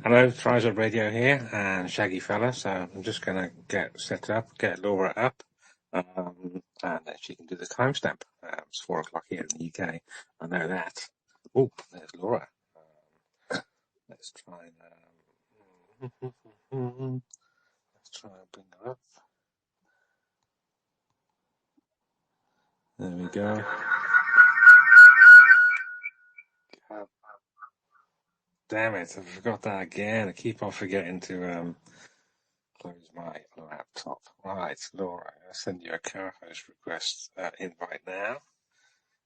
Hello, Trizod Radio here, and Shaggy fella. So I'm just going to get set up, get Laura up, and then she can do the timestamp. It's 4 o'clock here in the UK. I know that. Oh, there's Laura. Let's try and let's try and bring her up. There we go. God, damn it! I forgot that again. I keep on forgetting to close my laptop. Right, Laura, I'll send you a co-host request invite now.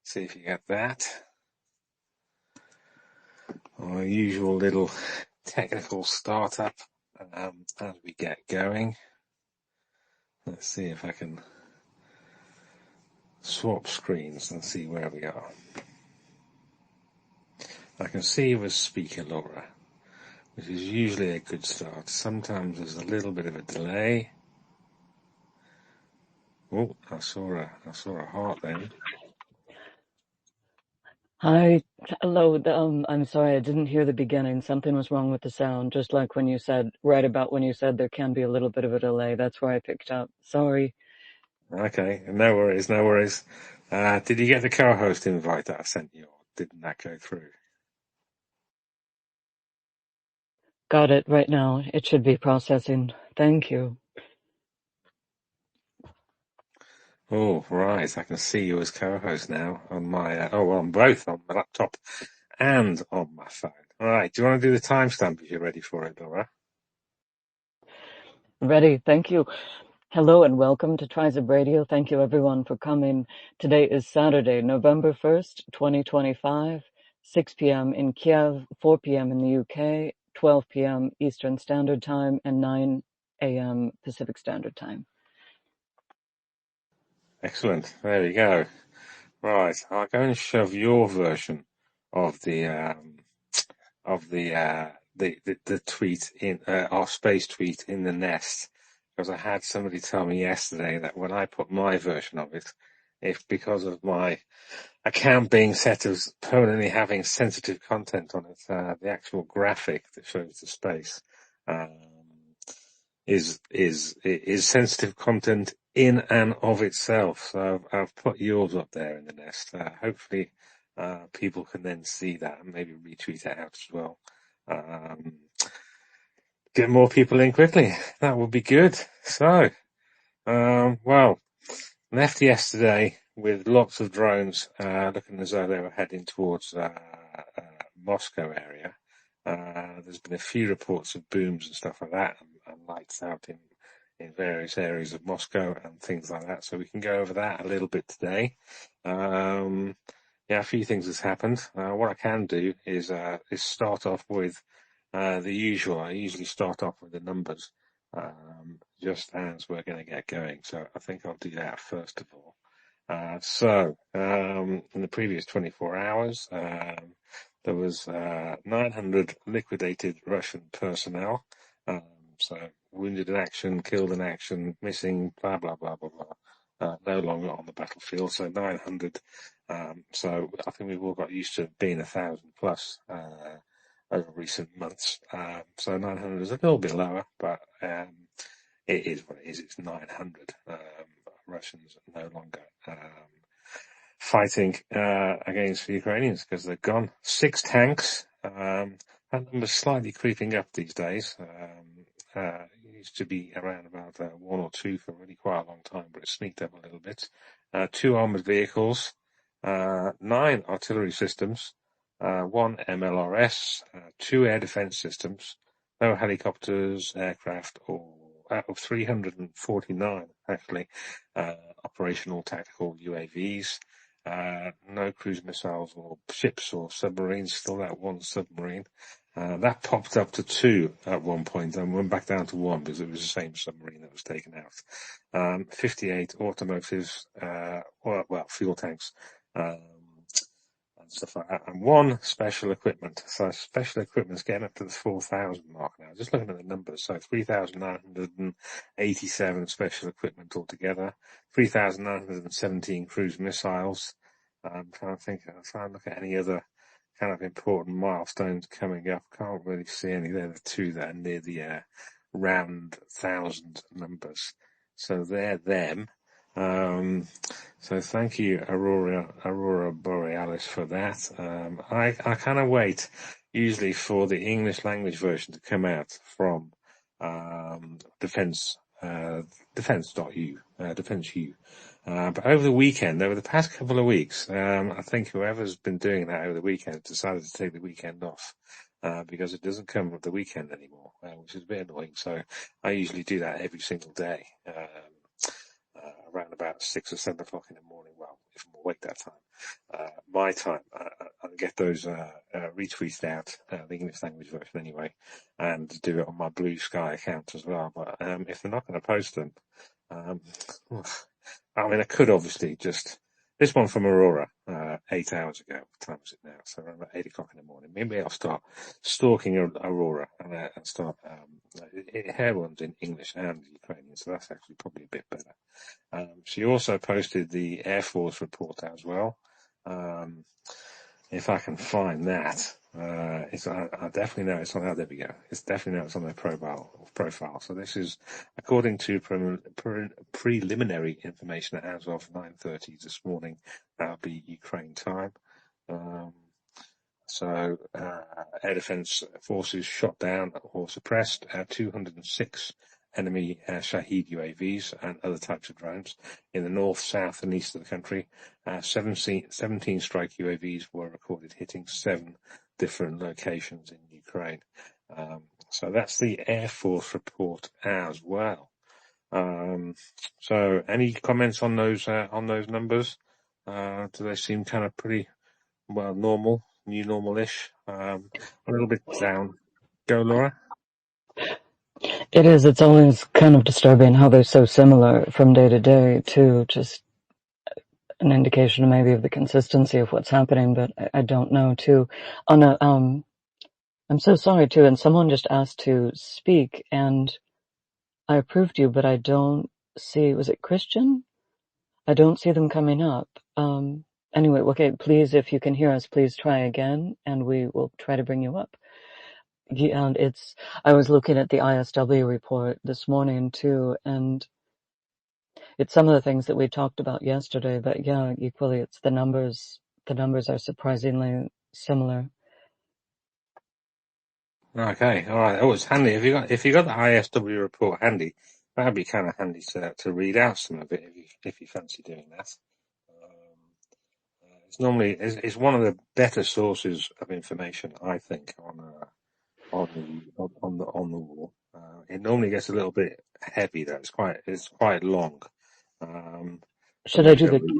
See if you get that. Our usual little technical startup as we get going. Let's see if I can swap screens and see where we are. I can see you as speaker, Laura, which is usually a good start. Sometimes there's a little bit of a delay. Oh, I saw a heart then. Hi, hello. I'm sorry, I didn't hear the beginning. Something was wrong with the sound, just like when you said, right about when you said there can be a little bit of a delay. That's where I picked up. Sorry. Okay, no worries. Did you get the co-host invite that I sent you, or didn't that go through? Got it right now. It should be processing. Thank you. Oh, right. I can see you as co-host now on my, on both, on my laptop and on my phone. All right. Do you want to do the timestamp if you're ready for it, Laura? Ready. Thank you. Hello and welcome to Trizod Radio. Thank you everyone for coming. Today is Saturday, November 1st, 2025, 6 p.m. in Kiev, 4 p.m. in the UK, 12 p.m. Eastern Standard Time, and 9 a.m. Pacific Standard Time. Excellent. There we go. Right. I'll go and shove your version of the tweet in, our space tweet in the nest, because I had somebody tell me yesterday that when I put my version of it, if because of my account being set as permanently having sensitive content on it, the actual graphic that shows the space is sensitive content in and of itself. So I've put yours up there in the nest. Hopefully, people can then see that and maybe retweet it out as well. Get more people in quickly. That would be good. So, well, left yesterday with lots of drones looking as though they were heading towards Moscow area. There's been a few reports of booms and stuff like that, and lights out in various areas of Moscow and things like that. So we can go over that a little bit today. A few things has happened. What I can do is start off with the usual. I usually start off with the numbers, just as we're going to get going. So I think I'll do that first of all. In the previous 24 hours, there was 900 liquidated Russian personnel. So wounded in action, killed in action, missing, blah, blah, blah, blah, blah. No longer on the battlefield. So 900. So I think we've all got used to being 1,000 plus over recent months. So 900 is a little bit lower, but it is what it is. It's 900. Russians no longer fighting against the Ukrainians because they're gone. 6 tanks. That number's slightly creeping up these days. It used to be around about 1 or 2 for really quite a long time, but it's sneaked up a little bit. 2 armoured vehicles, 9 artillery systems, 1 MLRS, 2 air defence systems, no helicopters, aircraft, or out of 349 actually, operational tactical UAVs, no cruise missiles or ships or submarines, still that 1 submarine. That popped up to 2 at one point and went back down to 1 because it was the same submarine that was taken out. 58 automotives, fuel tanks, and stuff like that, and 1 special equipment. So special equipment's getting up to the 4,000 mark now. Just looking at the numbers, so 3,987 special equipment altogether, 3,917 cruise missiles. I'm trying to look at any other kind of important milestones coming up. Can't really see any. They're the two that are near the round thousand numbers. So they're them. So thank you, Aurora Borealis, for that. I kind of wait usually for the English language version to come out from Defense Defense.u, Defense U. But over the weekend, over the past couple of weeks, I think whoever's been doing that over the weekend decided to take the weekend off. Because it doesn't come with the weekend anymore, which is a bit annoying. So I usually do that every single day, around about 6 or 7 o'clock in the morning. Well, if I'm awake that time, my time, I'll get those retweeted out, the English language version anyway, and do it on my Blue Sky account as well. But if they're not going to post them, um, I mean, I could obviously just. This one from Aurora, 8 hours ago. What time is it now? So around about 8 o'clock in the morning. Maybe I'll start stalking Aurora and start. Her one's in English and Ukrainian, so that's actually probably a bit better. She also posted the Air Force report as well. If I can find that, I definitely know it's on. Oh, there we go. It's definitely know it's on their profile. So this is according to preliminary information as of 9:30 this morning. That'll be Ukraine time. So air defense forces shot down or suppressed 206 enemy Shahid UAVs and other types of drones in the north, south, and east of the country. 17 strike UAVs were recorded hitting 7 different locations in Ukraine. So that's the Air Force report as well. So any comments on those numbers? Do they seem kind of pretty well normal, new normal-ish? A little bit down. Go, Laura. It is. It's always kind of disturbing how they're so similar from day to day, too. Just an indication maybe of the consistency of what's happening, but I don't know, too. On a, I'm so sorry, too, and someone just asked to speak, and I approved you, but I don't see, was it Christian? I don't see them coming up. Anyway, okay, please, if you can hear us, please try again, and we will try to bring you up. Yeah, and I was looking at the ISW report this morning too, and it's some of the things that we talked about yesterday, but yeah, equally, it's the numbers are surprisingly similar. Okay, all right. Oh, it's handy. If you got the ISW report handy, that'd be kind of handy to read out some of it if you fancy doing that. It's normally it's one of the better sources of information, I think, on the war. It normally gets a little bit heavy though. It's quite long. But Should I maybe do I'll the, read.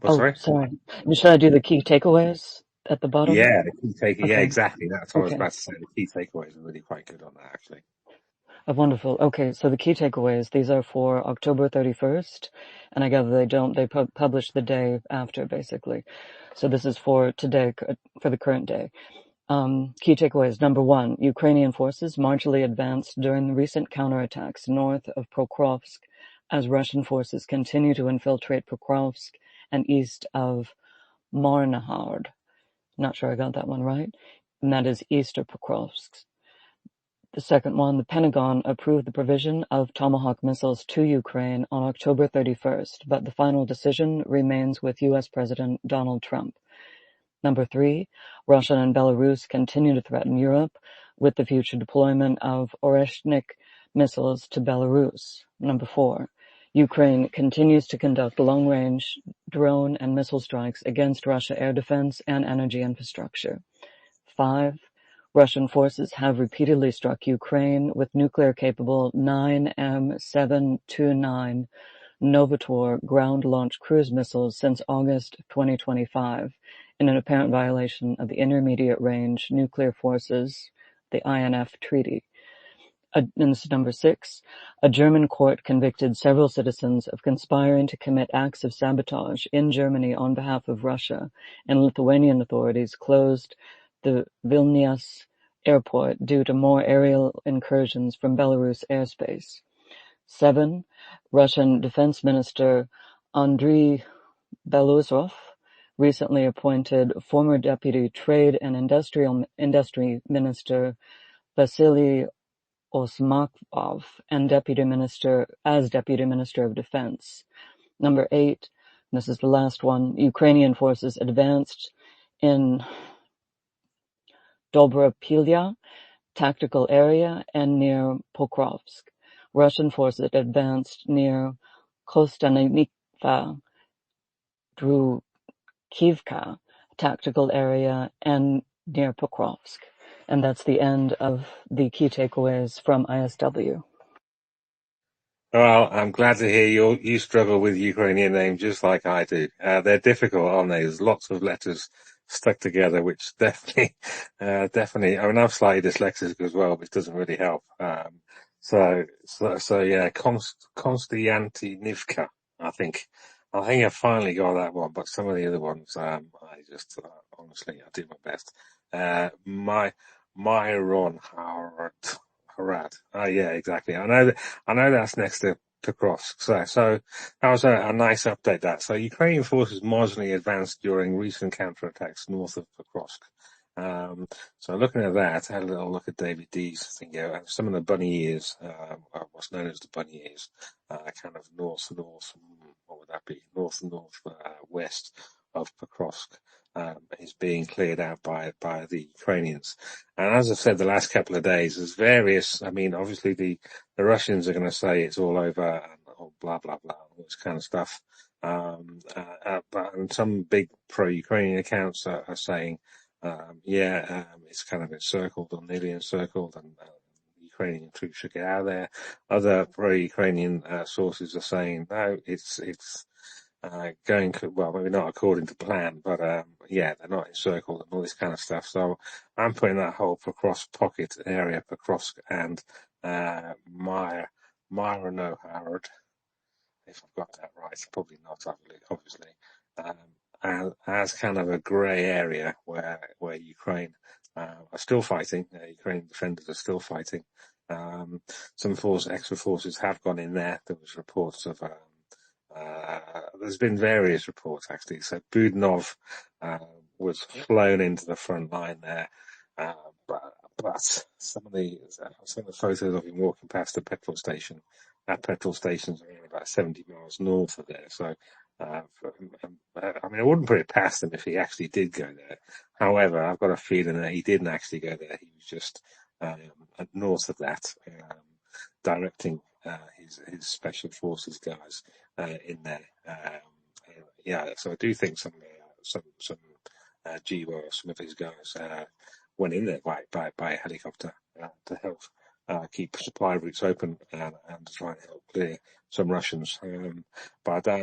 What, oh, sorry? sorry. Should I do the key takeaways at the bottom? Yeah, the key take. Yeah, Okay. exactly. That's what I was Okay. about to say. The key takeaways are really quite good on that, actually. Wonderful. Okay, so the key takeaways, these are for October 31st, and I gather they publish the day after, basically. So this is for today, for the current day. Key takeaways. Number 1, Ukrainian forces marginally advanced during the recent counterattacks north of Pokrovsk as Russian forces continue to infiltrate Pokrovsk and east of Marnahard. Not sure I got that one right. And that is east of Pokrovsk. The second one, the Pentagon approved the provision of Tomahawk missiles to Ukraine on October 31st, but the final decision remains with U.S. President Donald Trump. Number 3, Russia and Belarus continue to threaten Europe with the future deployment of Oreshnik missiles to Belarus. Number 4, Ukraine continues to conduct long-range drone and missile strikes against Russia air defense and energy infrastructure. 5, Russian forces have repeatedly struck Ukraine with nuclear-capable 9M729 Novator ground-launched cruise missiles since August 2025, in an apparent violation of the Intermediate Range Nuclear Forces, the INF Treaty. And this is number 6. A German court convicted several citizens of conspiring to commit acts of sabotage in Germany on behalf of Russia, and Lithuanian authorities closed the Vilnius airport due to more aerial incursions from Belarus airspace. 7. Russian Defense Minister Andriy Belosov recently appointed former Deputy Trade and Industry Minister Vasily Osmakov and Deputy Minister of Defense. Number 8, this is the last one, Ukrainian forces advanced in Dobropilya tactical area and near Pokrovsk. Russian forces advanced near Kostanikva, Drukivka tactical area and near Pokrovsk. And that's the end of the key takeaways from ISW. Well, I'm glad to hear you struggle with Ukrainian names just like I do. They're difficult, aren't they? There's lots of letters stuck together, which definitely, definitely. I mean, I'm slightly dyslexic as well, which doesn't really help. So yeah, Konstantinivka. I think, I finally got that one, but some of the other ones, I just honestly, I do my best. Myron Harad. Oh yeah, exactly. I know that's next to Pokrovsk. So that was a nice update. That so Ukrainian forces marginally advanced during recent counterattacks north of Pokrovsk. So looking at that, I had a little look at David D's thing here, and some of the bunny ears, what's known as the bunny ears, kind of what would that be? West of Pokrovsk, is being cleared out by the Ukrainians. And as I've said the last couple of days, there's various, I mean, obviously the Russians are going to say it's all over and all blah, blah, blah, all this kind of stuff. But some big pro-Ukrainian accounts are saying, it's kind of encircled or nearly encircled and Ukrainian troops should get out of there. Other pro-Ukrainian sources are saying, no, it's going, well, maybe not according to plan, but they're not encircled and all this kind of stuff. So I'm putting that whole Pokrovsk pocket area, Pokrovsk and Myronoharad, if I've got that right, probably not, obviously, as kind of a grey area where Ukraine are still fighting. Ukrainian defenders are still fighting. Some extra forces have gone in there. There was reports of there's been various reports actually. So Budanov was flown into the front line there, uh, but some of the photos of him walking past the petrol station. That petrol station's around about 70 miles north of there. So, I mean, I wouldn't put it past him if he actually did go there. However, I've got a feeling that he didn't actually go there. He was just north of that, directing his special forces guys in there. So I do think some GWO, some of his guys went in there by helicopter to help keep supply routes open and to try and help clear some Russians. But I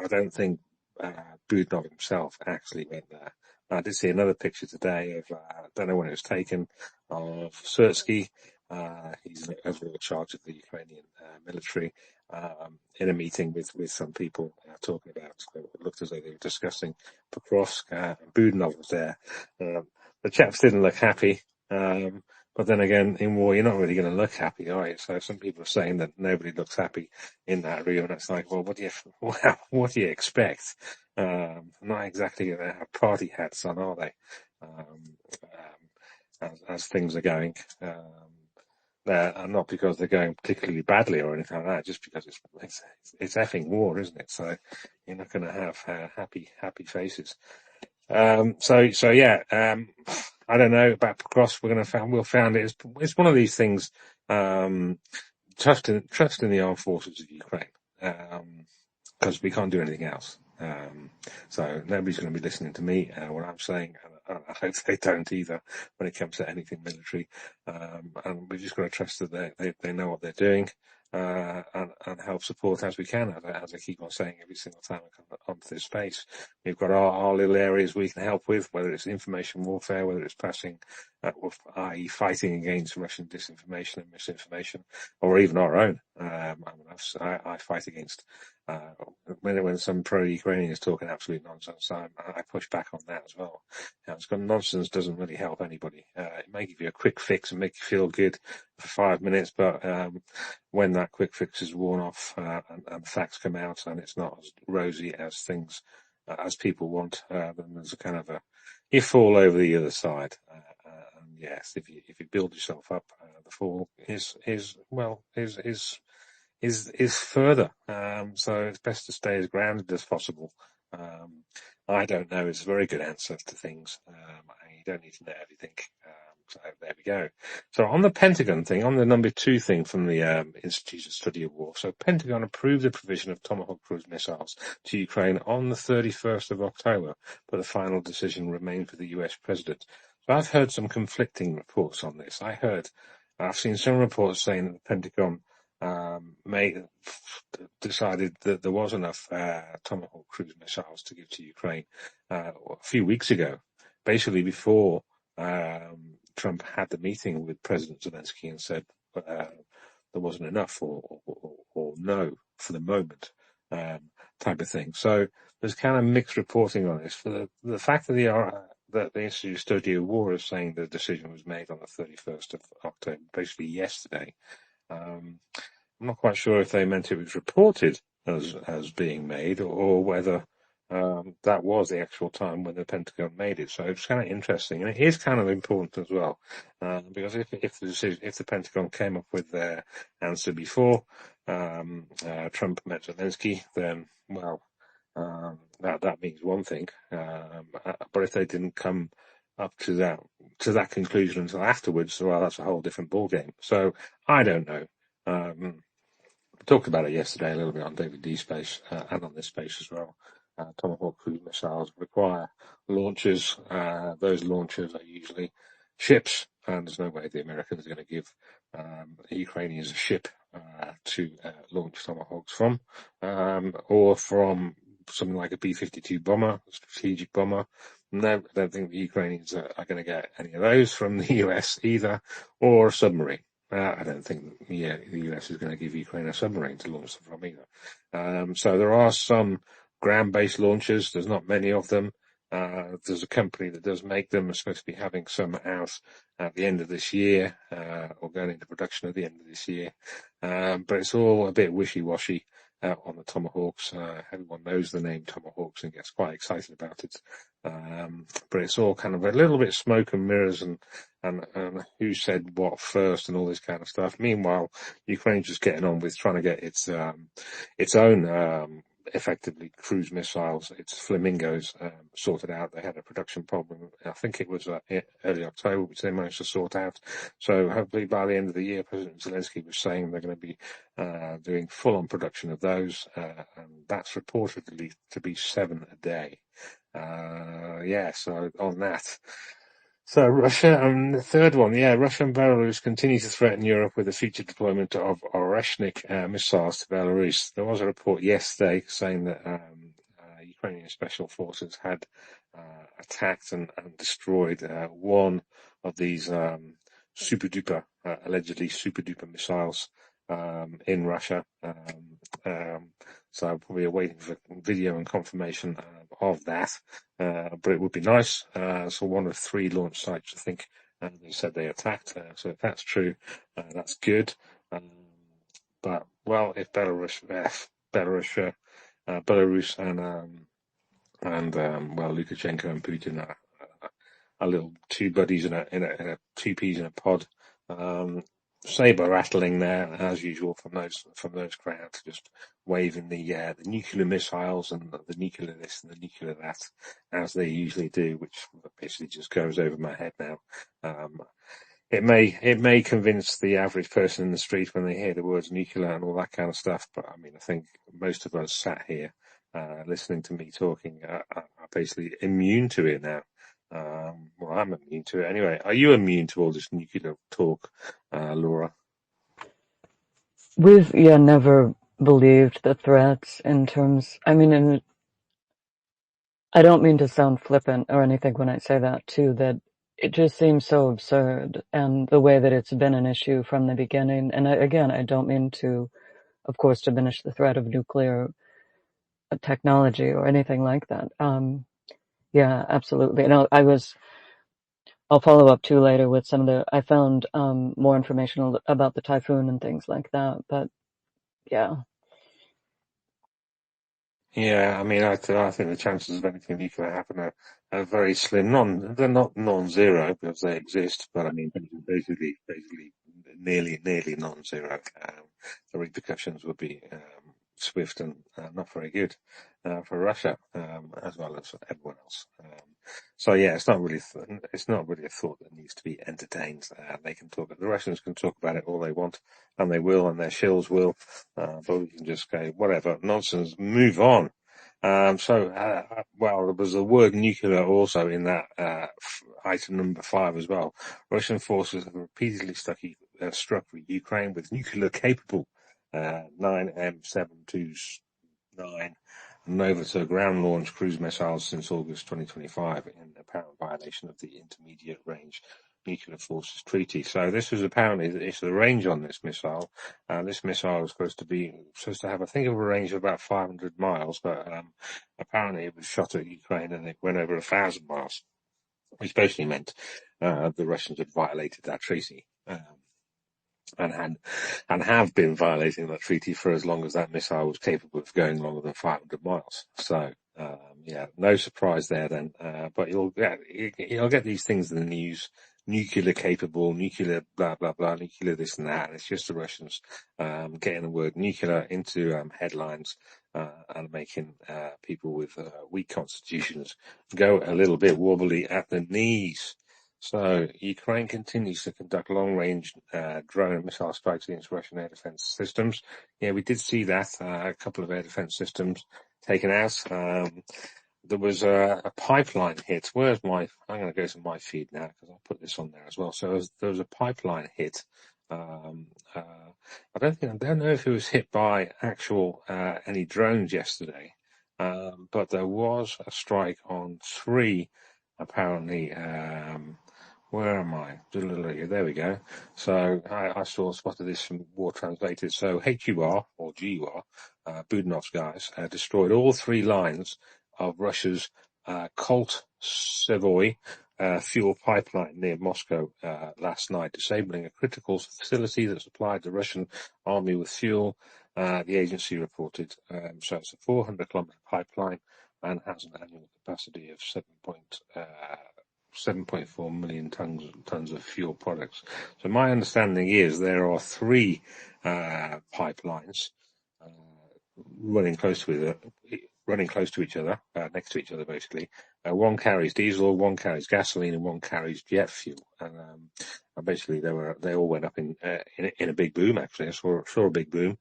don't think Budanov himself actually went there. I did see another picture today of, I don't know when it was taken, of Sursky. He's in overall charge of the Ukrainian military, in a meeting with some people talking about, it looked as though they were discussing Pokrovsk. Budanov was there. The chaps didn't look happy. But then again, in war, you're not really going to look happy, are you? So some people are saying that nobody looks happy in that room, and it's like, well, what do you expect? Not exactly going to have party hats on, are they? As things are going, and not because they're going particularly badly or anything like that, just because it's effing war, isn't it? So you're not going to have happy faces. I don't know about Pokrovsk. We'll found it. It's one of these things. Trust in the armed forces of Ukraine, because we can't do anything else. So nobody's going to be listening to me what I'm saying, and I hope they don't either when it comes to anything military. And we've just got to trust that they know what they're doing. And help support as we can, as I keep on saying every single time I come onto this space. We've got our little areas we can help with, whether it's information warfare, whether it's passing, i.e. fighting against Russian disinformation and misinformation, or even our own. I fight against, when some pro-Ukrainian is talking absolute nonsense, I push back on that as well. Nonsense doesn't really help anybody. It may give you a quick fix and make you feel good for 5 minutes, but when that quick fix is worn off and facts come out and it's not as rosy as things as people want, then there's a kind of you fall over the other side. And yes, if you build yourself up, the fall is further. So it's best to stay as grounded as possible. Um, I don't know is a very good answer to things. You don't need to know everything. So there we go. So on the Pentagon thing, on the number 2 thing from the Institute of Study of War. So Pentagon approved the provision of Tomahawk cruise missiles to Ukraine on the 31st of October, but the final decision remained for the US president. So I've heard some conflicting reports on this. I've seen some reports saying that the Pentagon decided that there was enough Tomahawk cruise missiles to give to Ukraine a few weeks ago, basically before Trump had the meeting with President Zelensky and said there wasn't enough or no for the moment, type of thing. So there's kind of mixed reporting on this. For the fact that the Institute of Study of War is saying the decision was made on the 31st of October, basically yesterday. I'm not quite sure if they meant it was reported as being made or whether that was the actual time when the Pentagon made it. So it's kind of interesting, and it is kind of important as well, because if the Pentagon came up with their answer before Trump met Zelensky, then well, that means one thing. But if they didn't come up to that conclusion until afterwards, well, that's a whole different ballgame. So I don't know. We talked about it yesterday a little bit on David D Space and on this space as well. Tomahawk cruise missiles require launchers. Those launchers are usually ships, and there's no way the Americans are going to give the Ukrainians a ship to launch Tomahawks from, or from something like a B-52 bomber, a strategic bomber. No, I don't think the Ukrainians are going to get any of those from the US either, or a submarine. I don't think the US is going to give Ukraine a submarine to launch them from either. So there are some ground-based launchers. There's not many of them. There's a company that does make them. It's supposed to be having some out at the end of this year, or going into production at the end of this year. But it's all a bit wishy-washy on the Tomahawks. Everyone knows the name Tomahawks and gets quite excited about it. But it's all kind of a little bit smoke and mirrors and who said what first and all this kind of stuff. Meanwhile, Ukraine's just getting on with trying to get its own effectively cruise missiles, its Flamingos, sorted out. They had a production problem. I think it was early October, which they managed to sort out. So hopefully by the end of the year, President Zelensky was saying they're going to be doing full-on production of those, and that's reportedly to be 7 a day. So on that. So Russia, and the third one, Russia and Belarus continue to threaten Europe with the future deployment of Oreshnik missiles to Belarus. There was a report yesterday saying that Ukrainian special forces had attacked and destroyed one of these allegedly super duper missiles in Russia. So we're waiting for video and confirmation of that. But it would be nice. So one of 3 launch sites, I think, they said they attacked. So if that's true, that's good. But well, if Belarus and Lukashenko and Putin are little 2 buddies in a 2 peas in a pod. Saber rattling there as usual from those crowds, just waving the nuclear missiles and the nuclear this and the nuclear that, as they usually do, which basically just goes over my head now. It may convince the average person in the street when they hear the words nuclear and all that kind of stuff, but I mean, I think most of us sat here listening to me talking are basically immune to it now. Well, I'm immune to it anyway. Are you immune to all this nuclear talk, Laura? We've never believed the threats in terms. I mean, and I don't mean to sound flippant or anything when I say that too. That it just seems so absurd, and the way that it's been an issue from the beginning. And I don't mean to, of course, diminish the threat of nuclear technology or anything like that. Yeah, absolutely. And I'll follow up too later with I found more information about the typhoon and things like that. But yeah. Yeah, I mean, I think the chances of anything nuclear happening are very slim. They're not non-zero because they exist, but I mean, basically nearly non-zero. The repercussions would be swift and not very good for Russia as well as everyone else. So yeah, it's not really a thought that needs to be entertained. They can talk. The Russians can talk about it all they want, and they will, and their shills will. But we can just go, whatever, nonsense, move on. Well, there was the word nuclear also in that item number 5 as well. Russian forces have repeatedly struck Ukraine with nuclear-capable 9M729 Novichok ground-launched cruise missiles since August 2025 in apparent violation of the Intermediate Range Nuclear Forces Treaty. So this was apparently it's the range on this missile. This missile was supposed to have, I think, a range of about 500 miles, but apparently it was shot at Ukraine and it went over 1,000 miles, which basically meant the Russians had violated that treaty. And have been violating that treaty for as long as that missile was capable of going longer than 500 miles. So, yeah, no surprise there then. But you'll get these things in the news, nuclear capable, nuclear blah, blah, blah, nuclear this and that. And it's just the Russians, getting the word nuclear into, headlines, and making, people with, weak constitutions go a little bit wobbly at the knees. So Ukraine continues to conduct long-range drone and missile strikes against Russian air defense systems. Yeah, we did see that, a couple of air defense systems taken out. There was a pipeline hit. I'm going to go to my feed now because I'll put this on there as well. So there was a pipeline hit. I don't know if it was hit by actual any drones yesterday, but there was a strike on 3 apparently. Where am I? There we go. So I spotted this from War Translated. So HUR or GUR, Budanov's guys, destroyed all 3 lines of Russia's Colt Sevoy fuel pipeline near Moscow last night, disabling a critical facility that supplied the Russian army with fuel. The agency reported. So it's a 400-kilometer pipeline and has an annual capacity of 7.4 million tons of fuel products. So my understanding is there are 3 pipelines uh, running close to each other, next to each other, basically. One carries diesel, one carries gasoline, and one carries jet fuel. And basically, they all went up in a big boom. Actually, I saw a big boom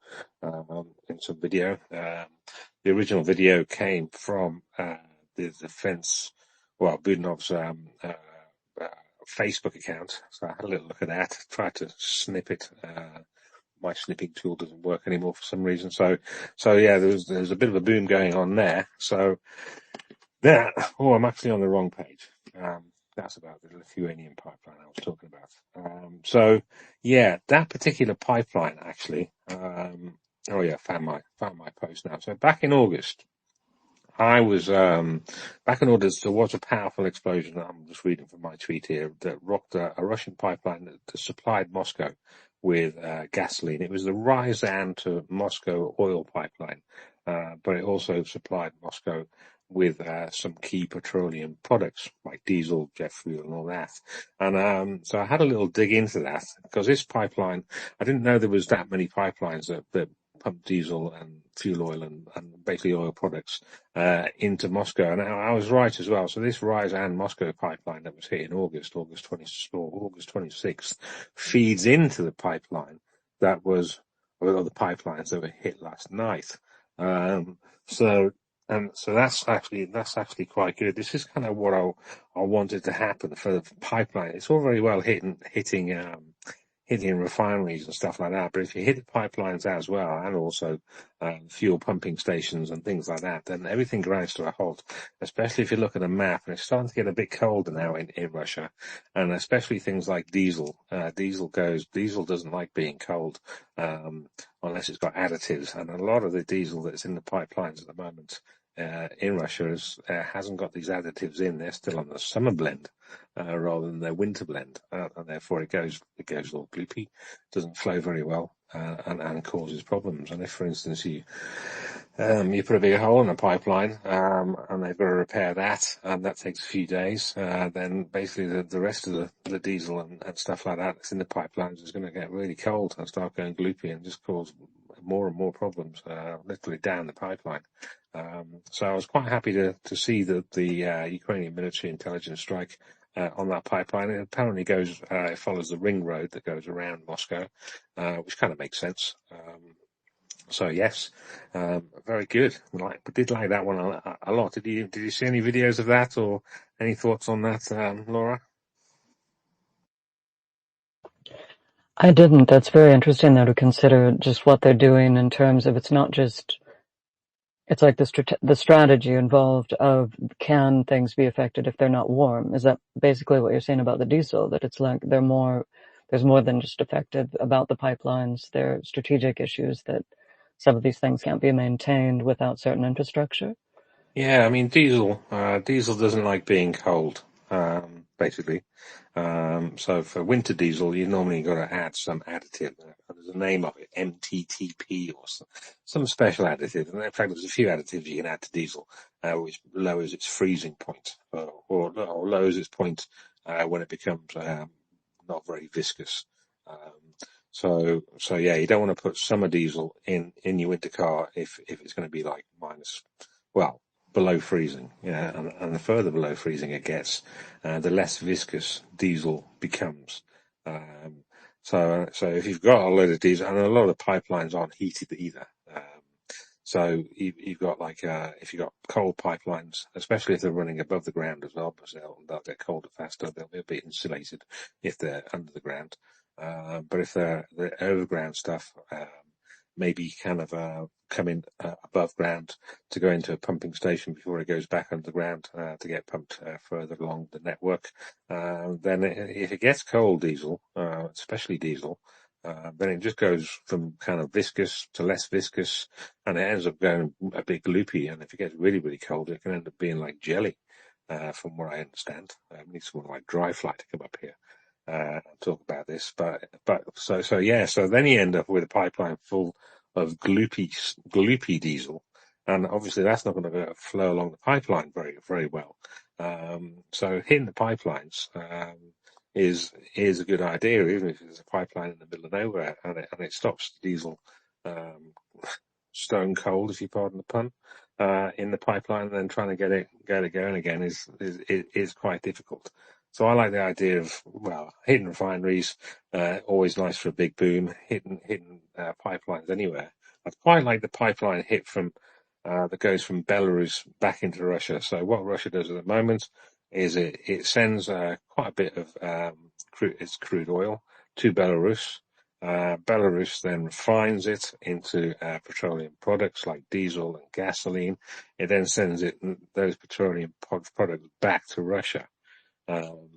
in some video. The original video came from the defense. Well, Budanov's Facebook account. So I had a little look at that, tried to snip it. My snipping tool doesn't work anymore for some reason. So yeah, there's a bit of a boom going on there. So I'm actually on the wrong page. That's about the Lithuanian pipeline I was talking about. So yeah, that particular pipeline actually. Oh yeah, found my post now. So back in August, I was back in August. There was a powerful explosion. I'm just reading from my tweet here that rocked a Russian pipeline that supplied Moscow with gasoline. It was the Ryazan to Moscow oil pipeline, but it also supplied Moscow with some key petroleum products like diesel, jet fuel, and all that. And so I had a little dig into that because this pipeline, I didn't know there was that many pipelines that pump diesel and fuel oil and basically oil products into Moscow. And I was right as well. So this Ryazan Moscow pipeline that was hit in August 26th, feeds into the pipeline that was, or the pipelines that were hit last night. So that's actually quite good. This is kind of what I wanted to happen for the pipeline. It's all very well hitting refineries and stuff like that. But if you hit the pipelines as well, and also fuel pumping stations and things like that, then everything grinds to a halt. Especially if you look at a map, and it's starting to get a bit colder now in Russia, and especially things like diesel. Diesel doesn't like being cold unless it's got additives, and a lot of the diesel that's in the pipelines at the moment. In Russia hasn't got these additives in. They're still on the summer blend rather than their winter blend, and therefore it goes all gloopy, doesn't flow very well. and causes problems. And if, for instance, you put a big hole in a pipeline, and they've got to repair that, and that takes a few days, then basically the rest of the diesel and stuff like that that's in the pipelines is going to get really cold and start going gloopy and just cause more and more problems, literally down the pipeline. So I was quite happy to see that the Ukrainian military intelligence strike on that pipeline. It apparently it follows the ring road that goes around Moscow, which kind of makes sense. So yes, very good. Did like that one a lot. Did you see any videos of that or any thoughts on that, Laura? I didn't. That's very interesting, though, to consider just what they're doing in terms of it's not just, it's like the strategy involved of can things be affected if they're not warm? Is that basically what you're saying about the diesel? That it's like there's more than just affected about the pipelines. There are strategic issues that some of these things can't be maintained without certain infrastructure. Yeah, I mean diesel doesn't like being cold, basically. So for winter diesel, you normally got to add some additive. There's a name of it, MTTP or some special additive. And in fact, there's a few additives you can add to diesel, which lowers its freezing point, or lowers its point when it becomes not very viscous. So yeah, you don't want to put summer diesel in your winter car if it's going to be like well, below freezing. Yeah, and the further below freezing it gets, the less viscous diesel becomes. So if you've got a load of diesel, and a lot of the pipelines aren't heated either. So you've got if you've got cold pipelines, especially if they're running above the ground as well, because they'll get colder faster. They'll be a bit insulated if they're under the ground. But if they're the overground stuff, maybe kind of coming above ground to go into a pumping station before it goes back underground to get pumped further along the network. Then if it gets cold diesel, especially diesel, then it just goes from kind of viscous to less viscous, and it ends up going a bit gloopy. And if it gets really, really cold, it can end up being like jelly, from what I understand. We need someone like Dryfly to come up here and talk about this. So yeah, so then you end up with a pipeline full of gloopy diesel, and obviously that's not going to flow along the pipeline very, very well. So hitting the pipelines is a good idea, even if there's a pipeline in the middle of nowhere, and it stops the diesel um, stone cold, if you pardon the pun, in the pipeline, and then trying to get it going again is quite difficult. So I like the idea of, well, hitting refineries, always nice for a big boom, hitting pipelines anywhere. I'd quite like the pipeline hit from that goes from Belarus back into Russia. So what Russia does at the moment is it sends quite a bit of crude oil to Belarus. Belarus then refines it into petroleum products like diesel and gasoline. It then sends those petroleum products back to Russia. Um,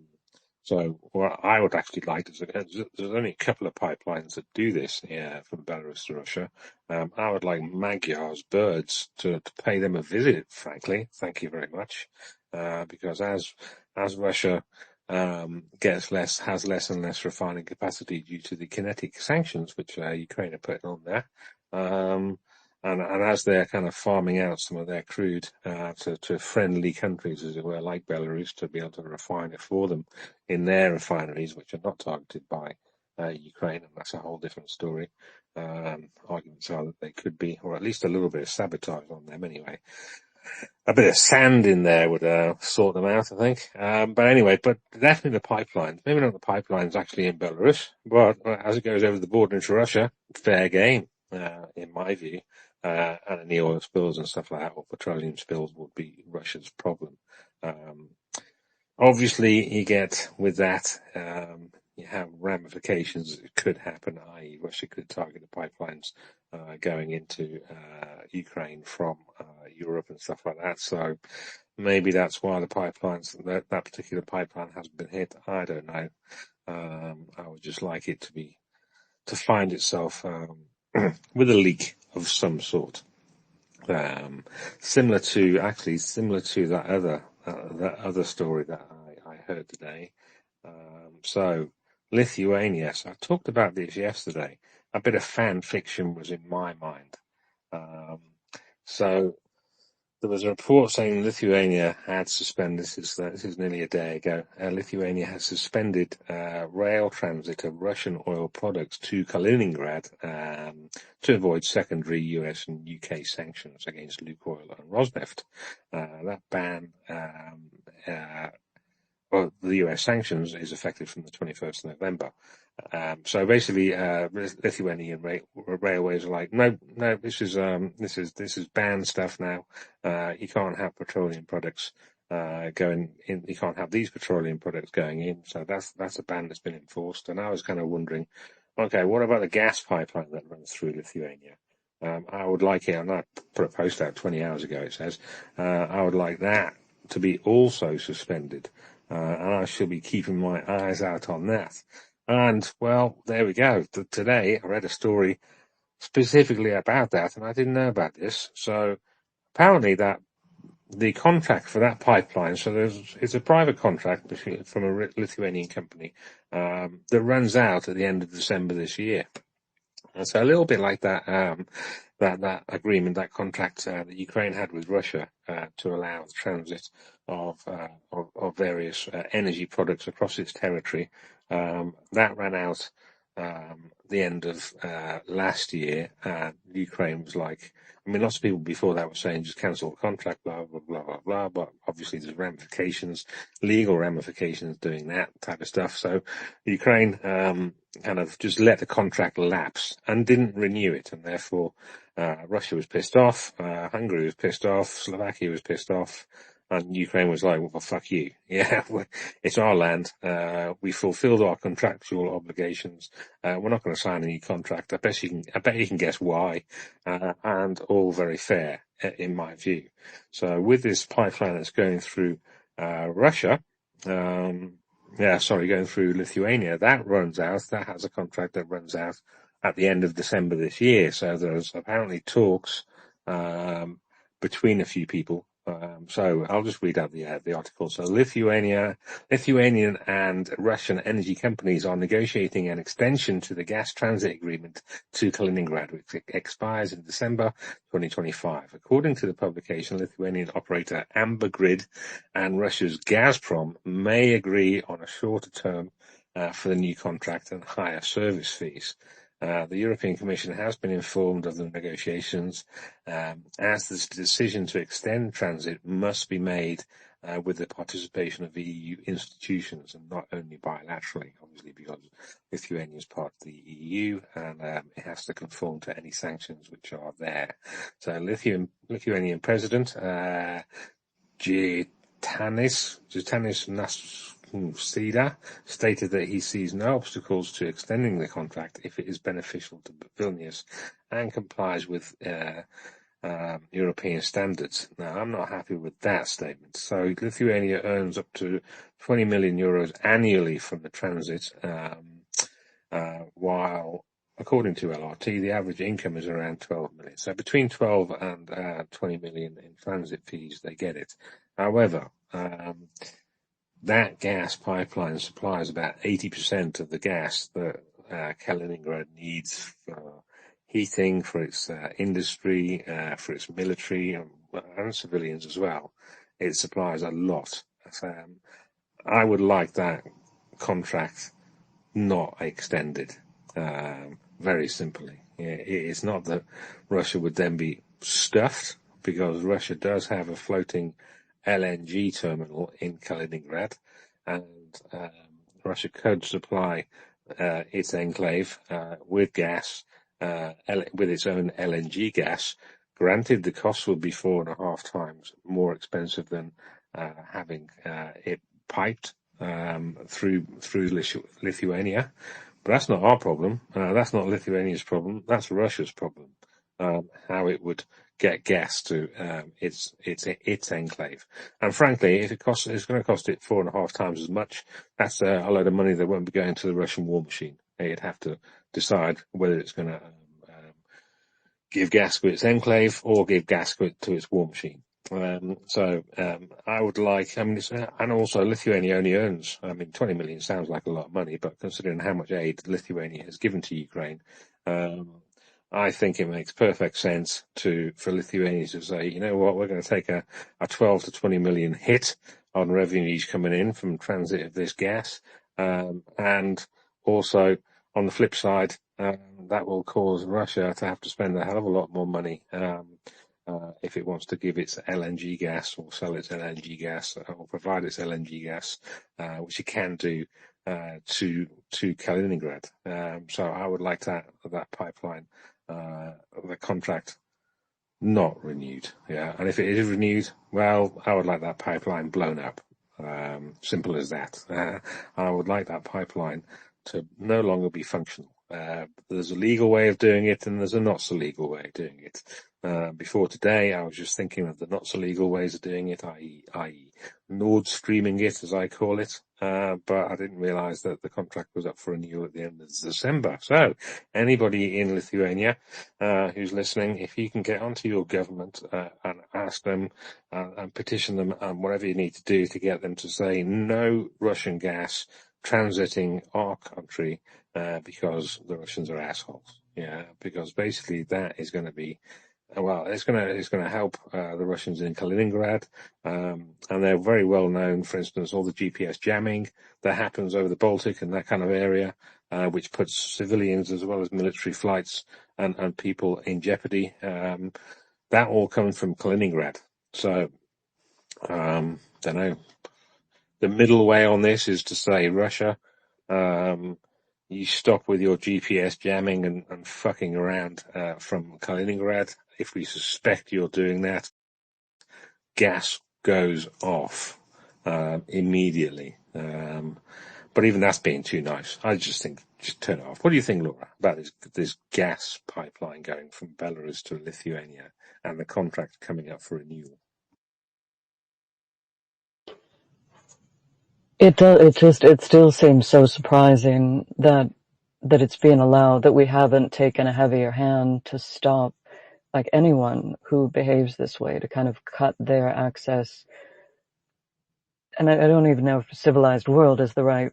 so what I would actually like is there's only a couple of pipelines that do this from Belarus to Russia. I would like Magyar's birds to pay them a visit, frankly. Thank you very much. Because as Russia has less and less refining capacity due to the kinetic sanctions which Ukraine are putting on there. And as they're kind of farming out some of their crude to friendly countries, as it were, like Belarus, to be able to refine it for them in their refineries, which are not targeted by Ukraine, and that's a whole different story. Arguments are that they could be, or at least a little bit of sabotage on them anyway. A bit of sand in there would sort them out, I think. But anyway, but definitely the pipelines. Maybe not the pipelines actually in Belarus, but as it goes over the border into Russia, fair game, in my view. And any oil spills and stuff like that, or petroleum spills, would be Russia's problem. Um, Obviously, you get with that, you have ramifications that could happen, i.e., Russia could target the pipelines going into Ukraine from Europe and stuff like that. So maybe that's why that particular pipeline hasn't been hit. I don't know. I would just like it to find itself with a leak of some sort. Similar to that other story that I heard today. So Lithuania. So I talked about this yesterday. a bit of fan fiction was in my mind. So there was a report saying Lithuania had suspended, this is nearly a day ago, Lithuania has suspended rail transit of Russian oil products to Kaliningrad to avoid secondary US and UK sanctions against Lukoil and Rosneft. That ban, well, the US sanctions is effective from the 21st of November. So basically, Lithuanian railways are like, no, this is banned stuff now. You can't have petroleum products going in. You can't have these petroleum products going in. So that's a ban that's been enforced. And I was kind of wondering, okay, what about the gas pipeline that runs through Lithuania? I would like it, and I put a post out 20 hours ago. It says I would like that to be also suspended, and I shall be keeping my eyes out on that. And, well, there we go. Today I read a story specifically about that, and I didn't know about this. So apparently that the contract for that pipeline, so it's a private contract from a Lithuanian company that runs out at the end of December this year. And so a little bit like that that agreement, that contract that Ukraine had with Russia to allow the transit of various energy products across its territory, that ran out the end of last year. Ukraine was like, I mean, lots of people before that were saying just cancel the contract, blah, blah, blah, blah, blah. But obviously there's ramifications, legal ramifications doing that type of stuff. So Ukraine kind of just let the contract lapse and didn't renew it. And therefore, Russia was pissed off, Hungary was pissed off, Slovakia was pissed off. And Ukraine was like, well, fuck you. Yeah, it's our land. We fulfilled our contractual obligations. We're not going to sign any contract. I bet you can guess why. And all very fair, in my view. So with this pipeline that's going through Russia, going through Lithuania, that runs out. That has a contract that runs out at the end of December this year. So there's apparently talks between a few people. So I'll just read out the article. So Lithuanian and Russian energy companies are negotiating an extension to the gas transit agreement to Kaliningrad, which expires in December 2025. According to the publication, Lithuanian operator Amber Grid and Russia's Gazprom may agree on a shorter term for the new contract and higher service fees. The European Commission has been informed of the negotiations, as the decision to extend transit must be made with the participation of EU institutions and not only bilaterally, obviously, because Lithuania is part of the EU and it has to conform to any sanctions which are there. So Lithuanian President Gitanis Nausėda stated that he sees no obstacles to extending the contract if it is beneficial to Vilnius and complies with European standards. Now, I'm not happy with that statement. So Lithuania earns up to 20 million euros annually from the transit, while, according to LRT, the average income is around 12 million. So between 12 and 20 million in transit fees, they get it. However, that gas pipeline supplies about 80% of the gas that Kaliningrad needs for heating, for its industry, for its military, and civilians as well. It supplies a lot. I would like that contract not extended, very simply. It's not that Russia would then be stuffed, because Russia does have a floating LNG terminal in Kaliningrad, and Russia could supply its enclave with gas, with its own LNG gas. Granted, the cost would be 4.5 times more expensive than having it piped through Lithuania, but that's not our problem. That's not Lithuania's problem. That's Russia's problem. How it would get gas to its enclave. And frankly, if it's going to cost it 4.5 times as much, that's a load of money that won't be going to the Russian war machine. You'd have to decide whether it's going to give gas to its enclave or give gas to its war machine. I would like, and also Lithuania only earns, 20 million sounds like a lot of money, but considering how much aid Lithuania has given to Ukraine, I think it makes perfect sense for Lithuania to say, you know what, we're going to take a 12 to 20 million hit on revenues coming in from transit of this gas. And also on the flip side, that will cause Russia to have to spend a hell of a lot more money, if it wants to give its LNG gas or sell its LNG gas or provide its LNG gas, which it can do to Kaliningrad. So I would like that pipeline, the contract not renewed. Yeah, and if it is renewed, well, I would like that pipeline blown up. Simple as that. I would like that pipeline to no longer be functional. There's a legal way of doing it, and there's a not so legal way of doing it. Before today, I was just thinking of the not so legal ways of doing it, i.e., Nord Streaming it, as I call it. But I didn't realise that the contract was up for renewal at the end of December. So, anybody in Lithuania who's listening, if you can get onto your government and ask them and petition them and whatever you need to do to get them to say no Russian gas transiting our country because the Russians are assholes. Yeah, because basically that is going to be it's going to help the Russians in Kaliningrad, and they're very well known. For instance, all the GPS jamming that happens over the Baltic and that kind of area, which puts civilians as well as military flights and people in jeopardy. That all comes from Kaliningrad. So, don't know. The middle way on this is to say Russia, you stop with your GPS jamming and fucking around from Kaliningrad. If we suspect you're doing that, gas goes off immediately. But even that's being too nice. I just think, just turn it off. What do you think, Laura, about this gas pipeline going from Belarus to Lithuania and the contract coming up for renewal? It does. It still seems so surprising that it's being allowed, that we haven't taken a heavier hand to stop, like, anyone who behaves this way, to kind of cut their access. And I don't even know if civilized world is the right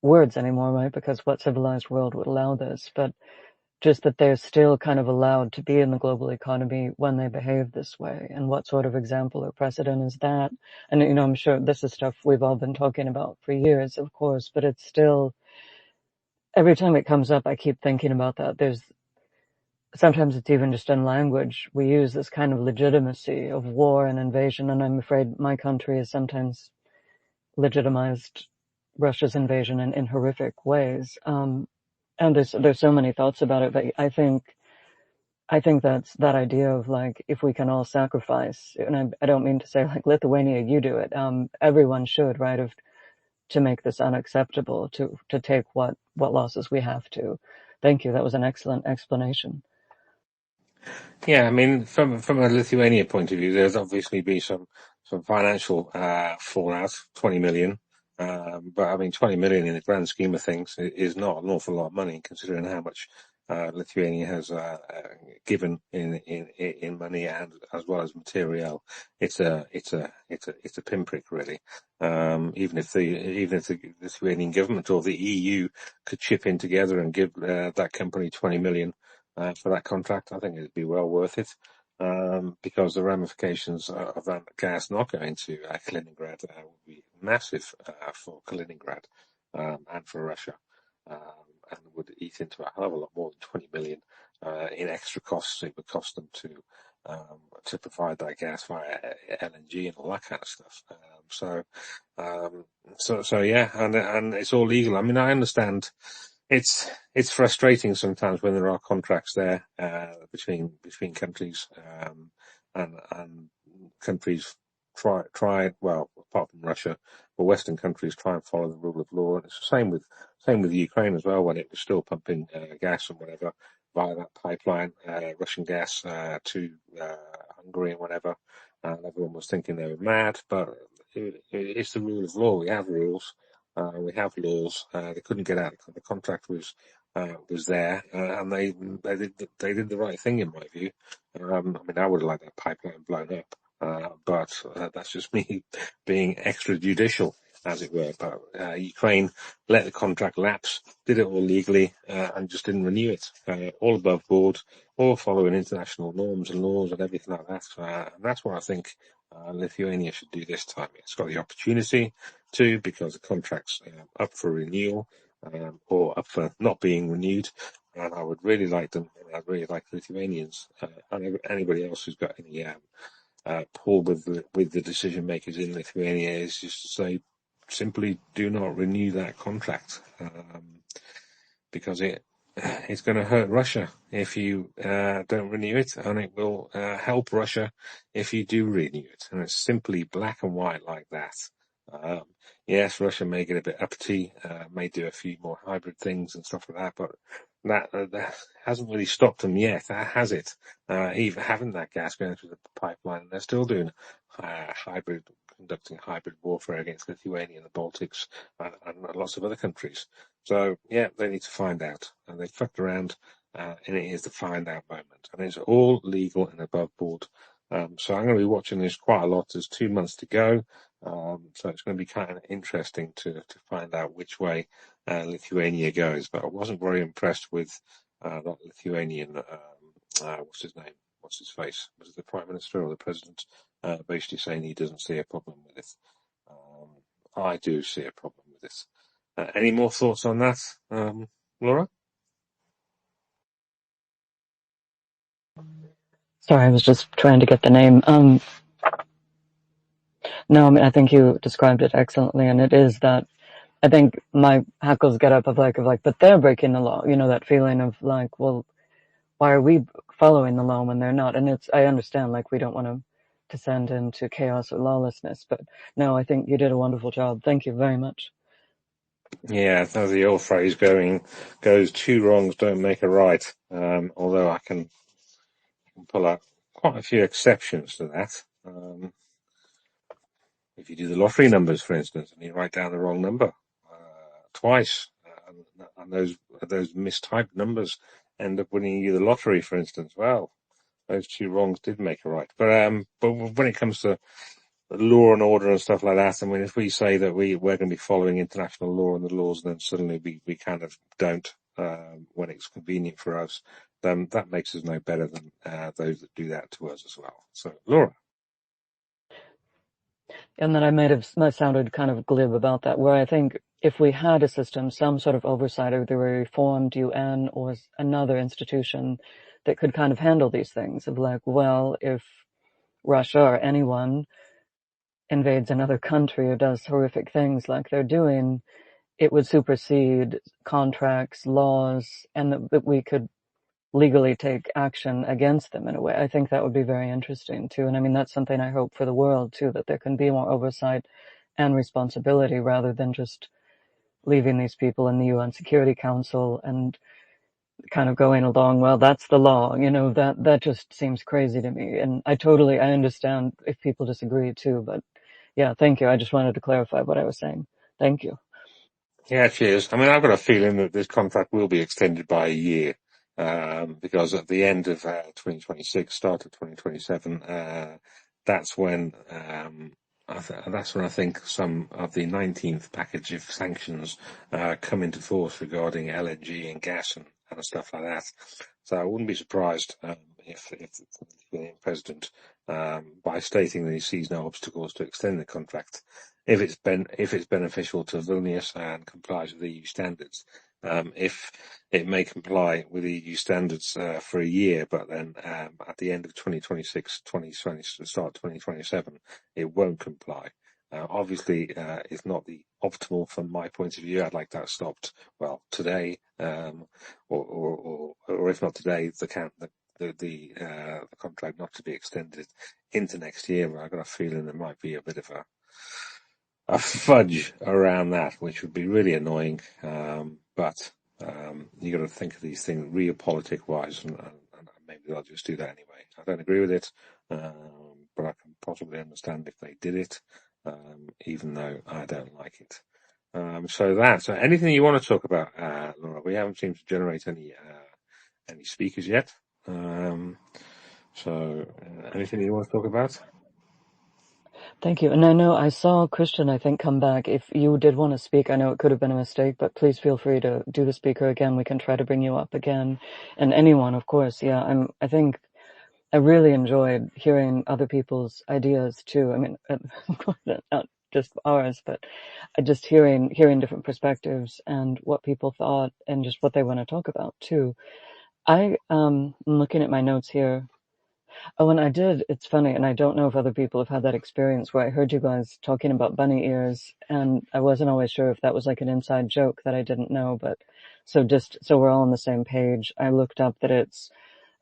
words anymore, right? Because what civilized world would allow this? But just that they're still kind of allowed to be in the global economy when they behave this way. And what sort of example or precedent is that? And, I'm sure this is stuff we've all been talking about for years, of course, but it's still, every time it comes up, I keep thinking about that. Sometimes it's even just in language. We use this kind of legitimacy of war and invasion, and I'm afraid my country has sometimes legitimized Russia's invasion in horrific ways. And there's so many thoughts about it, but I think that's that idea of, like, if we can all sacrifice, and I don't mean to say, like, Lithuania, you do it. Everyone should, right, to make this unacceptable, to take what losses we have to. Thank you. That was an excellent explanation. Yeah, from a Lithuania point of view, there's obviously been some financial fallout, 20 million. But 20 million in the grand scheme of things is not an awful lot of money, considering how much Lithuania has given in money and as well as material. It's a pinprick, really. Even if the Lithuanian government or the EU could chip in together and give that company 20 million. For that contract, I think it'd be well worth it, because the ramifications of that gas not going to Kaliningrad would be massive for Kaliningrad and for Russia, and would eat into a hell of a lot more than 20 million in extra costs it would cost them to provide that gas via LNG and all that kind of stuff. So yeah, and it's all legal. I understand. It's frustrating sometimes when there are contracts there between countries, and countries try well, apart from Russia, but Western countries try and follow the rule of law. And it's the same with Ukraine as well, when it was still pumping gas and whatever via that pipeline, Russian gas to Hungary and whatever. And everyone was thinking they were mad, but it's the rule of law. We have rules. We have laws. They couldn't get out. The contract was there, and they did the right thing in my view. I would have liked that pipeline blown up. but that's just me being extrajudicial, as it were. But Ukraine let the contract lapse, did it all legally, and just didn't renew it. All above board, all following international norms and laws and everything like that. And that's what I think Lithuania should do this time. It's got the opportunity to, because the contract's up for renewal, or up for not being renewed. And I would really like them, and I'd really like Lithuanians, and anybody else who's got any pull with the decision makers in Lithuania, is just to say, simply do not renew that contract, because it's going to hurt Russia if you don't renew it, and it will help Russia if you do renew it. And it's simply black and white like that. Um, yes, Russia may get a bit uppity, may do a few more hybrid things and stuff like that, but that hasn't really stopped them yet, has it? Even having that gas going through the pipeline, they're still doing conducting hybrid warfare against Lithuania and the Baltics, and lots of other countries. So, yeah, they need to find out. And they fucked around, and it is the find out moment. And it's all legal and above board. So I'm going to be watching this quite a lot. There's 2 months to go. So it's going to be kind of interesting to find out which way Lithuania goes. But I wasn't very impressed with that Lithuanian, what's his name? What's his face? Was it the Prime Minister or the President? Basically saying he doesn't see a problem with it. I do see a problem with it. Any more thoughts on that, Laura? Sorry, I was just trying to get the name. No, I mean, I think you described it excellently, and it is that I think my hackles get up of like, but they're breaking the law. You know, that feeling of like, well, why are we following the law when they're not? And I understand, like, we don't want to descend into chaos or lawlessness, but no, I think you did a wonderful job. Thank you very much. Yeah, as the old phrase goes, two wrongs don't make a right. Although I can pull out quite a few exceptions to that. If you do the lottery numbers, for instance, and you write down the wrong number twice, and those mistyped numbers end up winning you the lottery, for instance, well, those two wrongs did make a right. But when it comes to law and order and stuff like that, I mean, if we say that we're going to be following international law and the laws, and then suddenly we kind of don't when it's convenient for us, then that makes us no better than those that do that to us as well. So, Laura. And then I might have sounded kind of glib about that, where I think if we had a system, some sort of oversight, either a reformed UN or another institution that could kind of handle these things of like, well, if Russia or anyone invades another country or does horrific things like they're doing, it would supersede contracts, laws, and that we could legally take action against them in a way. I think that would be very interesting too. And I mean, that's something I hope for the world too, that there can be more oversight and responsibility rather than just leaving these people in the UN Security Council and kind of going along, well, that's the law, you know, that just seems crazy to me. And I understand if people disagree too, but yeah, thank you. I just wanted to clarify what I was saying. Thank you. Yeah, cheers. I mean, I've got a feeling that this contract will be extended by a year, because at the end of 2026, start of 2027, that's when that's when I think some of the 19th package of sanctions come into force regarding LNG and gas and stuff like that. So I wouldn't be surprised if the president, by stating that he sees no obstacles to extend the contract, if it's beneficial to Vilnius and complies with EU standards. If it may comply with EU standards for a year, but then at the end of 2026, 2020, start 2027, it won't comply. Obviously, it's not the optimal from my point of view. I'd like that stopped, well, today, or if not today, the contract not to be extended into next year. But I've got a feeling there might be a bit of a fudge around that, which would be really annoying. But you got to think of these things realpolitik wise, and maybe they'll just do that anyway. I don't agree with it, but I can possibly understand if they did it, even though I don't like it. So anything you want to talk about, Laura? We haven't seemed to generate any speakers yet. So anything you want to talk about? Thank you. And I know I saw Christian, I think, come back. If you did want to speak, I know it could have been a mistake, but please feel free to do the speaker again. We can try to bring you up again. And anyone, of course. Yeah, I think I really enjoyed hearing other people's ideas too. I mean, of course, not just ours, but just hearing different perspectives and what people thought and just what they want to talk about too. I'm looking at my notes here. Oh, and it's funny, and I don't know if other people have had that experience where I heard you guys talking about bunny ears, and I wasn't always sure if that was like an inside joke that I didn't know, but just so we're all on the same page, I looked up that it's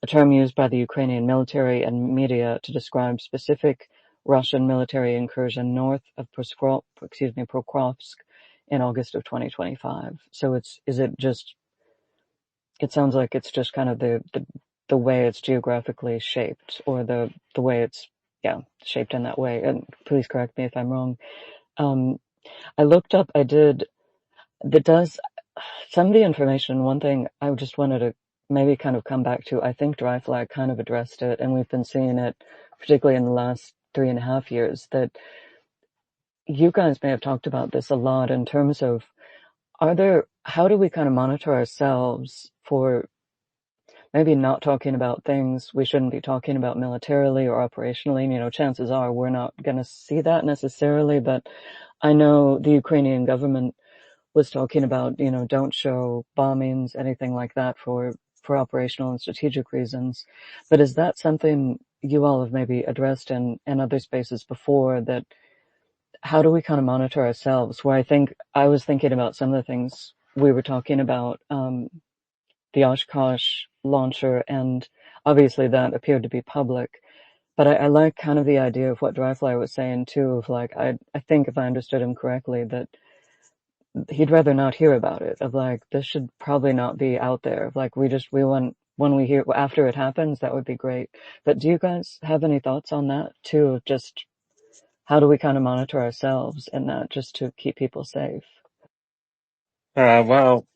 a term used by the Ukrainian military and media to describe specific Russian military incursion north of Pokrovsk in August of 2025. So it sounds like it's just kind of the way it's geographically shaped, or the way it's, yeah, shaped in that way. And please correct me if I'm wrong. Um, I looked up, that does some of the information. One thing I just wanted to maybe kind of come back to, I think Dry Flag kind of addressed it, and we've been seeing it particularly in the last 3.5 years, that you guys may have talked about this a lot in terms of, how do we kind of monitor ourselves for maybe not talking about things we shouldn't be talking about militarily or operationally? You know, chances are we're not going to see that necessarily, but I know the Ukrainian government was talking about, don't show bombings, anything like that for operational and strategic reasons. But is that something you all have maybe addressed in other spaces before, that how do we kind of monitor ourselves? Where I was thinking about some of the things we were talking about, the Oshkosh launcher, and obviously that appeared to be public. But I like kind of the idea of what Dryfly was saying too, of like, I think if I understood him correctly, that he'd rather not hear about it, of like, this should probably not be out there. Of like, we want, when we hear, after it happens, that would be great. But do you guys have any thoughts on that too? Of just, how do we kind of monitor ourselves and that, just to keep people safe? Well,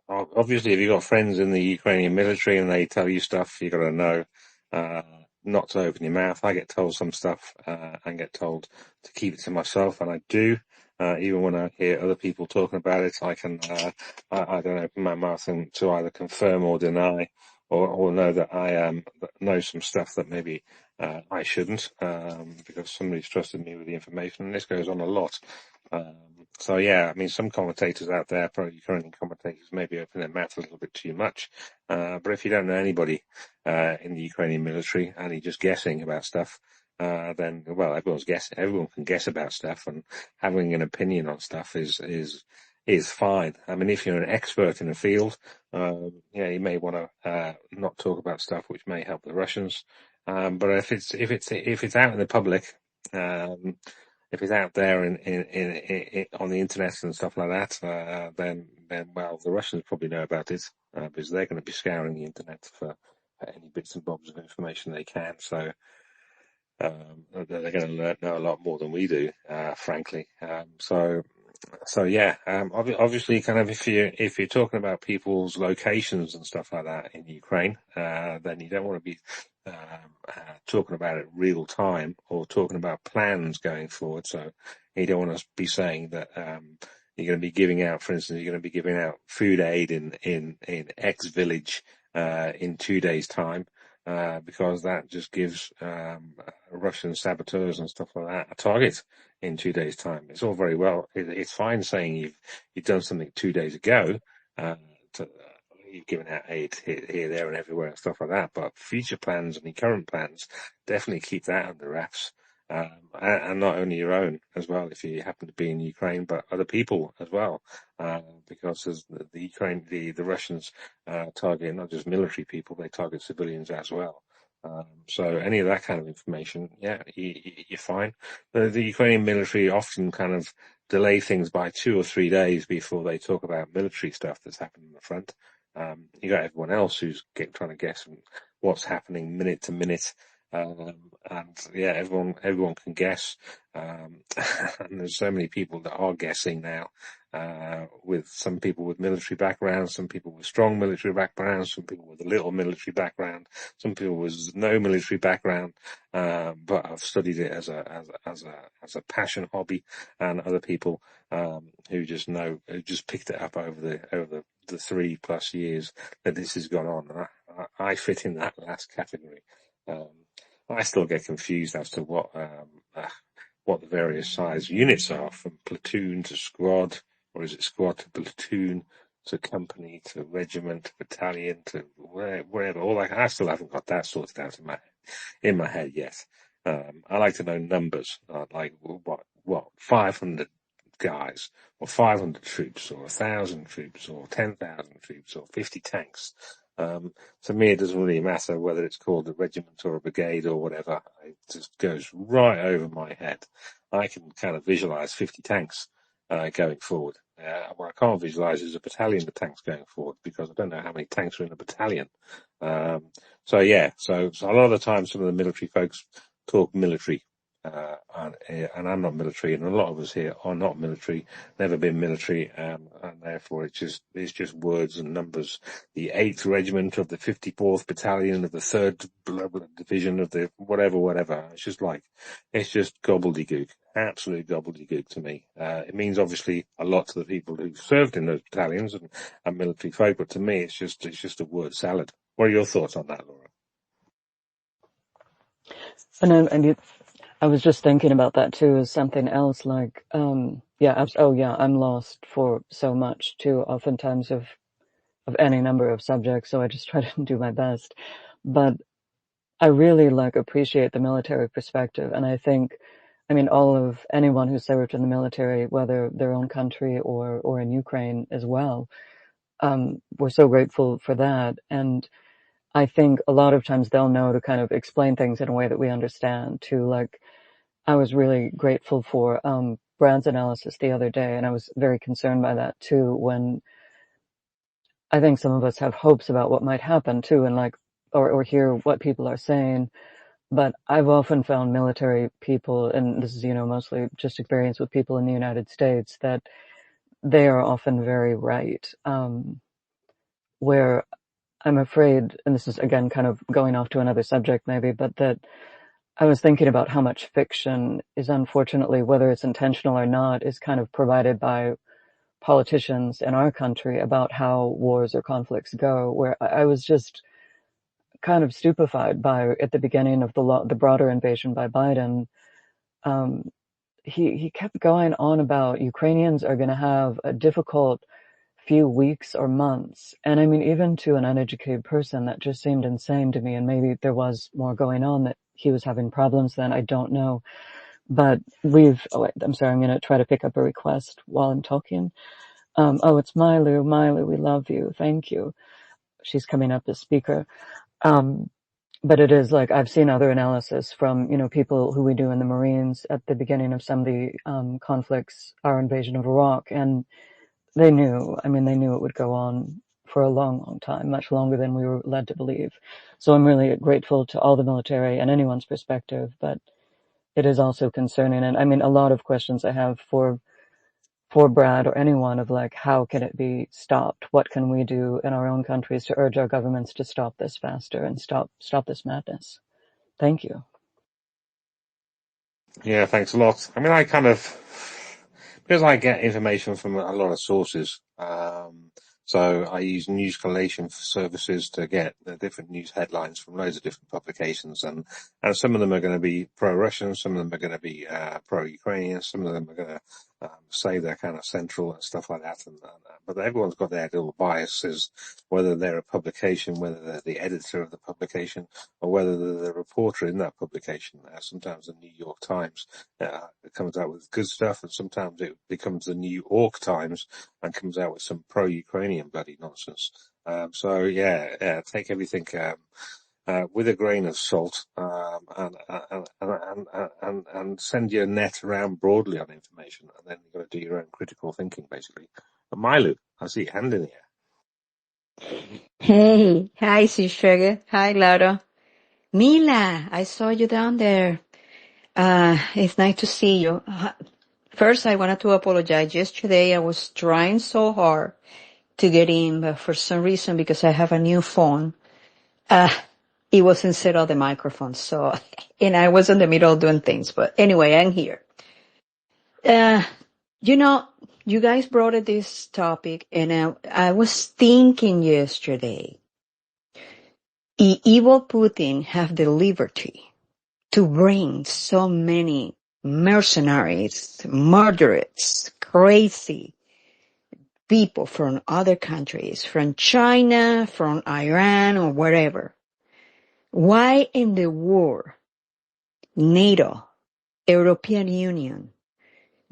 obviously, if you've got friends in the Ukrainian military and they tell you stuff, you got to know uh, not to open your mouth. I get told some stuff and get told to keep it to myself, and I do. Even when I hear other people talking about it, I don't open my mouth and to either confirm or deny, or know that I know some stuff that maybe I shouldn't, because somebody's trusted me with the information, and this goes on a lot. So yeah, I mean, some commentators out there, probably Ukrainian commentators, maybe open their mouth a little bit too much. But if you don't know anybody in the Ukrainian military and you're just guessing about stuff, then well, everyone's guessing. Everyone can guess about stuff, and having an opinion on stuff is fine. I mean, if you're an expert in a field, yeah, you may want to not talk about stuff which may help the Russians. But if it's out in the public, um, if it's out there in on the internet and stuff like that, then well, the Russians probably know about it because they're going to be scouring the internet for any bits and bobs of information they can. So they're going to know a lot more than we do, frankly. So yeah, obviously, kind of if you're talking about people's locations and stuff like that in Ukraine, then you don't want to be talking about it real time or talking about plans going forward. So you don't want to be saying that you're going to be giving out, for instance, you're going to be giving out food aid in X village in 2 days' time. Because that just gives Russian saboteurs and stuff like that a target in 2 days' time. It's all very well. It's fine saying you've done something 2 days ago. Uh, to, you've given out aid here, there, and everywhere and stuff like that. But future plans and your current plans, definitely keep that under wraps. And not only your own as well, if you happen to be in Ukraine, but other people as well, because as the Ukraine, the Russians target not just military people, they target civilians as well. So any of that kind of information, yeah, you're fine. The Ukrainian military often kind of delay things by 2 or 3 days before they talk about military stuff that's happening in the front. You got everyone else who's trying to guess what's happening minute to minute And yeah, everyone can guess. And there's so many people that are guessing now, with some people with military backgrounds, some people with strong military backgrounds, some people with a little military background, some people with no military background, but I've studied it as a passion hobby, and other people who just picked it up over the 3+ years that this has gone on. And I fit in that last category. Um, I still get confused as to what the various size units are, from platoon to squad, or is it squad to platoon to company to regiment to battalion to wherever. All I still haven't got that sorted out in my head yet. I like to know numbers, like what 500 guys, or 500 troops, or 1,000 troops, or 10,000 troops, or 50 tanks. To me, it doesn't really matter whether it's called a regiment or a brigade or whatever. It just goes right over my head. I can kind of visualize 50 tanks going forward. What I can't visualize is a battalion of tanks going forward, because I don't know how many tanks are in a battalion. So yeah, so a lot of the time, some of the military folks talk military. And I'm not military, and a lot of us here are not military, never been military, and therefore it's just words and numbers. The 8th Regiment of the 54th Battalion of the 3rd Division of the whatever. It's just gobbledygook, absolute gobbledygook to me. It means obviously a lot to the people who served in those battalions and military folk, but to me it's just a word salad. What are your thoughts on that, Laura? I was just thinking about that too, as something else, like, oh yeah, I'm lost for so much too, oftentimes of any number of subjects, so I just try to do my best. But I really appreciate the military perspective, and I think, all of anyone who served in the military, whether their own country or in Ukraine as well, we're so grateful for that. And I think a lot of times they'll know to kind of explain things in a way that we understand too. I was really grateful for Brad's analysis the other day, and I was very concerned by that too, when I think some of us have hopes about what might happen too, and or hear what people are saying. But I've often found military people, and this is, mostly just experience with people in the United States, that they are often very right. Where I'm afraid, and this is again kind of going off to another subject maybe, but that I was thinking about how much fiction is, unfortunately, whether it's intentional or not, is kind of provided by politicians in our country about how wars or conflicts go, where I was just kind of stupefied by, at the beginning of the broader invasion by Biden, um, he kept going on about Ukrainians are going to have a difficult few weeks or months. And even to an uneducated person, that just seemed insane to me. And maybe there was more going on, that he was having problems then. I don't know. But I'm sorry, I'm going to try to pick up a request while I'm talking. It's Mylu. Mylu, we love you. Thank you. She's coming up as speaker. But it is I've seen other analysis from, people who we do in the Marines at the beginning of some of the conflicts, our invasion of Iraq, and they knew it would go on for a long, long time, much longer than we were led to believe. So I'm really grateful to all the military and anyone's perspective, but it is also concerning. And a lot of questions I have for Brad or anyone of how can it be stopped? What can we do in our own countries to urge our governments to stop this faster and stop this madness? Thank you. Yeah, thanks a lot. Because I get information from a lot of sources, so I use news collation services to get the different news headlines from loads of different publications, and some of them are going to be pro-Russian, some of them are going to be pro-Ukrainian, some of them are going to say they're kind of central and stuff like that. But everyone's got their little biases, whether they're a publication, whether they're the editor of the publication, or whether they're the reporter in that publication. Sometimes the New York Times it comes out with good stuff, and sometimes it becomes the New York Times and comes out with some pro-Ukrainian bloody nonsense. So yeah, take everything with a grain of salt, and send your net around broadly on information, and then you've got to do your own critical thinking, basically. But Milo, I see your hand in the air. Hey, hi, Shaggy. Hi, Laura. Mila, I saw you down there. It's nice to see you. First, I wanted to apologize. Yesterday, I was trying so hard to get in, but for some reason, because I have a new phone, uh, it wasn't set on the microphone. So, and I was in the middle of doing things. But anyway, I'm here. Uh, you know, you guys brought up this topic, and I was thinking yesterday, evil Putin have the liberty to bring so many mercenaries, murderers, crazy people from other countries, from China, from Iran, or wherever. Why in the war, NATO, European Union,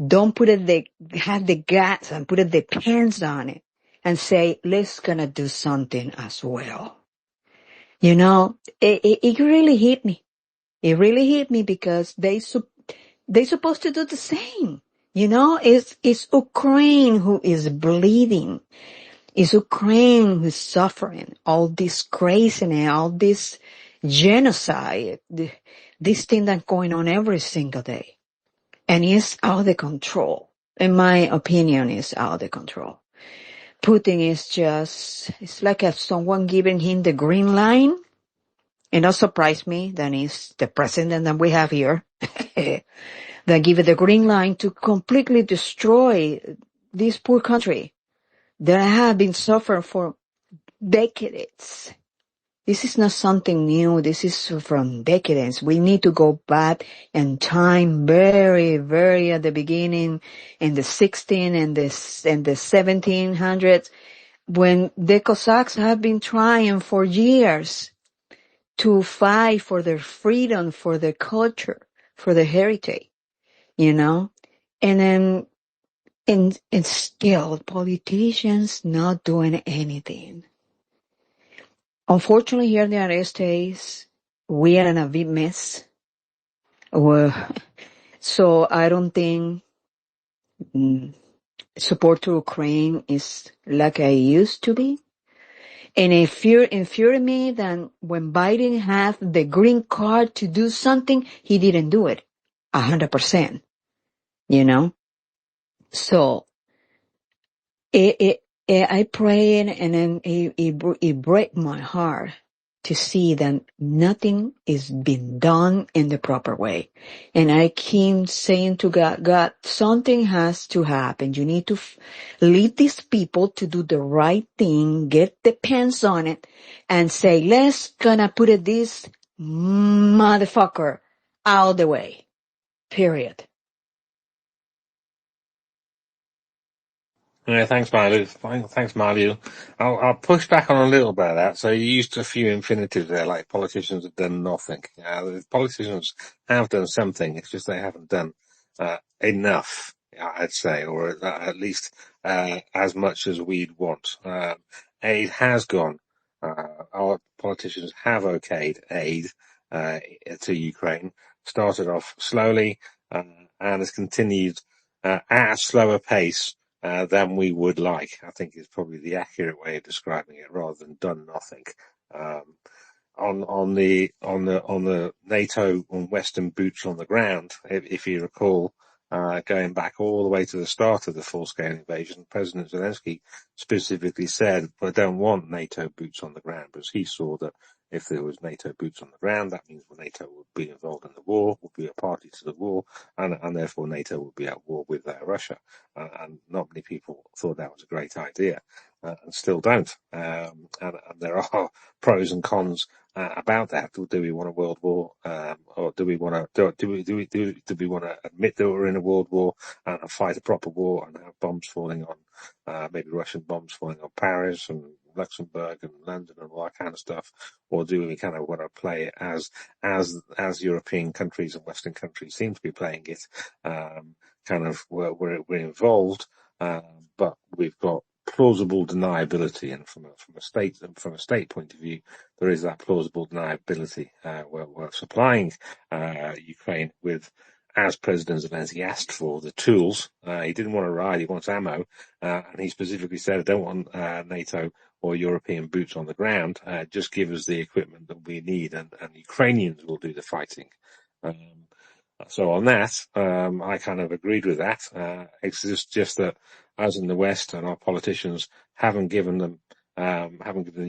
don't have the guts and put the pants on it and say, let's gonna do something as well. You know, it really hit me. It really hit me because they're supposed to do the same. You know, it's Ukraine who is bleeding. It's Ukraine who's suffering all this craziness, all this genocide, this thing that's going on every single day. And it's out of control. In my opinion, it's out of control. Putin is it's like someone giving him the green line. It not surprise me that he's the president that we have here. That give it the green line to completely destroy this poor country that have been suffering for decades. This is not something new. This is from decades. We need to go back in time very, very at the beginning in the 16 and the 1700s when the Cossacks have been trying for years to fight for their freedom, for their culture, for their heritage, you know? And then, and still politicians not doing anything. Unfortunately, here in the United States, we are in a big mess. So I don't think support to Ukraine is like I used to be. And it infuriated me that when Biden had the green card to do something, he didn't do it 100%, you know? So I prayed, and then it broke my heart to see that nothing is being done in the proper way. And I keep saying to God, something has to happen. You need to lead these people to do the right thing, get the pants on it, and say, let's gonna put this motherfucker out of the way. Period. Yeah, thanks, Malu. Thanks, Malu. I'll push back on a little bit of that. So you used a few infinitives there, like politicians have done nothing. The politicians have done something. It's just they haven't done enough, I'd say, or at least as much as we'd want. Aid has gone. Our politicians have okayed aid to Ukraine. Started off slowly and has continued at a slower pace than we would like, I think is probably the accurate way of describing it, rather than done nothing. Um, on the NATO and Western boots on the ground, if you recall, going back all the way to the start of the full-scale invasion, President Zelensky specifically said, "I don't want NATO boots on the ground," because he saw that if there was NATO boots on the ground, that means NATO would be involved in the war, would be a party to the war, and therefore NATO would be at war with Russia. And not many people thought that was a great idea, and still don't. And there are pros and cons about that. Do we want a world war, or do we want to do we want to admit that we're in a world war and fight a proper war and have bombs falling on maybe Russian bombs falling on Paris and Luxembourg and London and all that kind of stuff, or do we kind of want to play it as European countries and Western countries seem to be playing it? Kind of we're involved, but we've got plausible deniability, and from a state point of view, there is that plausible deniability. We're supplying Ukraine with as President Zelensky asked for the tools. He didn't want to ride, he wants ammo. And he specifically said, I don't want NATO or European boots on the ground. Just give us the equipment that we need, and Ukrainians will do the fighting. So on that, I kind of agreed with that. It's just that us in the West and our politicians haven't given the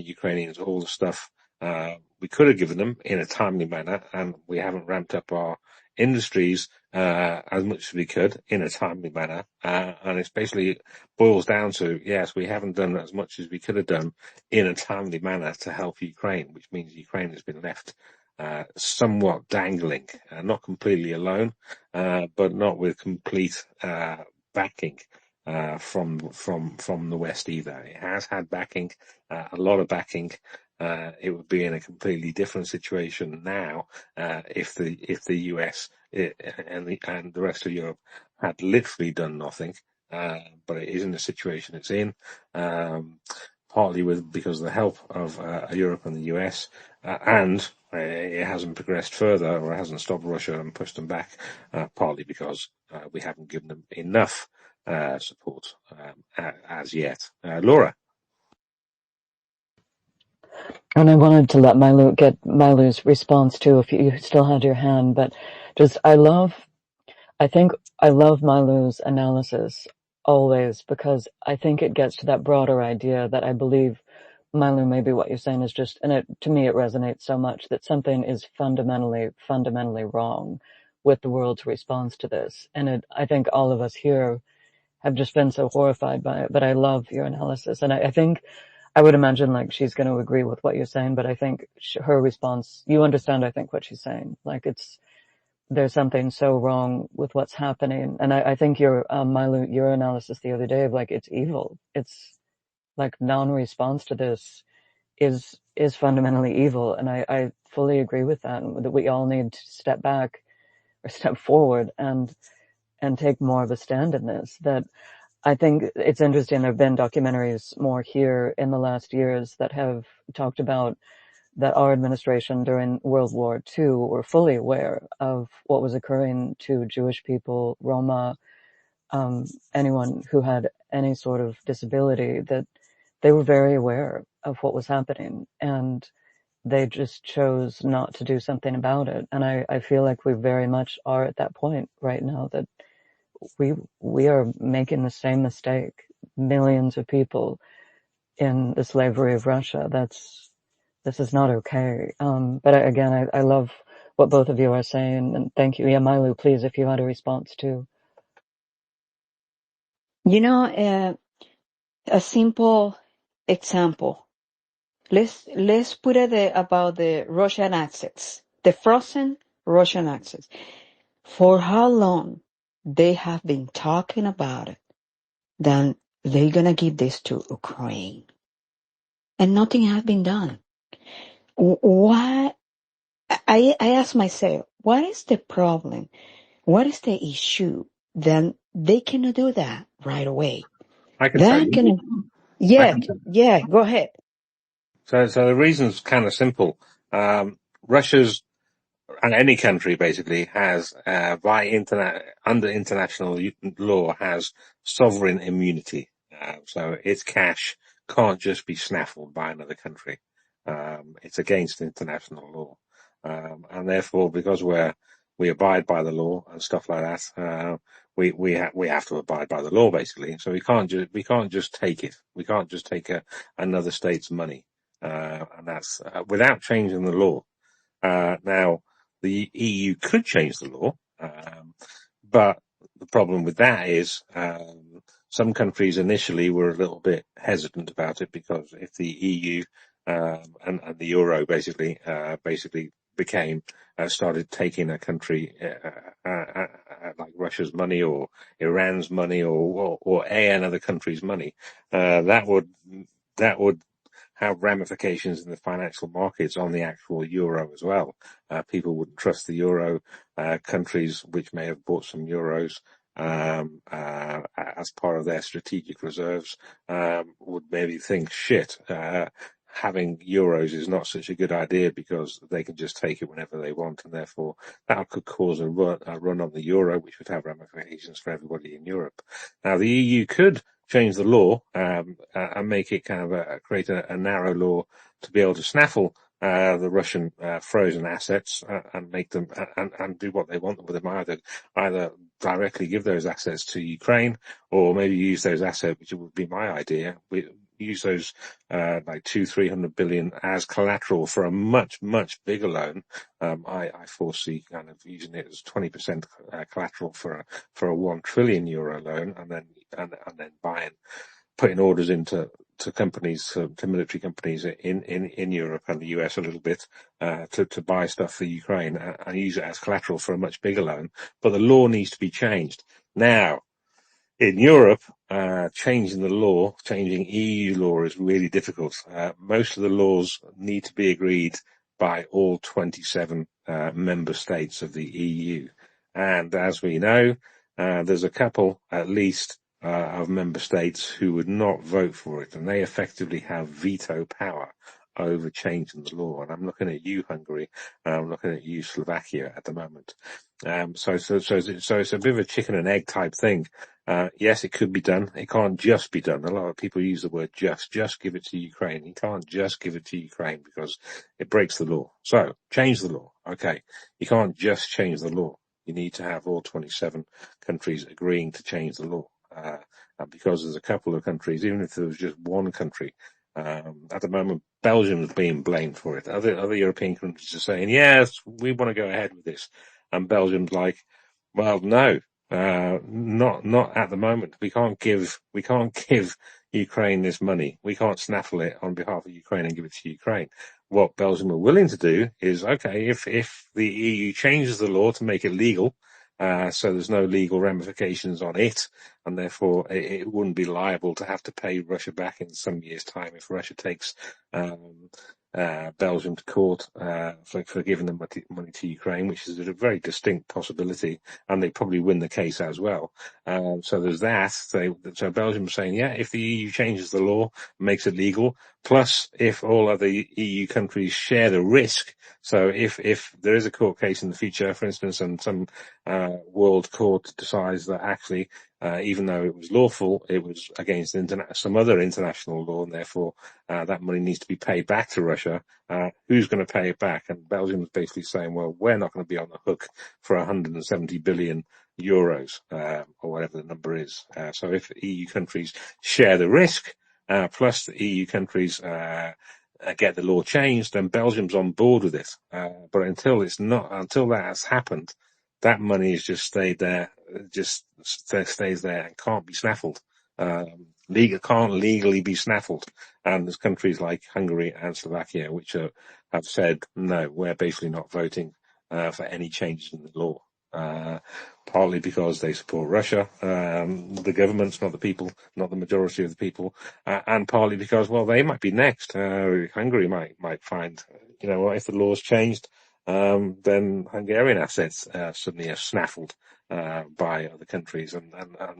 Ukrainians all the stuff we could have given them in a timely manner, and we haven't ramped up our industries as much as we could in a timely manner. And it's basically boils down to, yes, we haven't done as much as we could have done in a timely manner to help Ukraine, which means Ukraine has been left somewhat dangling, not completely alone, but not with complete backing from the West either. It has had backing, a lot of backing. It would be in a completely different situation now if the US and the rest of Europe had literally done nothing. But it isn't the situation it's in. Partly because of the help of Europe and the US, and it hasn't progressed further, or it hasn't stopped Russia and pushed them back, partly because we haven't given them enough support as yet. Laura? And I wanted to let get Milu's response too, if you still had your hand, but just, I think I love Milu's analysis always, because I think it gets to that broader idea that I believe, Milu, maybe what you're saying is just, and to me it resonates so much, that something is fundamentally wrong with the world's response to this. And I think all of us here have just been so horrified by it, but I love your analysis. And I think, I would imagine like she's going to agree with what you're saying, but I think her response, you understand, I think, what she's saying. Like there's something so wrong with what's happening. And I think Milu, your analysis the other day of like, it's evil. It's like non-response to this is fundamentally evil. And I fully agree with that, and that we all need to step back or step forward and take more of a stand in this. That I think it's interesting. There have been documentaries more here in the last years that have talked about that our administration during World War II were fully aware of what was occurring to Jewish people, Roma, anyone who had any sort of disability, that they were very aware of what was happening, and they just chose not to do something about it. And I feel like we very much are at that point right now, that we are making the same mistake. Millions of people in the slavery of Russia. This is not okay. But again, I love what both of you are saying, and thank you. Yeah, Milu, please, if you had a response too. You know, a simple example. Let's put it about the Russian assets, the frozen Russian assets. For how long they have been talking about it, then they're gonna give this to Ukraine, and nothing has been done. Why? I ask myself, what is the problem? What is the issue? Then they cannot do that right away. I can tell That you. can, I yeah, can tell yeah. Go ahead. So the reason's kind of simple. Russia's, and any country basically, has, under international law, has sovereign immunity. So its cash can't just be snaffled by another country. It's against international law. And therefore, because we abide by the law and stuff like that, we have to abide by the law basically. So we can't just take it. We can't just take another state's money. And that's without changing the law. Now, the EU could change the law, but the problem with that is some countries initially were a little bit hesitant about it, because if the EU and the euro basically became started taking a country like Russia's money or Iran's money or another country's money, that would have ramifications in the financial markets on the actual euro as well. People wouldn't trust the euro. Countries which may have bought some euros as part of their strategic reserves would maybe think, shit, having euros is not such a good idea because they can just take it whenever they want, and therefore that could cause a run on the euro, which would have ramifications for everybody in Europe. Now, the EU could change the law and make it kind of create a narrow law to be able to snaffle the Russian frozen assets and make them and do what they want with them, either directly give those assets to Ukraine, or maybe use those assets, which would be my idea. We use those like 200-300 billion as collateral for a much bigger loan. I foresee kind of using it as 20% collateral for a 1 trillion euro loan, and then putting orders into companies, to military companies in Europe and the US a little bit, to buy stuff for Ukraine and use it as collateral for a much bigger loan. But the law needs to be changed. Now, in Europe, changing EU law is really difficult. Most of the laws need to be agreed by all 27 member states of the EU. And as we know, there's a couple, at least, of member states who would not vote for it, and they effectively have veto power over changing the law. And I'm looking at you, Hungary, and I'm looking at you, Slovakia, at the moment. So it's a bit of a chicken and egg type thing. Yes, it could be done. It can't just be done. A lot of people use the word just give it to Ukraine. You can't just give it to Ukraine because it breaks the law. So change the law. Okay. You can't just change the law. You need to have all 27 countries agreeing to change the law. And because there's a couple of countries, even if there was just one country, at the moment, Belgium is being blamed for it. Other European countries are saying, yes, we want to go ahead with this. And Belgium's like, well, no, not at the moment. We can't give Ukraine this money. We can't snaffle it on behalf of Ukraine and give it to Ukraine. What Belgium are willing to do is, okay, if the EU changes the law to make it legal, so there's no legal ramifications on it, and therefore it wouldn't be liable to have to pay Russia back in some years' time if Russia takes Belgium to court for giving them money to Ukraine, which is a very distinct possibility, and they probably win the case as well. So there's that. So Belgium is saying, yeah, if the EU changes the law, makes it legal, plus if all other EU countries share the risk. So if there is a court case in the future, for instance, and some world court decides that actually, even though it was lawful, it was against some other international law, and therefore that money needs to be paid back to Russia, who's going to pay it back? And Belgium is basically saying, well, we're not going to be on the hook for 170 billion euros, or whatever the number is. So if EU countries share the risk, plus the EU countries get the law changed, then Belgium's on board with it. But until that has happened, that money has just stayed there, stays there and can't be snaffled. Can't legally be snaffled. And there's countries like Hungary and Slovakia which have said, no, we're basically not voting for any changes in the law. Partly because they support Russia, the governments, not the people, not the majority of the people, and partly because, well, they might be next. Hungary might find, if the law's changed, then Hungarian assets suddenly are snaffled by other countries, and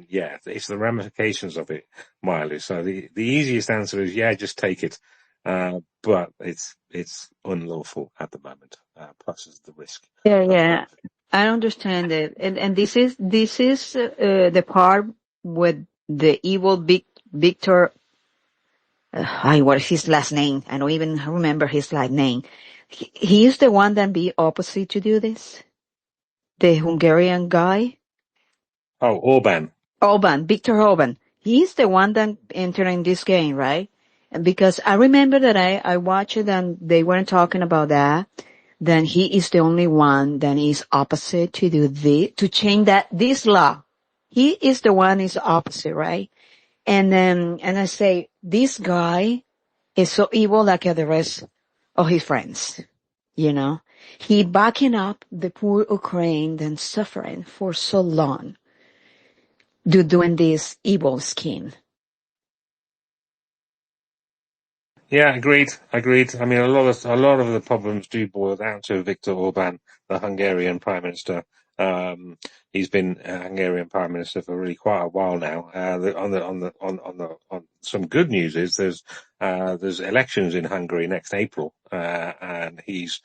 yeah, it's the ramifications of it, Miley. So the easiest answer is, yeah, just take it, but it's unlawful at the moment. Plus, is the risk. Yeah. I understand it, and this is the part with the evil Victor. What is his last name? I don't even remember his last name. He is the one that be opposite to do this. The Hungarian guy. Oh, Orban. Viktor Orban. He's the one that entering this game, right? And because I remember that I watched it and they weren't talking about that. Then he is the only one that is opposite to do to change this law. He is the one is opposite, right? And I say, this guy is so evil like the rest of his friends, He backing up the poor Ukraine then suffering for so long doing this evil scheme. Yeah, agreed. I mean, a lot of the problems do boil down to Viktor Orban, the Hungarian Prime Minister. He's been Hungarian Prime Minister for really quite a while now. some good news is there's elections in Hungary next April, and his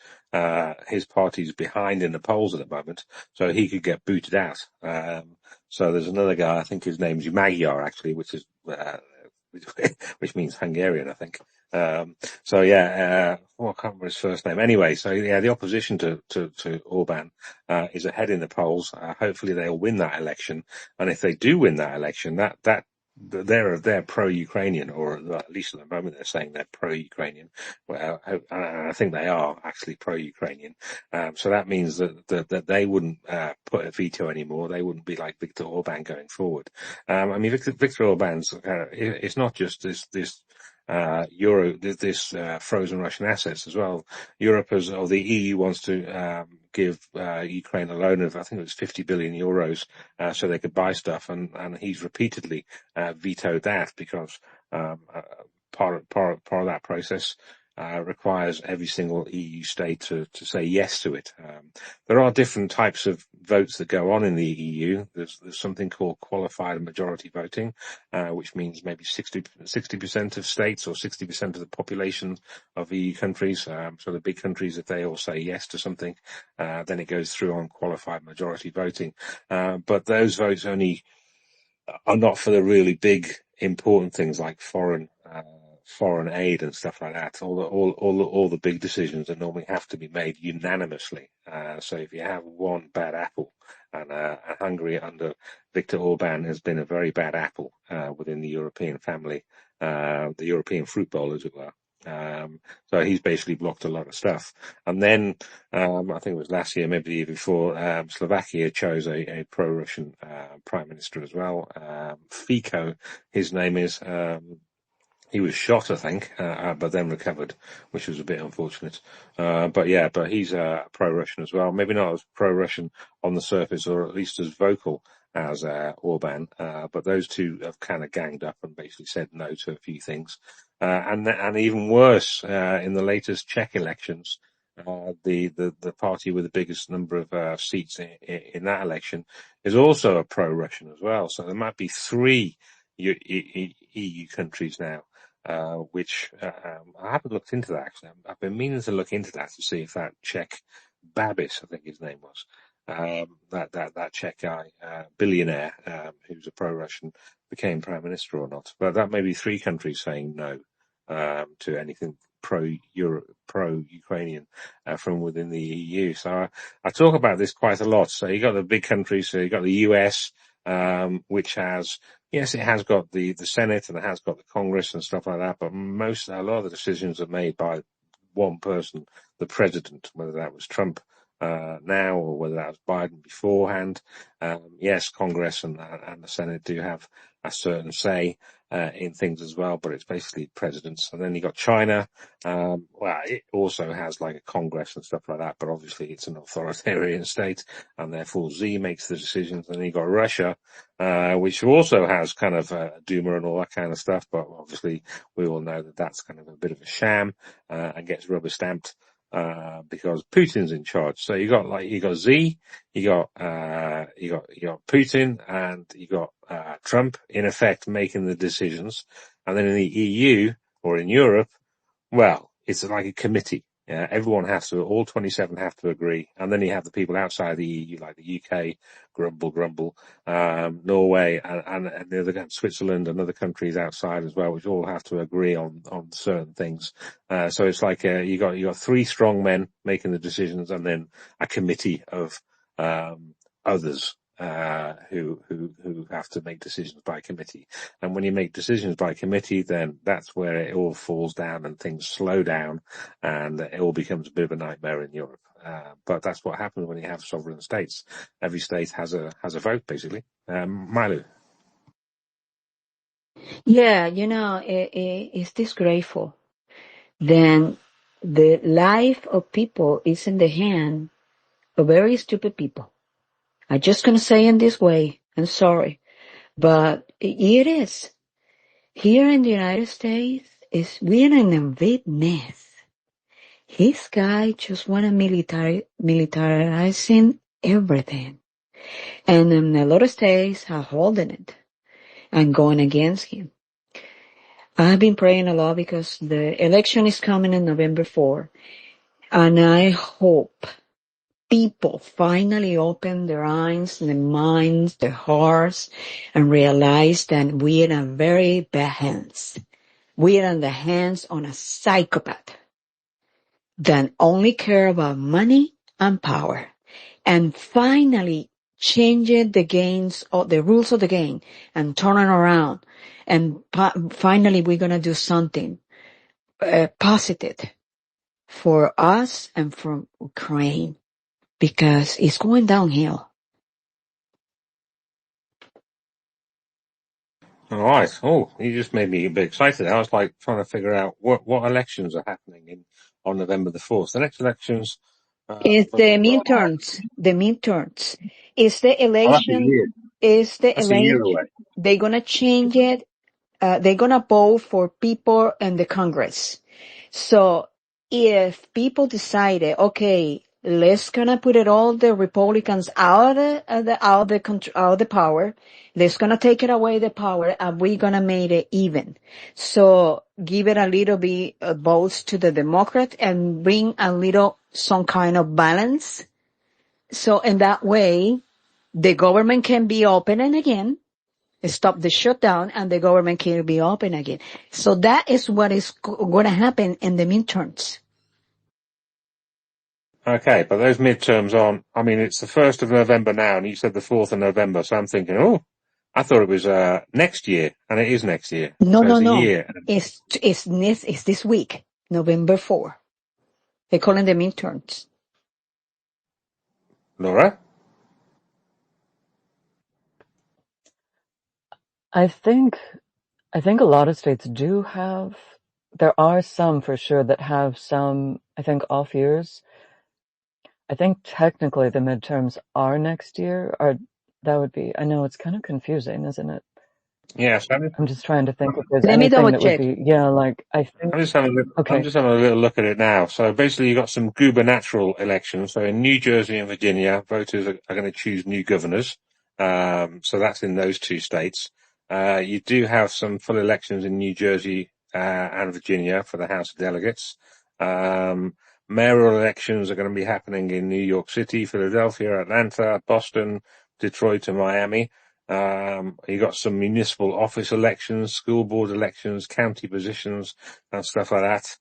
party's behind in the polls at the moment, so he could get booted out. So there's another guy, I think his name's Magyar, actually, which is which means Hungarian, I think. So yeah, I can't remember his first name. Anyway, so yeah, the opposition to Orban is ahead in the polls. Hopefully they'll win that election, and if they do win that election, that they're pro-Ukrainian, or at least at the moment they're saying they're pro-Ukrainian. Well, I think they are actually pro-Ukrainian. So that means that they wouldn't put a veto anymore. They wouldn't be like Viktor Orban going forward. I mean, Viktor Orban's it's not just this frozen Russian assets as well. Europe or the EU wants to give Ukraine a loan of, I think it was 50 billion euros, so they could buy stuff, and he's repeatedly vetoed that because part of that process requires every single EU state to say yes to it. There are different types of votes that go on in the EU. There's something called qualified majority voting, which means maybe 60% of states or 60% of the population of EU countries. So the big countries, if they all say yes to something, then it goes through on qualified majority voting. But those votes only are not for the really big, important things like foreign aid and stuff like that. All the big decisions that normally have to be made unanimously. So if you have one bad apple, and Hungary under Viktor Orban has been a very bad apple within the European family, the European fruit bowl, as it were. So he's basically blocked a lot of stuff. And then, I think it was last year, maybe the year before, Slovakia chose a pro-Russian prime minister as well. Fico, his name is. He was shot, I think, but then recovered, which was a bit unfortunate. But he's pro-Russian as well. Maybe not as pro-Russian on the surface, or at least as vocal as Orban. But those two have kind of ganged up and basically said no to a few things. And even worse, in the latest Czech elections, the party with the biggest number of seats in that election is also a pro-Russian as well. So there might be three EU countries now. Which I haven't looked into that actually. I've been meaning to look into that to see if that Czech Babis, I think his name was, that Czech guy, billionaire, who's a pro-Russian, became prime minister or not. But that may be three countries saying no to anything pro-Ukrainian from within the EU. So I talk about this quite a lot. So you got the big countries. So you got the US, which has. Yes, it has got the Senate and it has got the Congress and stuff like that, but a lot of the decisions are made by one person, the president, whether that was Trump now or whether that was Biden beforehand. Yes, Congress and the Senate do have a certain say in things as well, but it's basically presidents. And then you got China. It also has like a Congress and stuff like that, but obviously it's an authoritarian state, and therefore Xi makes the decisions. And then you got Russia, which also has kind of Duma and all that kind of stuff, but obviously we all know that that's kind of a bit of a sham and gets rubber stamped because Putin's in charge. So you got Xi, you got Putin, and you got Trump in effect making the decisions, and then in the EU or in Europe, well, it's like a committee. Yeah, all 27 have to agree. And then you have the people outside the EU, like the UK, grumble, Norway, and the other, Switzerland and other countries outside as well, which all have to agree on certain things. So it's like, you got three strong men making the decisions, and then a committee of, others, who have to make decisions by committee. And when you make decisions by committee, then that's where it all falls down and things slow down, and it all becomes a bit of a nightmare in Europe. But that's what happens when you have sovereign states. Every state has a vote, basically. Milo. Yeah, it's disgraceful. Then the life of people is in the hand of very stupid people. I'm just going to say in this way, I'm sorry, but it is. Here in the United States, we're in a big mess. This guy just want to militarizing everything. And a lot of states are holding it and going against him. I've been praying a lot because the election is coming in November 4, and I hope people finally open their eyes, their minds, their hearts, and realize that we are in very bad hands. We are in the hands of a psychopath that only care about money and power. And finally changing the games or the rules of the game and turning around. And finally we're going to do something positive for us and for Ukraine, because it's going downhill. All right. Oh, you just made me a bit excited. I was like trying to figure out what elections are happening on November the 4th. The next elections It's for the November are not. midterms. The midterms. It's the Oh, that's a election. year. Is the That's a year election. away. They're gonna change it. They're gonna vote for people in the Congress. So if people decided, okay, let's gonna put it all the Republicans out of the power. Let's gonna take it away the power, and we're gonna make it even. So give it a little bit of votes to the Democrat and bring a little some kind of balance. So in that way, the government can be opening again, stop the shutdown, and the government can be open again. So that is what is going to happen in the midterms. Okay, but those midterms aren't. I mean, it's the 1st of November now, and you said the 4th of November. So I'm thinking, oh, I thought it was next year, and it is next year. No, So no, it's a no. year. It's this week, November 4. They call it the midterms. Laura? I think a lot of states do have, there are some for sure that have some, I think, off years. I think technically the midterms are next year, or that would be, I know it's kind of confusing, isn't it? Yes. I'm just trying to think if there's Let me anything double that would check. be, yeah, like, I think, I'm okay. just having a little look at it now. So basically, you've got some gubernatorial elections. So in New Jersey and Virginia, voters are going to choose new governors. So that's in those two states. You do have some full elections in New Jersey and Virginia for the House of Delegates. Mayoral elections are going to be happening in New York City, Philadelphia, Atlanta, Boston, Detroit, and Miami. You got some municipal office elections, school board elections, county positions, and stuff like that.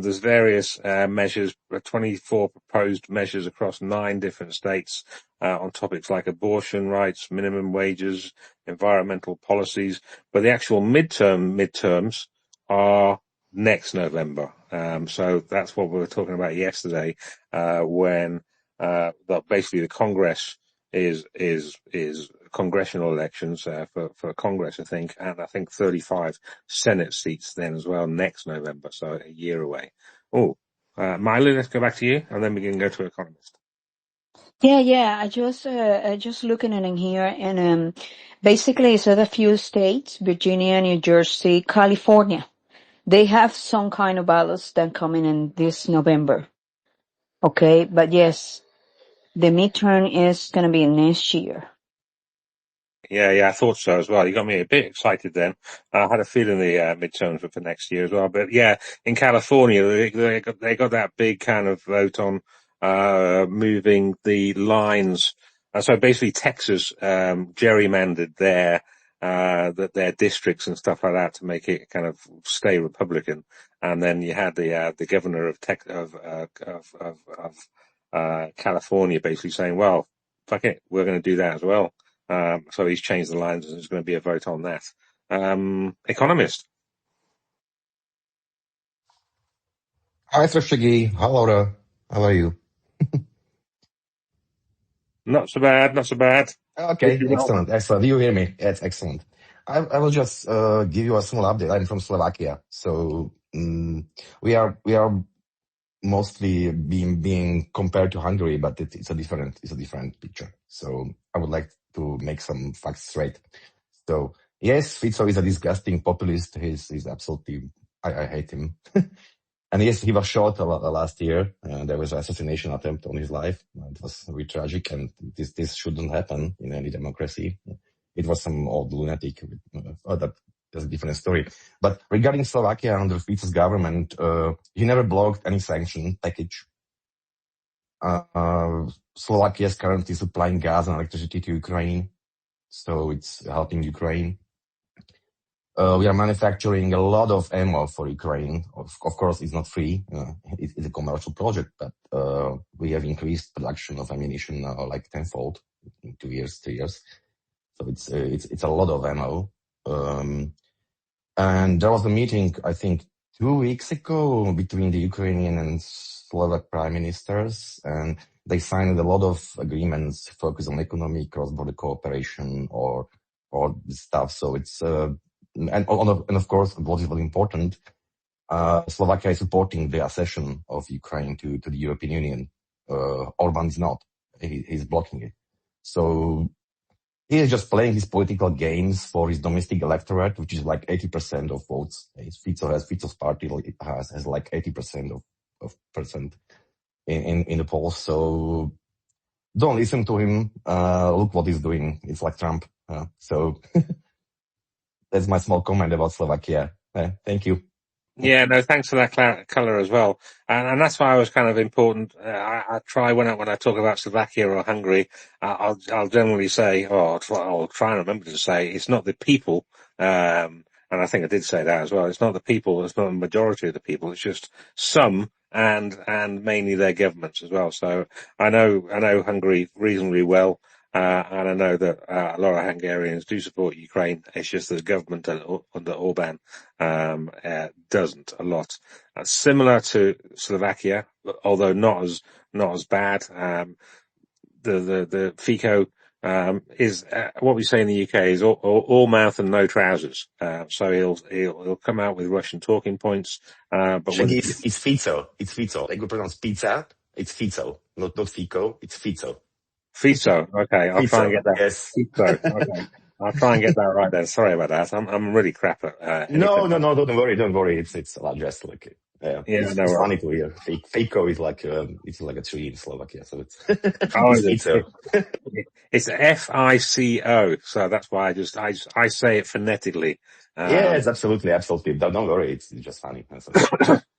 There's various measures, 24 proposed measures across 9 different states on topics like abortion rights, minimum wages, environmental policies. But the actual midterms are next November. So that's what we were talking about yesterday, when basically the Congress is congressional elections for Congress, I think, and I think 35 Senate seats then as well next November, so a year away. Oh, Miley, let's go back to you, and then we can go to Economist. Yeah. I just looking at in here, and basically it's a few states: Virginia, New Jersey, California. They have some kind of ballots that coming in this November. Okay, but yes, the midterm is gonna be next year. Yeah, I thought so as well. You got me a bit excited then. I had a feeling the midterms were for next year as well. But yeah, in California, they got that big kind of vote on moving the lines. So basically, Texas gerrymandered their districts and stuff like that to make it kind of stay Republican. And then you had the governor of California basically saying, "Well, fuck it, we're going to do that as well." So he's changed the lines, and there's going to be a vote on that. Economist. Hi, Shaggy. Hi, Laura. How are you? Not so bad, not so bad. Wish Okay, you well. excellent, excellent. You hear me? That's excellent. I will just give you a small update. I'm from Slovakia, so we are mostly being compared to Hungary, but it's a different picture. So I would like to make some facts straight. So yes, Fico is a disgusting populist. He's absolutely, I hate him. And yes, he was shot last year. There was an assassination attempt on his life. It was really tragic, and this shouldn't happen in any democracy. It was some old lunatic that that's a different story. But regarding Slovakia under Fico's government, he never blocked any sanction package. Slovakia is currently supplying gas and electricity to Ukraine, so it's helping Ukraine. We are manufacturing a lot of ammo for Ukraine. Of course, it's not free. It's a commercial project, but we have increased production of ammunition like tenfold in 2 years, 3 years. So it's a lot of ammo. And there was a meeting, I think, 2 weeks ago between the Ukrainian and Slovak prime ministers, and they signed a lot of agreements focused on economic cross-border cooperation or stuff. So it's and of course, what is very important, Slovakia is supporting the accession of Ukraine to the European Union. Orban is not. He's blocking it. So he is just playing his political games for his domestic electorate, which is like 80% of votes. Fico's party has like 80% of percent in the polls. So don't listen to him. Look what he's doing. It's like Trump. So that's my small comment about Slovakia. Thank you. Yeah, no, thanks for that color as well, and that's why I was kind of important. I try when I talk about Slovakia or Hungary, I'll generally say, or I'll try and remember to say, it's not the people, and I think I did say that as well. It's not the people. It's not the majority of the people. It's just some, and mainly their governments as well. So I know Hungary reasonably well. And I know that a lot of Hungarians do support Ukraine. It's just that the government under Orban doesn't a lot. Similar to Slovakia, although not as bad. The Fico is what we say in the UK is all mouth and no trousers. So he'll come out with Russian talking points. But Shaggy, it's Fico. It's Fico. Like we pronounce pizza. It's Fico, not Fico. It's Fico. Fico. Okay, I'll try and get that. Yes. Fico. Okay. I'll try and get that right then. Sorry about that. I'm really crap at No, anything. don't worry. It's just like it's funny to hear. Fico is like it's like a tree in Slovakia, so it's it's Fico. It's Fico, so that's why I say it phonetically. Yes, absolutely. Don't worry, it's just funny.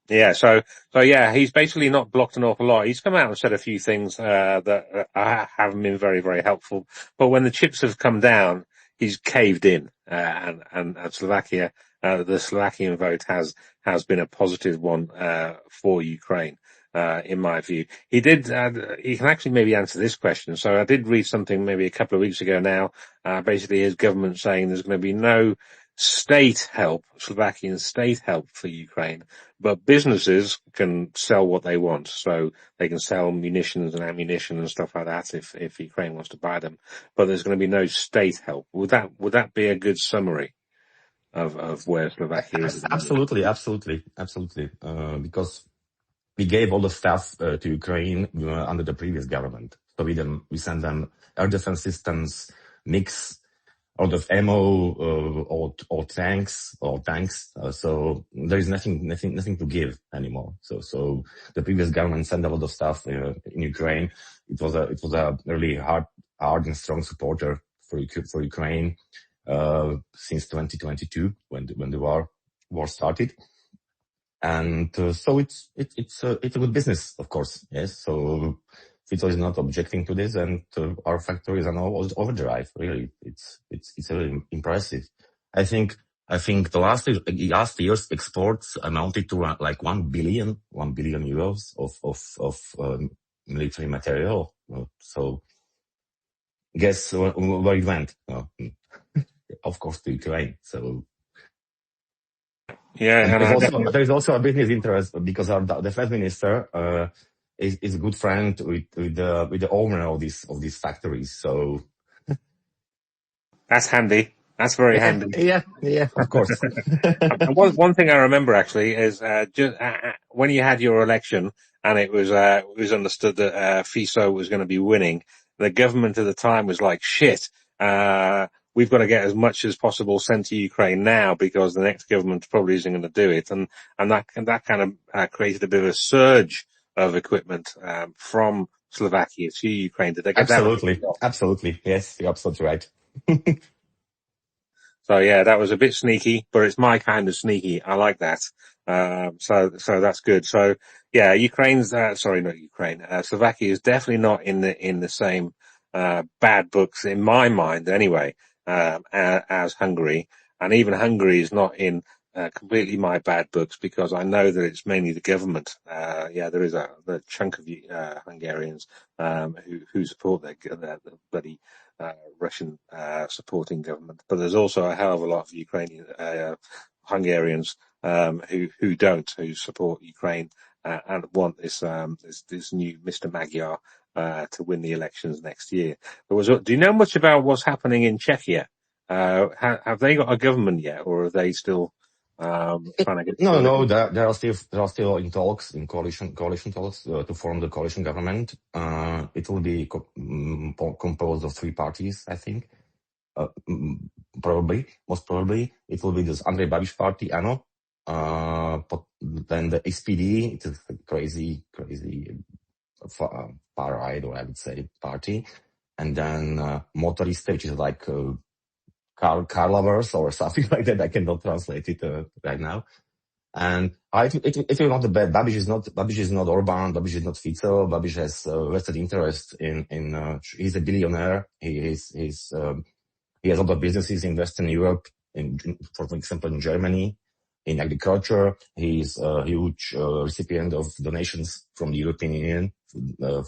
Yeah, so yeah, he's basically not blocked an awful lot. He's come out and said a few things that haven't been very, very helpful. But when the chips have come down, he's caved in, and Slovakia, the Slovakian vote has been a positive one for Ukraine. In my view, he did. He can actually maybe answer this question. So I did read something maybe a couple of weeks ago now. Basically, his government saying there's going to be no state help, Slovakian state help for Ukraine, but businesses can sell what they want. So they can sell munitions and ammunition and stuff like that if Ukraine wants to buy them. But there's going to be no state help. Would that be a good summary of where Slovakia is? Absolutely. Because we gave all the stuff to Ukraine under the previous government. So we sent them air defense systems, mix, a lot of ammo, or tanks. So there is nothing to give anymore. So the previous government sent a lot of stuff in Ukraine. It was a really hard and strong supporter for Ukraine since 2022 when the war started. And so it's a good business, of course. Yes. So Fico is not objecting to this, and our factories are now overdrive. Really, it's really impressive. I think the last year's exports amounted to like 1 billion euros of military material. So guess where it went? Of course, to Ukraine. So. Yeah, there's also a business interest because our defense minister is a good friend with the owner of these factories. So that's handy. That's very handy. Yeah, of course. One thing I remember actually is just when you had your election and it was understood that Fico was going to be winning. The government at the time was like, shit. We've got to get as much as possible sent to Ukraine now because the next government probably isn't going to do it, and that kind of created a bit of a surge of equipment from Slovakia to Ukraine. Did they get Absolutely. Yes, you're absolutely right. So yeah, that was a bit sneaky, but it's my kind of sneaky. I like that. So that's good. So yeah, sorry, not Ukraine. Slovakia is definitely not in the same, bad books in my mind anyway, as Hungary. And even Hungary is not in, completely my bad books because I know that it's mainly the government. Yeah, there is the chunk of, Hungarians, who support the bloody, Russian, supporting government, but there's also a hell of a lot of Ukrainian, Hungarians, who don't, who support Ukraine, and want this new Mr. Magyar, to win the elections next year. Do you know much about what's happening in Czechia? Have they got a government yet, or are they still, trying to get No, together? no, they are still in talks, in coalition talks to form the coalition government. It will be composed of three parties, I think. Most probably, it will be this Andrej Babiš party, ANO. But then the SPD, it is a crazy far right, or I would say, party. And then Motoriste, which is like car lovers or something like that. I cannot translate it right now. And it will not be bad. Babiš is not Orban. Babiš is not Fico. Babiš has vested interest in. He's a billionaire. He has a lot of businesses in Western Europe, for example, in Germany, in agriculture. He's a huge recipient of donations from the European Union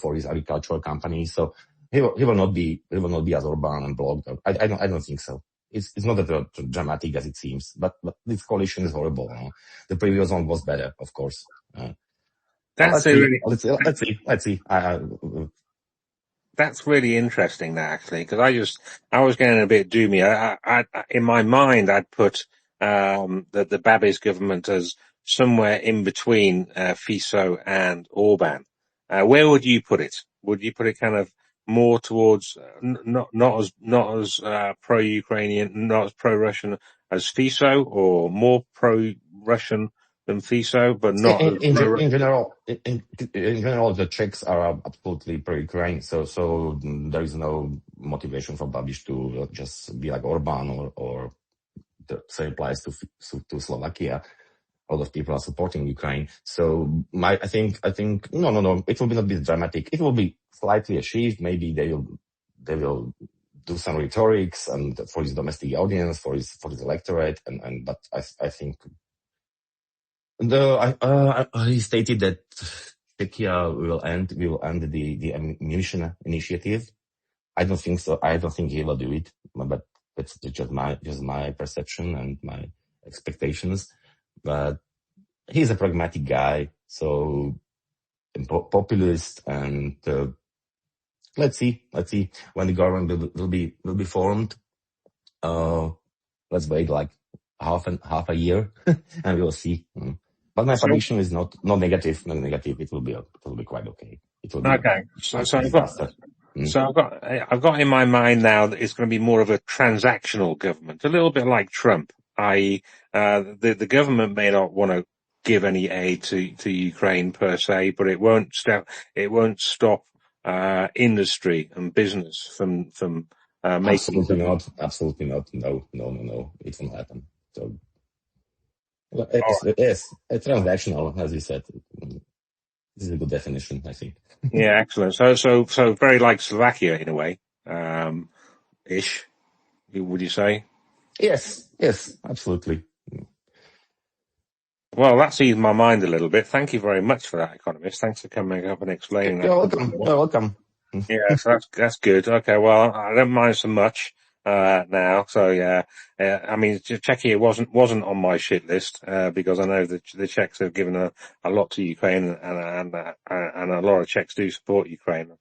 for his agricultural companies. So he will not be as Orban and blocked. I don't think so. It's not that dramatic as it seems, but this coalition is horrible. The previous one was better, of course. That's Let's a see. really Let's see. That's really interesting, that, actually, because I was getting a bit doomy. In my mind, I'd put, the Babiš government as somewhere in between, Fico and Orban. Where would you put it? Would you put it kind of more towards, not as pro-Ukrainian, not as pro-Russian as Fico, or more pro-Russian than Fico, but not as In pro-Russian? general, in general, the Czechs are absolutely pro-Ukraine, so there is no motivation for Babiš to just be like Orban, or the same applies to Slovakia. A lot of people are supporting Ukraine. So I think no, it will be not be dramatic. It will be slightly achieved. Maybe they will do some rhetorics and for his domestic audience, for his electorate, but I think he stated that Czechia will end the ammunition initiative. I don't think so. I don't think he will do it, but that's just my perception and my expectations. But he's a pragmatic guy, so populist, and let's see when the government will be formed. Let's wait like half a year, and we'll see. But my So, prediction is not negative. Not negative. It will be quite okay. It will be okay. a disaster. I've got in my mind now that it's going to be more of a transactional government, a little bit like Trump, i.e., the government may not want to give any aid to Ukraine per se, but it won't stop industry and business from making Absolutely good. not. Absolutely not. No. It won't happen. So All right. yes, it's transactional, as you said. This is a good definition, I think. Yeah, excellent. So very like Slovakia in a way, ish. Would you say? Yes, absolutely. Well, that's eased my mind a little bit. Thank you very much for that, economist. Thanks for coming up and explaining that You're a little welcome. more. You're welcome. Yeah, so that's good. Okay, well, I don't mind so much now. So yeah, I mean, Czechia wasn't on my shit list because I know that the Czechs have given a lot to Ukraine, and a lot of Czechs do support Ukraine.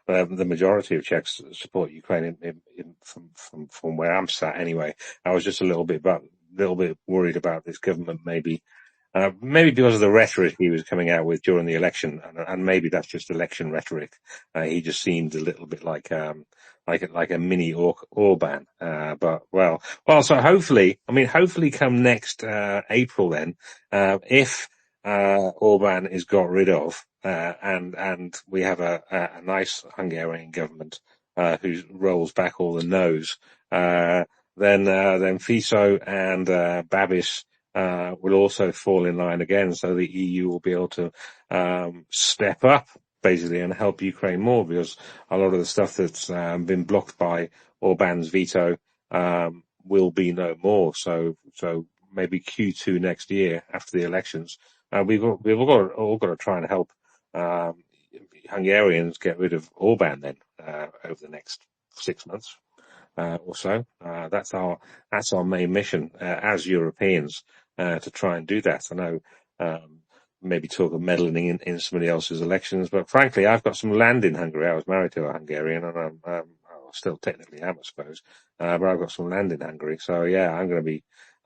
The majority of Czechs support Ukraine from where I'm sat. Anyway, I was just a little bit worried about this government maybe because of the rhetoric he was coming out with during the election, and maybe that's just election rhetoric. He just seemed a little bit like a mini Orban. But so hopefully come next April then, if Orban is got rid of, and we have a nice Hungarian government who rolls back all the no's. then Fico and Babis will also fall in line again. So the EU will be able to step up basically and help Ukraine more, because a lot of the stuff that's been blocked by Orban's veto will be no more. So maybe Q2 next year after the elections, we've all got to try and help Hungarians get rid of Orban then over the next 6 months or so. That's our main mission as Europeans, to try and do that. I know maybe talk of meddling in somebody else's elections, but frankly, I've got some land in Hungary. I was married to a Hungarian, and I still technically am, I suppose, but I've got some land in Hungary. So yeah, I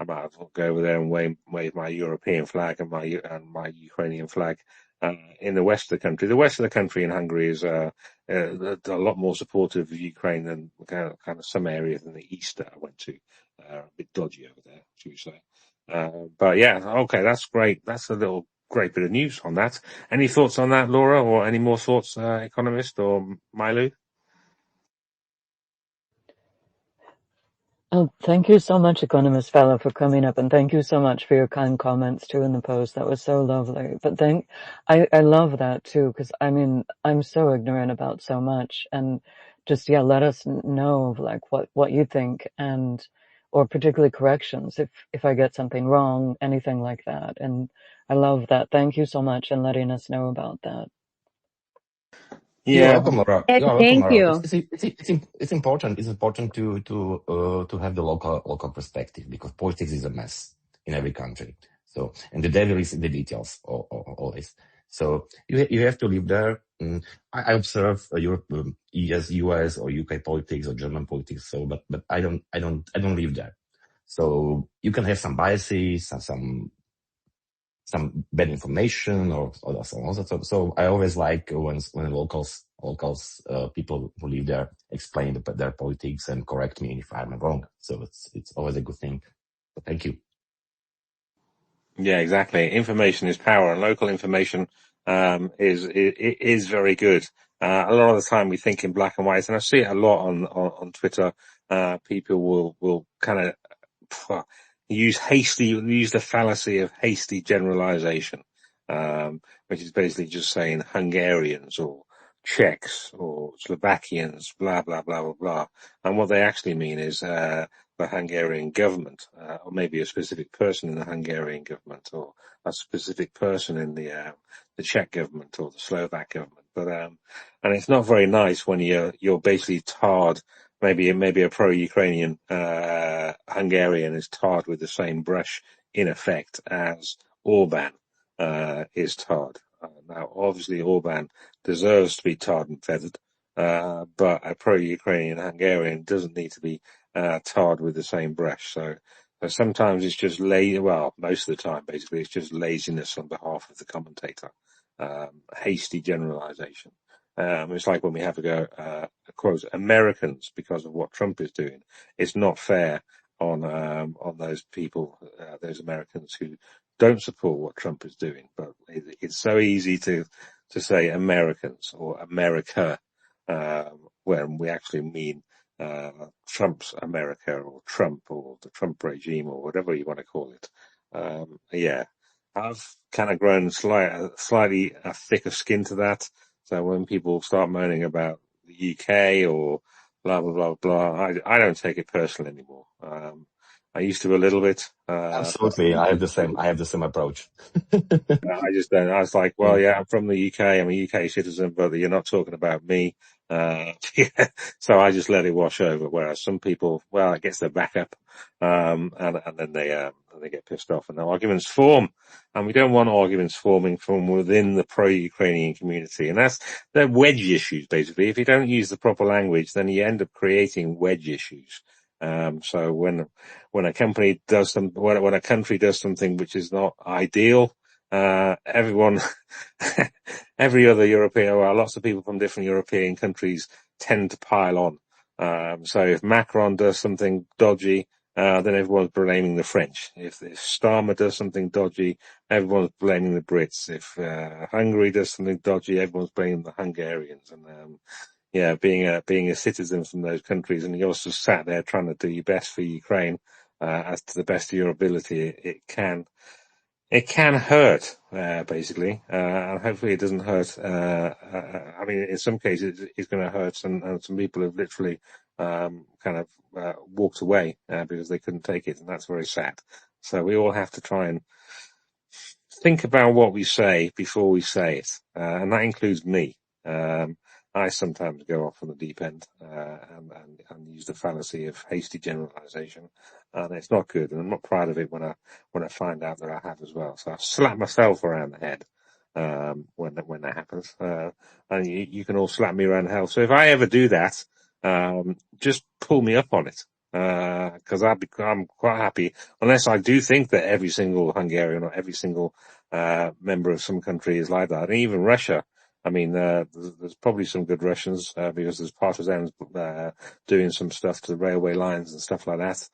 might as well go over there and wave my European flag and my Ukrainian flag in the west of the country. The west of the country in Hungary is a lot more supportive of Ukraine than kind of some areas in the east that I went to. A bit dodgy over there, should we say? But yeah, okay, that's great. That's a little great bit of news on that. Any thoughts on that, Laura, or any more thoughts, Economist or Milo? Oh, thank you so much, Economist Fellow, for coming up, and thank you so much for your kind comments too in the post. That was so lovely. But I love that too, because I mean, I'm so ignorant about so much, and just, yeah, let us know like what you think, and, or particularly corrections if I get something wrong, anything like that. And I love that. Thank you so much and letting us know about that. You're Yeah, welcome, Laura. Eh, You are welcome, thank Laura. you. It's important. It's important to have the local perspective, because politics is a mess in every country. So, and the devil is in the details, always. So you have to live there. I observe Europe, US or UK politics or German politics. So, but I don't live there. So you can have some biases, some bad information or so on. So I always like when locals people who live there explain their politics and correct me if I'm wrong. So it's always a good thing. So thank you. yeah, exactly. Information is power, and local information is very good. A lot of the time we think in black and white, and I see it a lot on Twitter. People will kind of use the fallacy of hasty generalization, which is basically just saying Hungarians or Czechs or Slovakians, blah, blah, blah, blah, blah. And what they actually mean is, the Hungarian government, or maybe a specific person in the Hungarian government, or a specific person in the Czech government or the Slovak government. But, and it's not very nice when you're basically tarred. Maybe a pro-Ukrainian Hungarian is tarred with the same brush, in effect, as Orban is tarred. Now, obviously, Orban deserves to be tarred and feathered, but a pro-Ukrainian Hungarian doesn't need to be tarred with the same brush. So sometimes it's just well, most of the time, basically, it's just laziness on behalf of the commentator, hasty generalization. It's like when we have to go, quote, Americans because of what Trump is doing. It's not fair on those people, those Americans who don't support what Trump is doing. But it's so easy to say Americans or America, when we actually mean Trump's America, or Trump, or the Trump regime, or whatever you want to call it. Yeah, I've kind of grown slightly a thicker skin to that. So when people start moaning about the UK or blah blah blah blah, I don't take it personally anymore. I used to a little bit, but Absolutely, I have the same approach. I just don't. I was like, well, yeah, I'm from the UK. I'm a UK citizen, but you're not talking about me. Yeah. So I just let it wash over. Whereas some people, well, it gets their back up, and then they get pissed off, and the arguments form. And we don't want arguments forming from within the pro-Ukrainian community, and they're wedge issues basically. If you don't use the proper language, then you end up creating wedge issues. So when a company does when a country does something which is not ideal, everyone, every other European, well, lots of people from different European countries tend to pile on. So if Macron does something dodgy, then everyone's blaming the French. If Starmer does something dodgy, everyone's blaming the Brits. If Hungary does something dodgy, everyone's blaming the Hungarians. And being a citizen from those countries, and you're just sat there trying to do your best for Ukraine, as to the best of your ability. It can hurt, basically, and hopefully it doesn't hurt. I mean, in some cases, it's going to hurt, and some people have literally kind of walked away because they couldn't take it, and that's very sad. So we all have to try and think about what we say before we say it, and that includes me. I sometimes go off on the deep end and use the fallacy of hasty generalization, and it's not good. And I'm not proud of it when I find out that I have as well. So I slap myself around the head when that happens, and you can all slap me around the head. So if I ever do that, just pull me up on it. Because I'm quite happy, unless I do think that every single Hungarian or every single member of some country is like that, and even Russia. I mean, there's probably some good Russians because there's partisans doing some stuff to the railway lines and stuff like that.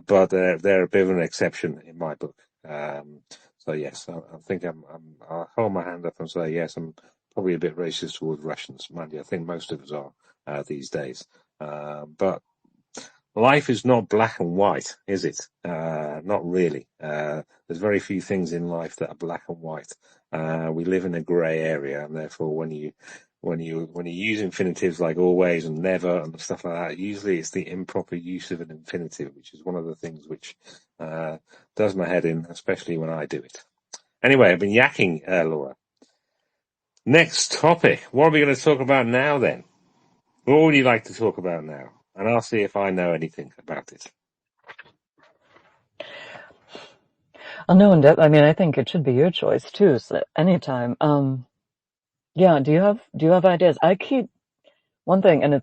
But they're a bit of an exception in my book. So yes, I think I'll hold my hand up and say yes, I'm probably a bit racist towards Russians. Mind you, I think most of us are these days. But life is not black and white, is it? Not really. There's very few things in life that are black and white. We live in a grey area, and therefore, when you use infinitives like always and never and stuff like that, usually it's the improper use of an infinitive, which is one of the things which does my head in, especially when I do it. Anyway, I've been yakking, Laura. Next topic. What are we going to talk about now, then? What would you like to talk about now? And I'll see if I know anything about it. No, I mean, I think it should be your choice too. So anytime. Yeah. Do you have ideas? One thing, and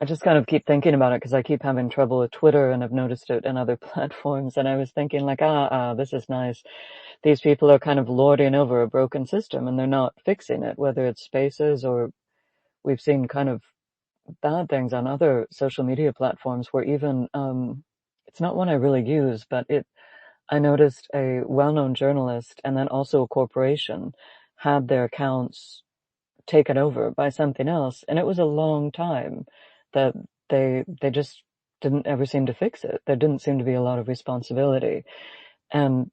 I just kind of keep thinking about it because I keep having trouble with Twitter, and I've noticed it in other platforms. And I was thinking like, this is nice. These people are kind of lording over a broken system, and they're not fixing it, whether it's Spaces or we've seen kind of bad things on other social media platforms where even, it's not one I really use, but I noticed a well-known journalist and then also a corporation had their accounts taken over by something else. And it was a long time that they just didn't ever seem to fix it. There didn't seem to be a lot of responsibility. And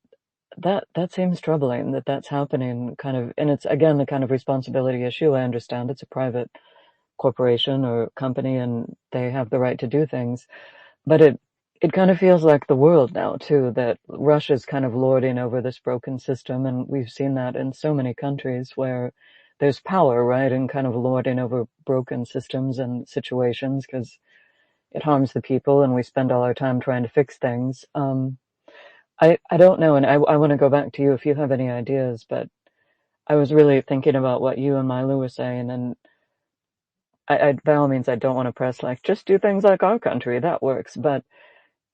that seems troubling that that's happening kind of, and it's again, the kind of responsibility issue. I understand it's a private corporation or company and they have the right to do things, but it kind of feels like the world now too, that Russia's kind of lording over this broken system. And we've seen that in so many countries where there's power, right? And kind of lording over broken systems and situations because it harms the people and we spend all our time trying to fix things. I don't know. And I want to go back to you if you have any ideas, but I was really thinking about what you and Milo were saying, and by all means, I don't want to press like, just do things like our country, that works. But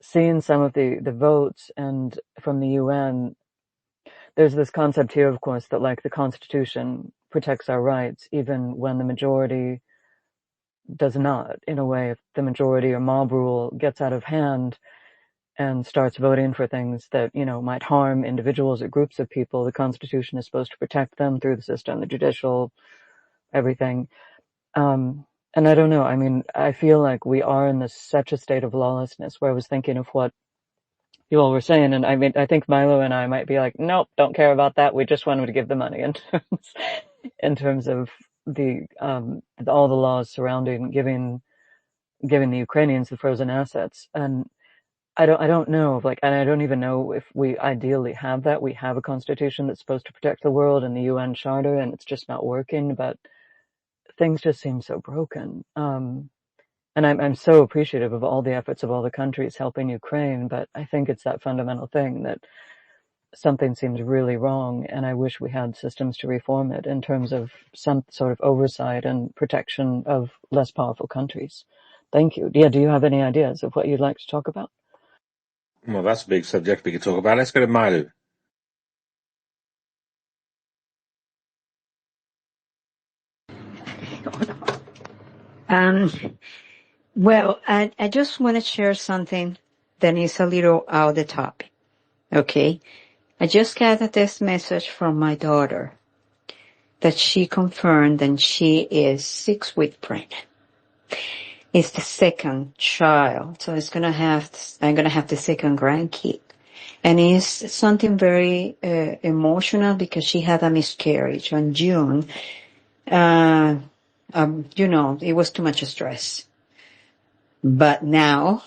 seeing some of the votes and from the UN, there's this concept here, of course, that like the Constitution protects our rights, even when the majority does not. In a way, if the majority or mob rule gets out of hand and starts voting for things that, might harm individuals or groups of people, the Constitution is supposed to protect them through the system, the judicial, everything. And I don't know. I mean, I feel like we are in such a state of lawlessness where I was thinking of what you all were saying. And I mean, I think Milo and I might be like, nope, don't care about that. We just want him to give the money in terms of the, all the laws surrounding giving the Ukrainians the frozen assets. And I don't know, and I don't even know if we ideally have that. We have a constitution that's supposed to protect the world and the UN Charter, and it's just not working, but things just seem so broken. And I'm so appreciative of all the efforts of all the countries helping Ukraine, but I think it's that fundamental thing that something seems really wrong, and I wish we had systems to reform it in terms of some sort of oversight and protection of less powerful countries. Thank you. Yeah, do you have any ideas of what you'd like to talk about? Well, that's a big subject we could talk about. Let's go to Milo. Well, I just want to share something that is a little out of the topic. Okay? I just got this message from my daughter. that she confirmed that she is 6 weeks pregnant. It's the second child, so I'm gonna have the second grandkid. And it's something very emotional because she had a miscarriage on June. It was too much stress. But now,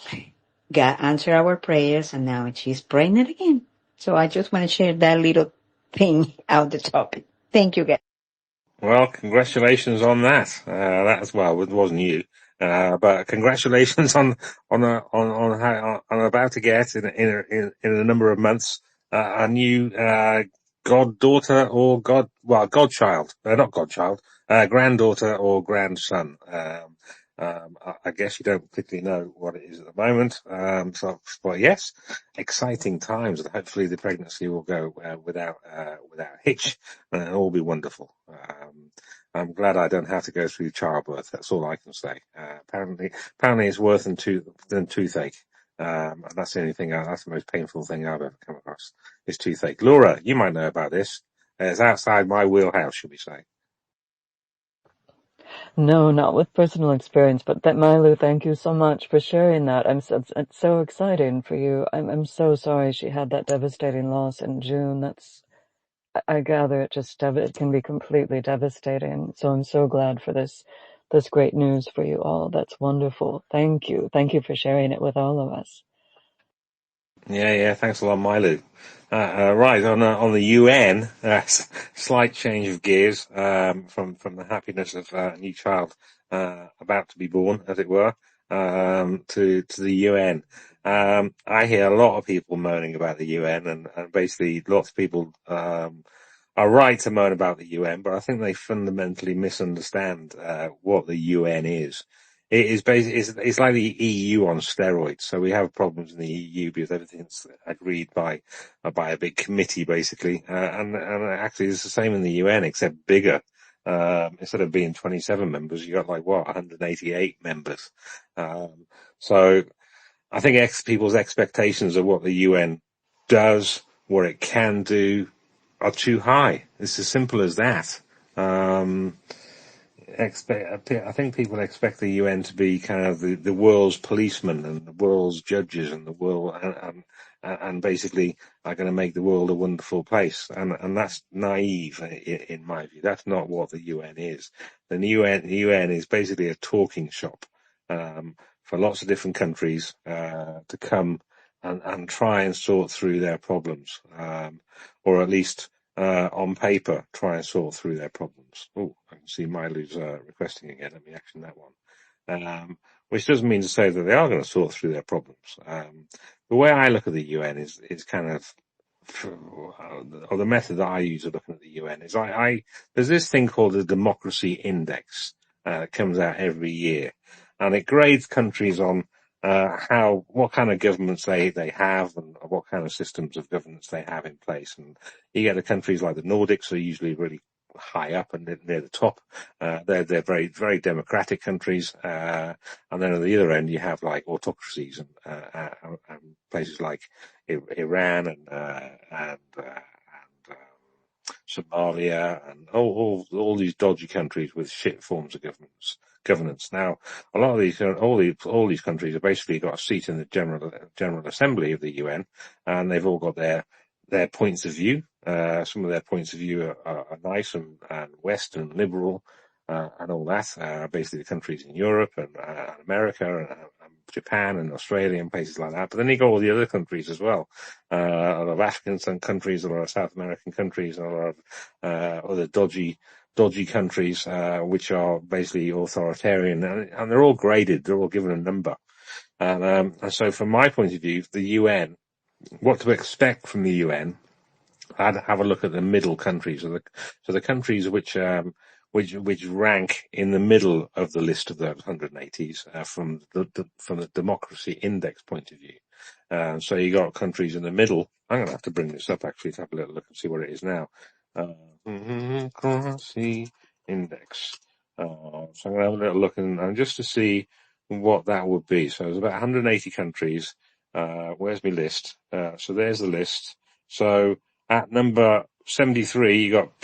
God answered our prayers, and now she's pregnant again. So I just want to share that little thing out the topic. Thank you, guys. Well, congratulations on that. It wasn't you, but congratulations on about to get in a number of months a new goddaughter or godchild, not godchild, granddaughter or grandson. I guess you don't particularly know what it is at the moment. But yes, exciting times, and hopefully the pregnancy will go without hitch, and it'll all be wonderful. I'm glad I don't have to go through childbirth. That's all I can say. Apparently it's worse than toothache. And that's the only thing. That's the most painful thing I've ever come across is toothache. Laura, you might know about this. It's outside my wheelhouse, should we say? No, not with personal experience, but that Milo, thank you so much for sharing that. It's so exciting for you. I'm so sorry she had that devastating loss in June. I gather it can be completely devastating. So I'm so glad for this great news for you all. That's wonderful. Thank you. Thank you for sharing it with all of us. Yeah. Thanks a lot, Milo. Right on the UN, slight change of gears from the happiness of a new child about to be born, as it were, to the UN. I hear a lot of people moaning about the UN, and basically lots of people are right to moan about the UN, but I think they fundamentally misunderstand what the UN is. It is basically it's like the EU on steroids. So we have problems in the EU because everything's agreed by a big committee, basically, and actually it's the same in the UN except bigger. Instead of being 27 members, you got 188 members. So I think people's expectations of what the UN does, what it can do, are too high. It's as simple as that. I think people expect the UN to be kind of the world's policemen and the world's judges and the world and basically are going to make the world a wonderful place. And that's naive in my view. That's not what the UN is. The UN is basically a talking shop for lots of different countries to come and try and sort through their problems, or at least on paper, try and sort through their problems. Oh, I can see Milo's requesting again. Let me action that one. Which doesn't mean to say that they are going to sort through their problems. The way I look at the UN is kind of, or the method that I use of looking at the UN is there's this thing called the Democracy Index that comes out every year, and it grades countries on what kind of governments they have and what kind of systems of governance they have in place. And you get the countries like the Nordics are usually really high up and near the top. They're very, very democratic countries. And then at the other end, you have autocracies and places like Iran and Somalia and all these dodgy countries with shit forms of governance. Now, a lot of all these countries have basically got a seat in the General Assembly of the UN, and they've all got their points of view. Some of their points of view are nice and Western liberal, and all that. Basically, the countries in Europe and America and Japan and Australia and places like that. But then you got all the other countries as well. A lot of African countries, a lot of South American countries, a lot of other dodgy countries, which are basically authoritarian, and they're all graded. They're all given a number. And so from my point of view, the UN, what to expect from the UN, I'd have a look at the middle countries, so the countries which rank in the middle of the list of those 180s from the democracy index point of view. So you got countries in the middle. I'm going to have to bring this up actually to have a little look and see what it is now. Democracy index. So I'm going to have a little look and just to see what that would be. So there's about 180 countries. Where's my list? So there's the list. So at number 73, you got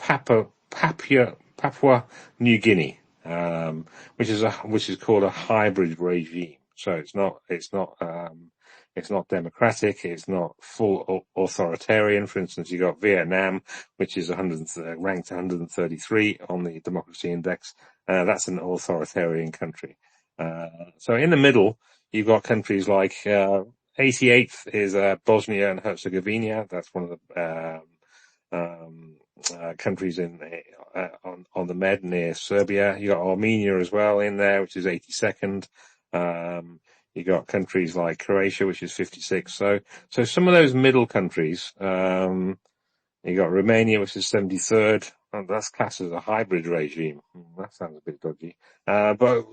Papua New Guinea, which is called a hybrid regime. So it's not democratic. It's not full authoritarian. For instance, you got Vietnam, which is ranked 133 on the democracy index. That's an authoritarian country. So in the middle, you've got countries like 88th is Bosnia and Herzegovina. That's one of the countries on the Med near Serbia. You got Armenia as well in there, which is 82nd. You got countries like Croatia, which is 56. So some of those middle countries. You got Romania, which is 73rd. And that's classed as a hybrid regime. That sounds a bit dodgy. But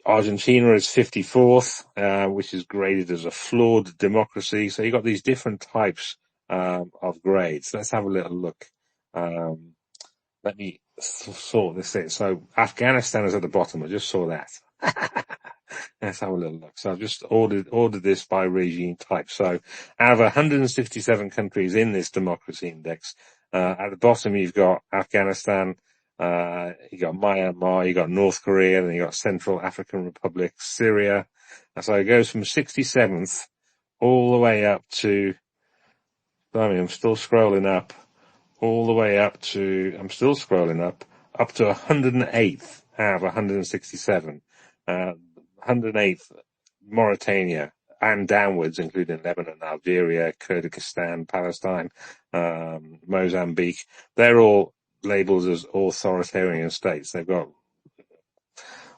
Argentina is 54th, which is graded as a flawed democracy. So you got these different types of grades. Let's have a little look. Let me sort this in. So Afghanistan is at the bottom. I just saw that. Let's have a little look. So I've just ordered this by regime type. So out of 167 countries in this democracy index, at the bottom you've got Afghanistan, you got Myanmar, you got North Korea, and you got Central African Republic, Syria. And so it goes from 67th all the way up to, I'm still scrolling up, all the way up to, I'm still scrolling up to 108th out of 167. 108th, Mauritania, and downwards, including Lebanon, Algeria, Kyrgyzstan, Palestine, Mozambique. They're all labeled as authoritarian states. They've got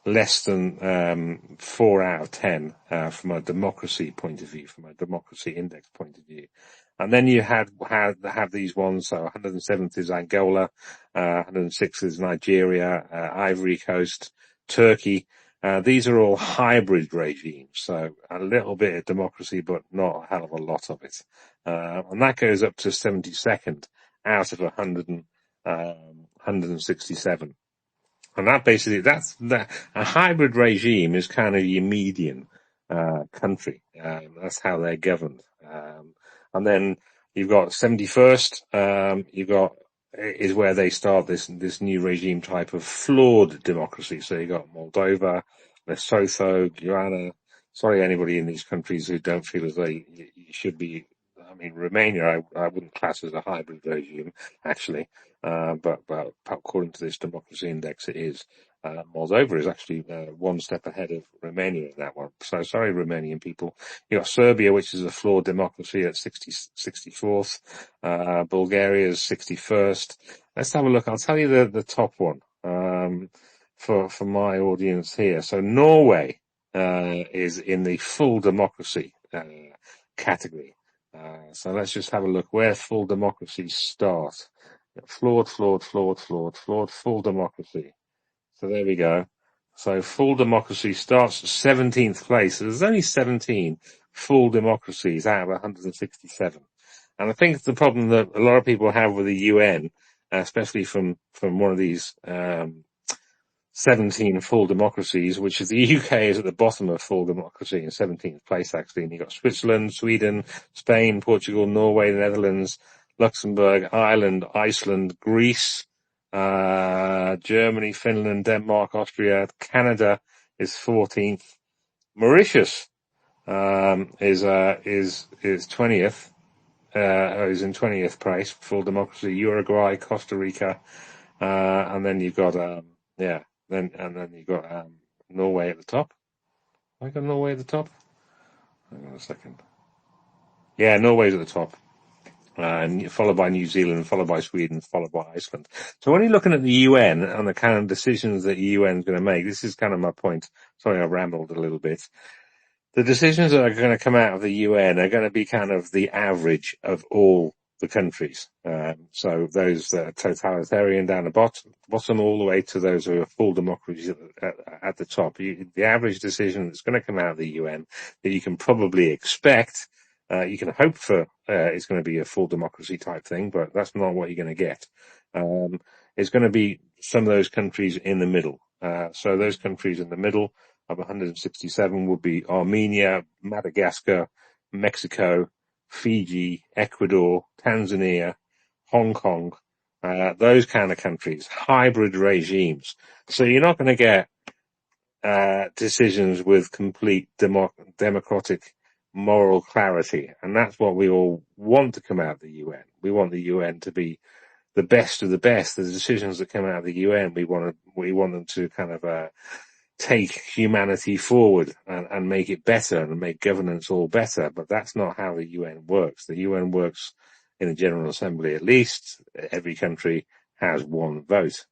less than 4 out of 10 from a democracy point of view, from a democracy index point of view. And then you have these ones. So 107th is Angola, 106th is Nigeria, Ivory Coast, Turkey. These are all hybrid regimes, so a little bit of democracy, but not a hell of a lot of it. And that goes up to 72nd out of 167. And that basically, a hybrid regime is kind of your median country. That's how they're governed. And then you've got 71st, is where they start this new regime type of flawed democracy. So you got Moldova, Lesotho, Guyana. Sorry, anybody in these countries who don't feel as though you should be. I mean, Romania, I wouldn't class as a hybrid regime, actually. But according to this democracy index, it is. Moldova is actually one step ahead of Romania in that one. So sorry, Romanian people. You got Serbia, which is a flawed democracy at 64th. Bulgaria is 61st. Let's have a look. I'll tell you the top one for my audience here. So Norway is in the full democracy category. So let's just have a look where full democracies start. Flawed, full democracy. So there we go. So full democracy starts at 17th place. So there's only 17 full democracies out of 167. And I think the problem that a lot of people have with the UN, especially from one of these 17 full democracies, which is the UK is at the bottom of full democracy in 17th place, actually. And you've got Switzerland, Sweden, Spain, Portugal, Norway, the Netherlands, Luxembourg, Ireland, Iceland, Greece, Germany, Finland, Denmark, Austria, Canada is 14th. Mauritius is 20th, is in 20th place, full democracy. Uruguay, Costa Rica, and then you've got then you've got Norway at the top. Have I got Norway at the top? Hang on a second. Yeah, Norway's at the top. And followed by New Zealand, followed by Sweden, followed by Iceland. So when you're looking at the UN and the kind of decisions that the UN is going to make, this is kind of my point. Sorry, I rambled a little bit. The decisions that are going to come out of the UN are going to be kind of the average of all the countries. So those that are totalitarian down the bottom all the way to those who are full democracies at the top. The average decision that's going to come out of the UN that you can probably expect, you can hope for, it's going to be a full democracy type thing, but that's not what you're going to get. It's going to be some of those countries in the middle. So those countries in the middle of 167 would be Armenia, Madagascar, Mexico, Fiji, Ecuador, Tanzania, Hong Kong, those kind of countries, hybrid regimes. So you're not going to get decisions with complete democratic moral clarity, and that's what we all want to come out of the UN. We want the UN to be the best of the best. The decisions that come out of the UN, we want them to kind of take humanity forward and make it better and make governance all better. But that's not how the UN works. The UN works in the General Assembly. At least every country has one vote.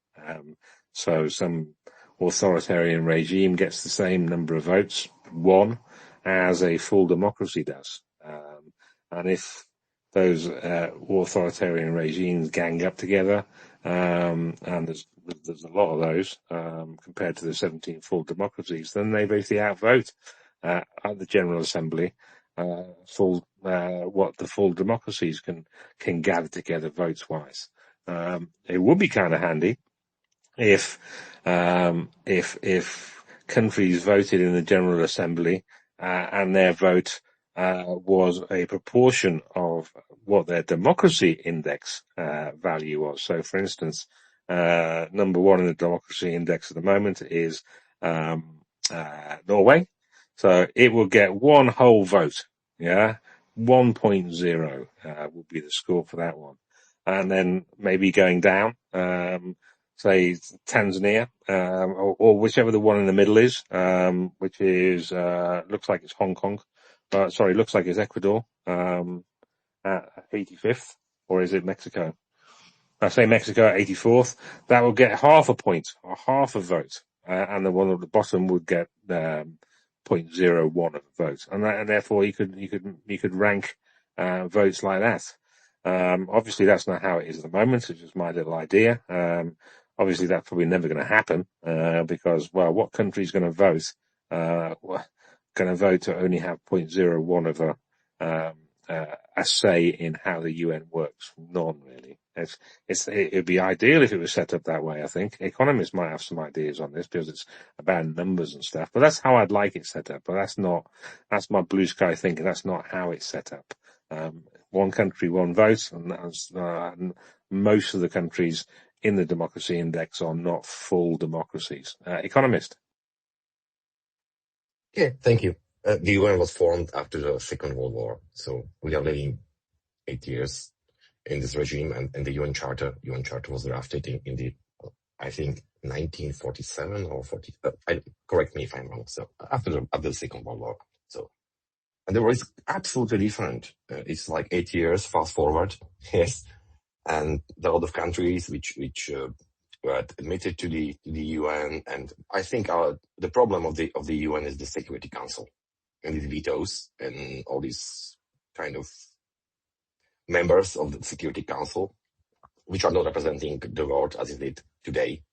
So some authoritarian regime gets the same number of votes, one, as a full democracy does. And if those authoritarian regimes gang up together, and there's a lot of those compared to the 17 full democracies, then they basically outvote at the General Assembly what the full democracies can gather together votes wise. It would be kind of handy if countries voted in the General Assembly and their vote was a proportion of what their democracy index value was. So, for instance, number one in the democracy index at the moment is Norway. So it will get one whole vote. Yeah, 1.0 would be the score for that one, and then maybe going down. Say Tanzania, or whichever the one in the middle is, which is, looks like it's Hong Kong. Looks like it's Ecuador, at 85th, or is it Mexico? I say Mexico at 84th. That will get half a point, or half a vote, and the one at the bottom would get, 0.01 of a vote. And therefore you could rank, votes like that. Obviously that's not how it is at the moment. It's just my little idea. Obviously that's probably never going to happen, because, well, what country is going to vote, to only have 0.01 of a say in how the UN works? None, really. It'd be ideal if it was set up that way, I think. Economists might have some ideas on this because it's about numbers and stuff, but that's how I'd like it set up. But that's my blue sky thinking. That's not how it's set up. One country, one vote, and most of the countries in the democracy index are not full democracies. Economist. Yeah, thank you. The UN was formed after the Second World War, so we are living 8 years in this regime, and the UN Charter was drafted in the, I think, 1947 or 40. Correct me if I'm wrong. So after the Second World War. So, and the war is absolutely different. It's like 8 years fast forward, yes, and there are a lot of countries which were admitted to the UN, and I think the problem of the UN is the Security Council and its vetoes and all these kind of members of the Security Council, which are not representing the world as it did today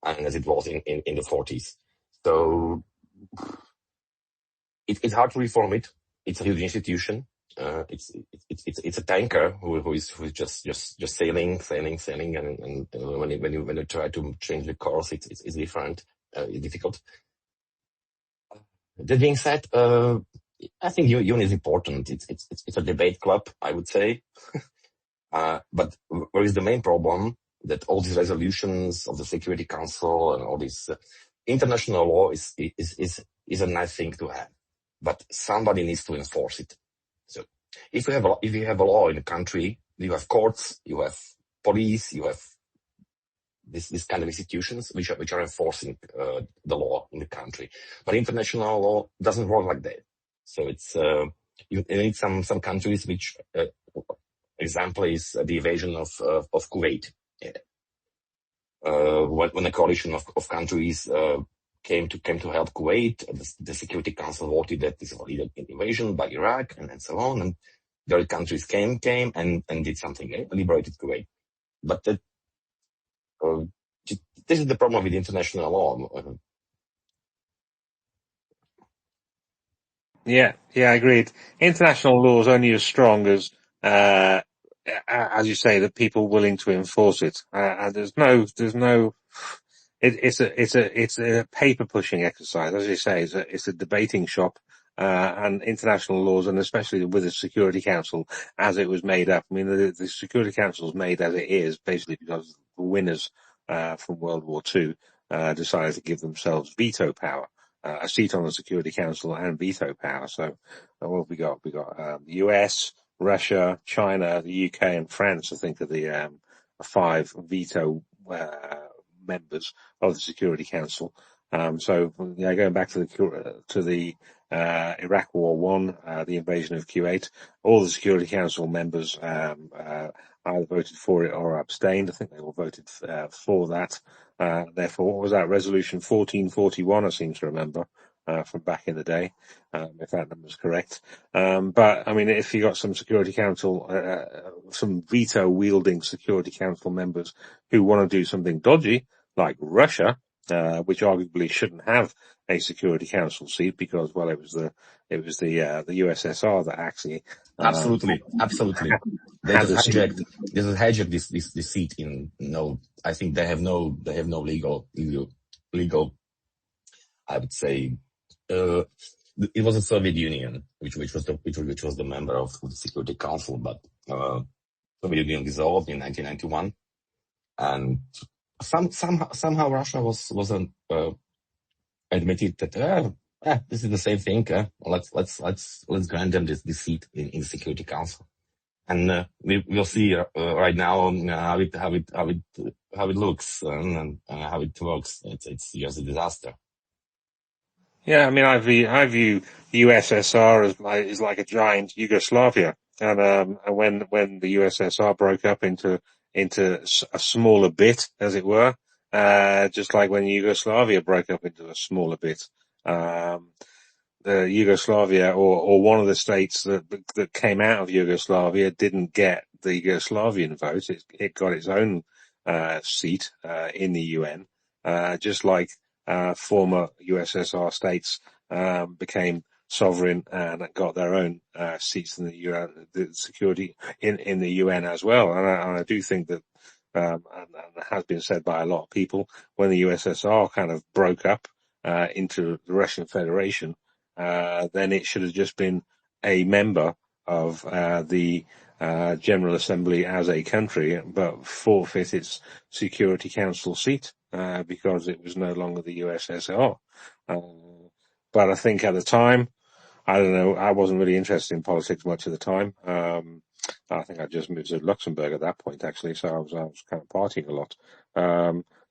and as it was in the 40s. So it's hard to reform it. It's a huge institution. It's a tanker who is just sailing, and when you try to change the course, it's different. It's difficult. That being said, I think UN is important. It's a debate club, I would say. But where is the main problem? That all these resolutions of the Security Council and all this international law is a nice thing to have, but somebody needs to enforce it. So if you have a law in a country, you have courts, you have police, you have this kind of institutions which are enforcing the law in the country. But international law doesn't work like that. So it's you need some countries which example is the invasion of Kuwait. When a coalition of countries came to help Kuwait, the Security Council voted that this was an invasion by Iraq and so on, and the other countries came and did something, liberated Kuwait. But this is the problem with international law. Yeah, agreed. International law is only as strong as you say, the people willing to enforce it. And there's no. It's a paper pushing exercise, as you say. It's a debating shop, and international laws, and especially with the Security Council as it was made up. I mean, the Security Council is made as it is basically because the winners from World War II decided to give themselves veto power, a seat on the Security Council and veto power. So what have we got? We got the US, Russia, China, the UK, and France. I think are the 5 veto members of the Security Council. So going back to the Iraq War 1, the invasion of Kuwait, all the Security Council members either voted for it or abstained. I think they all voted for that. Therefore, what was that? Resolution 1441, I seem to remember, from back in the day, if that number's correct. But I mean, if you got some Security Council, some veto-wielding Security Council members who want to do something dodgy, like Russia, which arguably shouldn't have a Security Council seat because, well, it was the USSR that actually Absolutely. They had just the seat. hijacked this seat in I think they have no legal, I would say, it was the Soviet Union, which was the member of the Security Council, but, Soviet Union dissolved in 1991. And somehow Russia wasn't, admitted that, this is the same thing. Let's grant them this seat in the Security Council. And we'll see right now how it looks and how it works. It's just a disaster. Yeah, I mean, I view the USSR as like a giant Yugoslavia, and when the USSR broke up into a smaller bit, as it were, just like when Yugoslavia broke up into a smaller bit. The Yugoslavia or one of the states that came out of Yugoslavia didn't get the Yugoslavian vote. It got its own seat in the UN, just like former USSR states became sovereign and got their own seats in the security in the UN as well. And I do think that, and it has been said by a lot of people, when the USSR kind of broke up into the Russian Federation, then it should have just been a member of the General Assembly as a country, but forfeit its Security Council seat because it was no longer the USSR. But I think at the time, I don't know, I wasn't really interested in politics much at the time. I think I just moved to Luxembourg at that point, actually, so I was kind of partying a lot.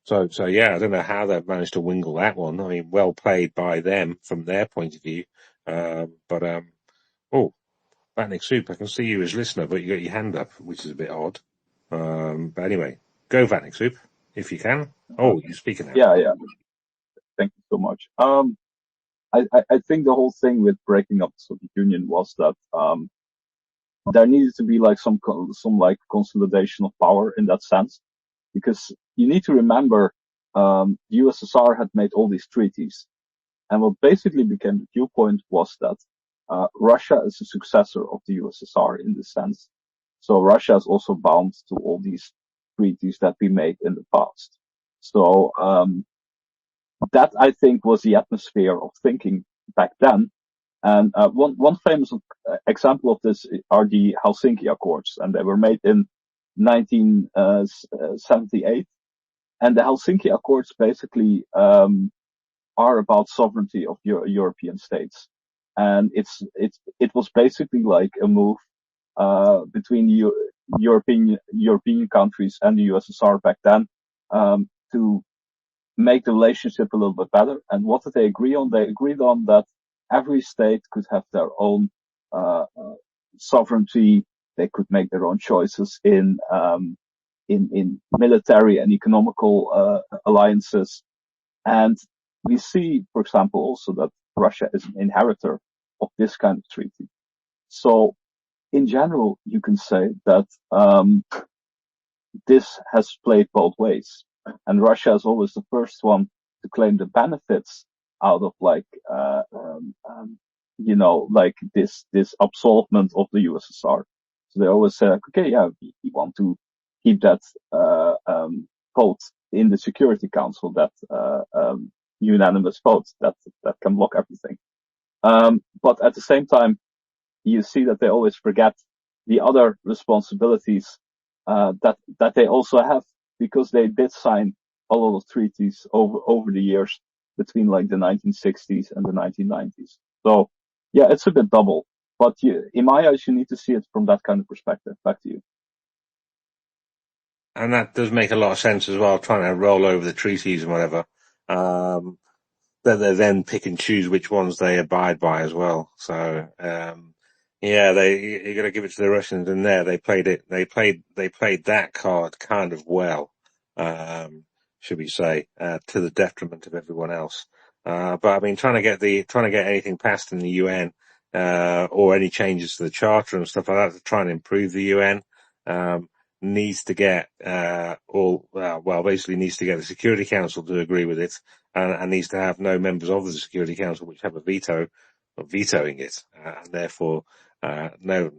So yeah, I don't know how they've managed to wingle that one. I mean, well played by them from their point of view. Oh, Batnik Soup, I can see you as listener, but you got your hand up, which is a bit odd. But anyway, go Batnik Soup, if you can. Oh, you're speaking now. Yeah. Thank you so much. I think the whole thing with breaking up the Soviet Union was that there needed to be like some like consolidation of power in that sense, because you need to remember the USSR had made all these treaties, and what basically became the viewpoint was that Russia is a successor of the USSR in this sense, so Russia is also bound to all these treaties that we made in the past. So that, I think, was the atmosphere of thinking back then. And one famous example of this are the Helsinki Accords, and they were made in 1978. And the Helsinki Accords basically are about sovereignty of European states, and it was basically like a move between European countries and the USSR back then to make the relationship a little bit better. And what did they agree on? They agreed on that every state could have their own sovereignty. They could make their own choices in military and economical alliances. And we see, for example, also that Russia is an inheritor of this kind of treaty. So in general, you can say that this has played both ways. And Russia is always the first one to claim the benefits out of like this absolvement of the USSR. So they always say, like, okay, yeah, we want to keep that vote in the Security Council, that unanimous vote that can block everything. But at the same time, you see that they always forget the other responsibilities that they also have, because they did sign a lot of treaties over the years between like the 1960s and the 1990s. So yeah, it's a bit double. But in my eyes, you need to see it from that kind of perspective. Back to you. And that does make a lot of sense as well, trying to roll over the treaties and whatever. That they then pick and choose which ones they abide by as well. So, yeah, you got to give it to the Russians in there. They played that card kind of well, should we say, to the detriment of everyone else. But I mean, trying to get anything passed in the UN, or any changes to the charter and stuff like that to try and improve the UN, needs to get, basically needs to get the Security Council to agree with it, and needs to have no members of the Security Council which have a veto of vetoing it, and therefore, no,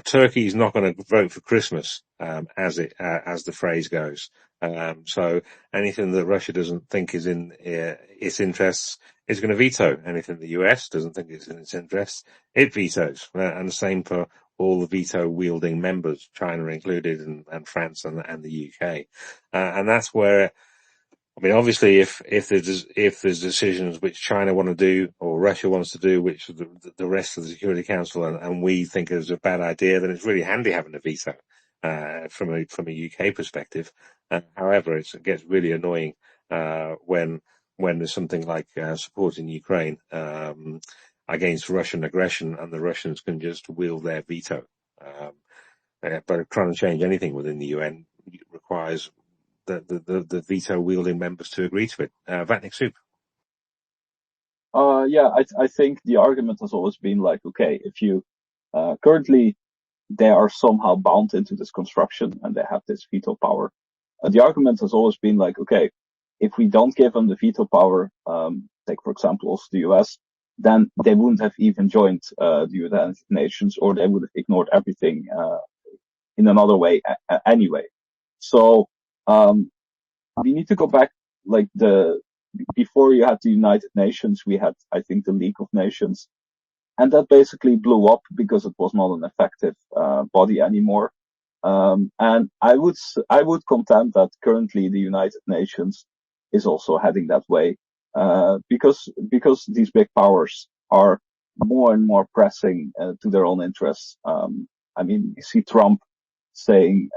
Turkey is not going to vote for Christmas, as the phrase goes. So anything that Russia doesn't think is in its interests is going to veto. Anything the US doesn't think is in its interests, it vetoes. And the same for all the veto wielding members, China included, and France and the UK. And that's where, I mean, obviously, if there's decisions which China want to do or Russia wants to do, which the rest of the Security Council and we think is a bad idea, then it's really handy having a veto from a UK perspective. However, it gets really annoying when there's something like supporting Ukraine against Russian aggression, and the Russians can just wield their veto. But trying to change anything within the UN requires the veto wielding members to agree to it. Vatnik Soup. Yeah, I think the argument has always been like, okay, if you currently they are somehow bound into this construction and they have this veto power. The argument has always been like, okay, if we don't give them the veto power, take for example also the US, then they wouldn't have even joined the United Nations, or they would have ignored everything in another way anyway. So we need to go back, like before you had the United Nations, we had, I think, the League of Nations, and that basically blew up because it was not an effective body anymore. And I would contend that currently the United Nations is also heading that way, because these big powers are more and more pressing to their own interests. I mean, you see Trump saying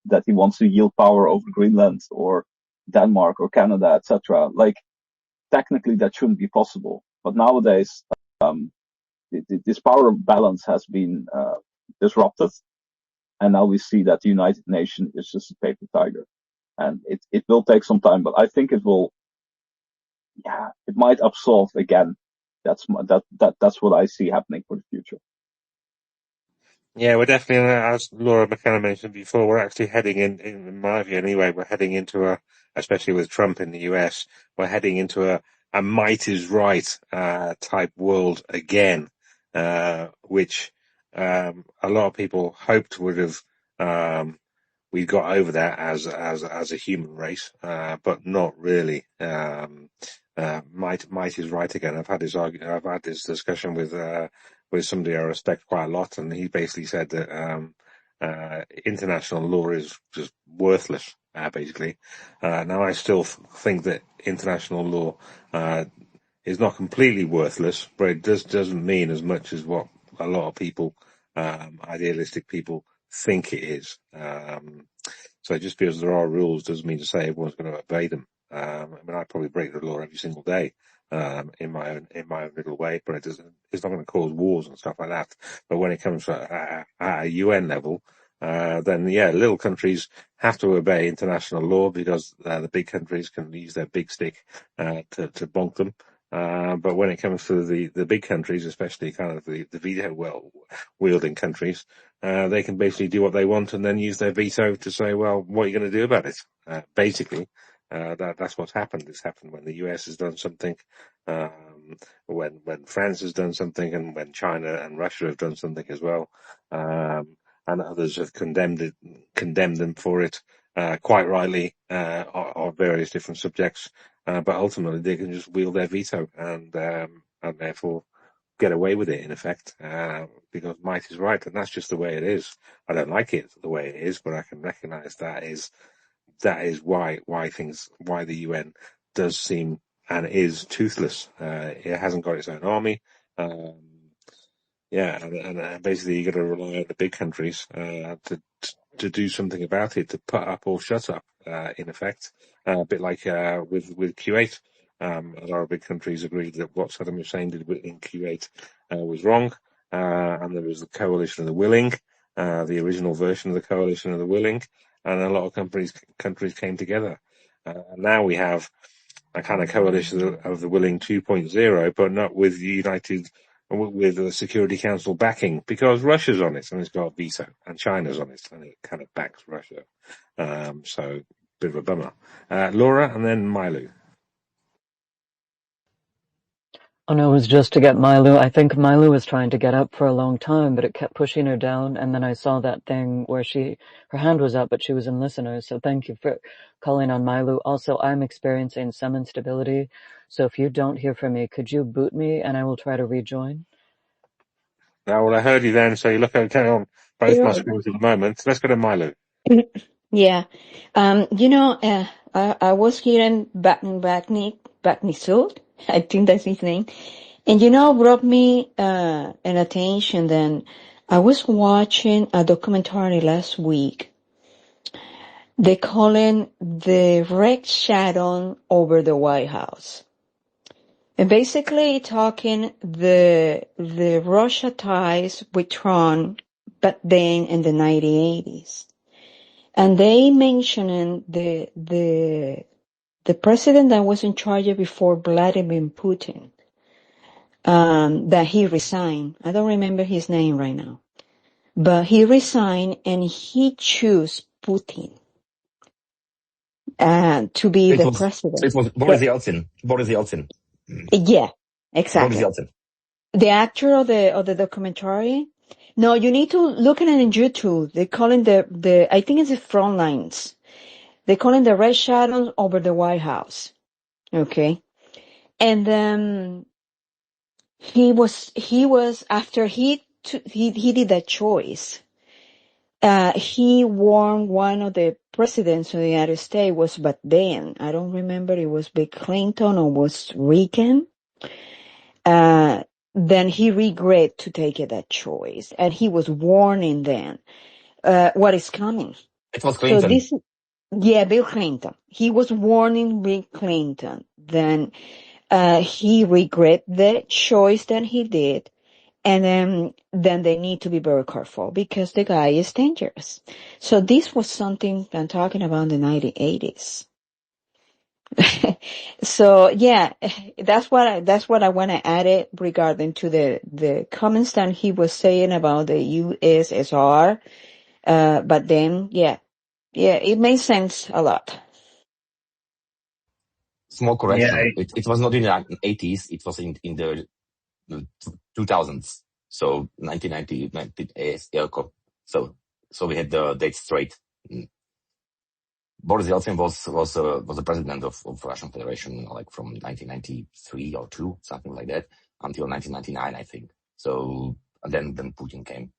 that he wants to yield power over Greenland or Denmark or Canada, etc. Like, technically that shouldn't be possible, but nowadays this power balance has been disrupted, and now we see that the United Nations is just a paper tiger, and it will take some time, but I think it will. Yeah, it might absolve again. That's what I see happening for the future. Yeah, we're definitely, as Laura McKenna mentioned before, we're actually heading in my view anyway, we're heading into especially with Trump in the US, we're heading into a might is right, type world again, which, a lot of people hoped would have, we got over that as a human race, but not really. Might is right again. I've had this discussion with somebody I respect quite a lot, and he basically said that international law is just worthless. Basically, now I still think that international law is not completely worthless, but it doesn't mean as much as what a lot of people, idealistic people, think it is. So just because there are rules doesn't mean to say everyone's going to obey them. I mean, I probably break the law every single day, in my own little way, but it's not going to cause wars and stuff like that. But when it comes to a UN level, then yeah, little countries have to obey international law because the big countries can use their big stick to bonk them. But when it comes to the big countries, especially kind of the veto wielding countries, they can basically do what they want and then use their veto to say, well, what are you going to do about it? Basically, that's what's happened. It's happened when the US has done something, when France has done something, and when China and Russia have done something as well, and others have condemned them for it, quite rightly, on various different subjects. But ultimately, they can just wield their veto, and and therefore get away with it in effect, because might is right, and that's just the way it is. I don't like it the way it is, but I can recognise that is why the UN does seem and is toothless. It hasn't got its own army. And basically you got to rely on the big countries to do something about it, to put up or shut up, in effect. A bit like with Kuwait. A lot of big countries agreed that what Saddam Hussein did in Kuwait was wrong, and there was the coalition of the willing, the original version of the coalition of the willing, and a lot of countries came together. And now we have a kind of coalition of the willing 2.0, but not with with the Security Council backing, because Russia's on it and it's got a veto, and China's on it and it kind of backs Russia. So bit of a bummer. Laura, and then Milo. Oh no, it was just to get Milu. I think Milu was trying to get up for a long time, but it kept pushing her down. And then I saw that thing where her hand was up, but she was in listeners. So thank you for calling on Milu. Also, I'm experiencing some instability. So if you don't hear from me, could you boot me and I will try to rejoin? Now, well, I heard you then, so you look okay on both my screens at the moment. Let's go to Milo. Yeah. I was hearing Batney Sult. I think that's his name. And brought me an attention then. I was watching a documentary last week. They call it the Red Shadow over the White House. And basically talking the Russia ties with Trump, but then in the 1980s. And they mentioning the president that was in charge before Vladimir Putin, that he resigned. I don't remember his name right now, but he resigned and he chose Putin, to be the president. It was Boris Yeltsin. Yeah, exactly. Boris Yeltsin. The actor of the documentary. No, you need to look at it in YouTube. They call it I think it's the front lines. They call it the Red Shadows over the White House. Okay. And then he was after he did that choice. He warned one of the presidents of the United States was back then. I don't remember it was Bill Clinton or was Reagan. Then he regret to take that choice, and he was warning them what is coming. It was Clinton. Bill Clinton. He was warning Bill Clinton. Then he regret the choice that he did, and then they need to be very careful because the guy is dangerous. So this was something I'm talking about in the 1980s. So yeah, that's what I want to add it regarding to the comments that he was saying about the USSR. But then yeah, it makes sense a lot. Small correction. It was not in the 80s. It was in the 2000s. So 1990. So we had the dates straight. Boris Yeltsin was the president of Russian Federation, like from 1993 or 2, something like that, until 1999, I think. So then Putin came.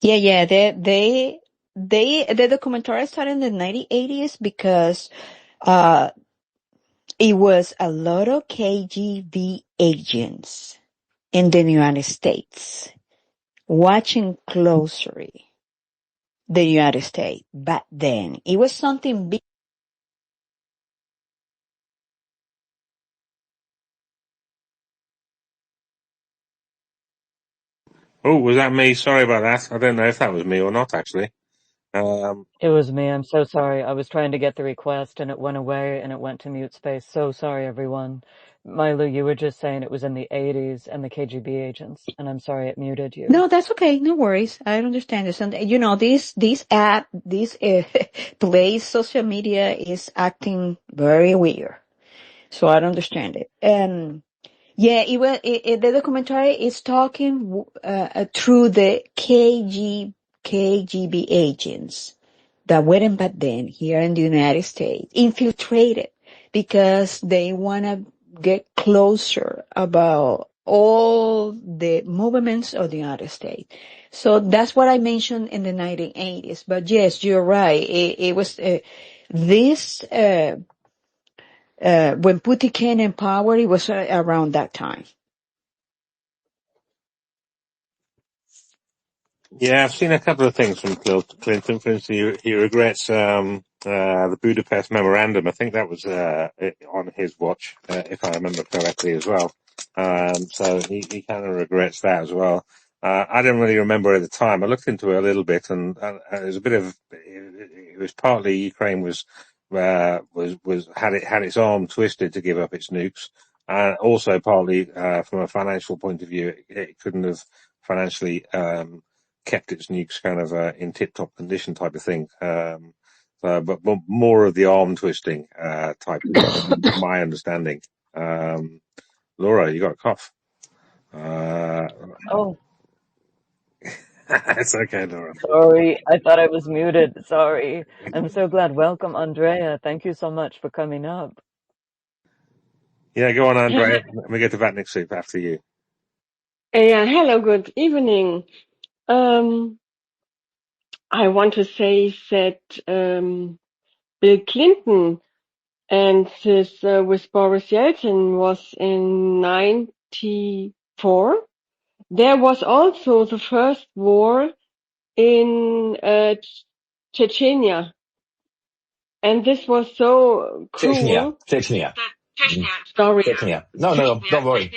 Yeah. The documentary started in the 1980s because it was a lot of KGB agents in the United States watching closely the United States. But then it was something big. Oh, was that me? Sorry about that. I don't know if that was me or not, actually. It was me. I'm so sorry. I was trying to get the request and it went away and it went to mute space. So sorry, everyone. Milo, you were just saying it was in the 80s and the KGB agents, and I'm sorry it muted you. No, that's okay. No worries. I understand this. And this app, this place, social media is acting very weird. So I don't understand it. Yeah, the documentary is talking through the KGB agents that weren't back then here in the United States, infiltrated because they want to get closer about all the movements of the United States. So that's what I mentioned in the 1980s. But yes, you're right. It was this when Putin came in power. It was around that time. Yeah, I've seen a couple of things from Clinton. For instance, he regrets the Budapest Memorandum. I think that was on his watch, if I remember correctly, as well. So he kind of regrets that as well. I didn't really remember at the time. I looked into it a little bit, and it was a bit of. It was partly Ukraine was had its arm twisted to give up its nukes, and also partly from a financial point of view, it couldn't have financially kept its nukes kind of in tip-top condition type of thing. But more of the arm twisting type is my understanding. Laura, you got a cough. Oh, It's okay, Laura. sorry. I thought I was muted. Sorry. I'm so glad. Welcome, Andrea. Thank you so much for coming up. Yeah, go on, Andrea. Let me get to Vatnik Soup after you. Yeah, hello, good evening. I want to say that Bill Clinton and his with Boris Yeltsin was in '94. There was also the first war in Chechnya, and this was so Chechnya. cruel. Chechnya. Chechnya, Mm. sorry, Chechnya. No, don't worry.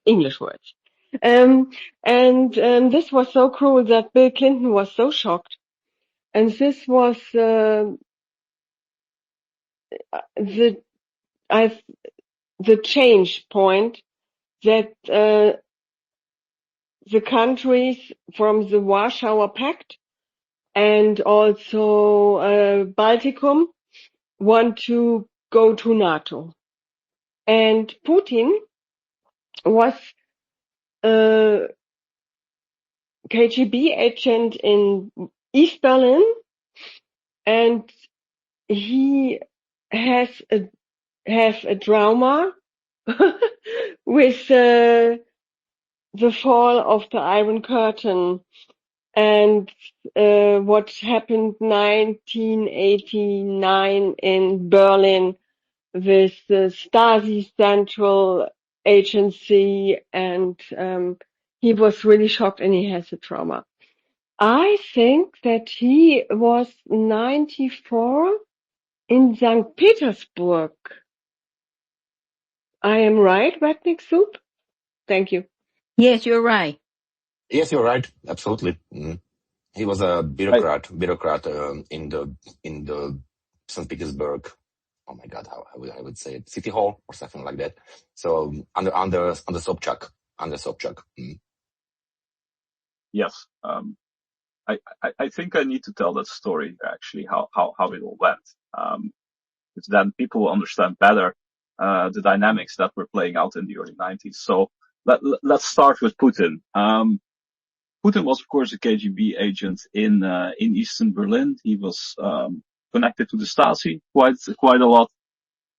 English words. And this was so cruel that Bill Clinton was so shocked. And this was the I the change point that the countries from the Warsaw Pact and also Balticum want to go to NATO. And Putin was a KGB agent in East Berlin, and he has a drama with the fall of the Iron Curtain and what happened 1989 in Berlin with the Stasi Central Agency, and he was really shocked and he has a trauma. I think that he was 94 in St. Petersburg. I am right, Ratnik Soup? Thank you. Yes, you're right. Yes, you're right. Absolutely. Mm. He was a bureaucrat in the St. Petersburg. Oh my God, how I would say it, City Hall or something like that. So under Sobchak, Mm. Yes. I think I need to tell that story actually, how it all went. Because then people will understand better the dynamics that were playing out in the early 90s. So let's start with Putin. Putin was, of course, a KGB agent in Eastern Berlin. He was connected to the Stasi quite a lot.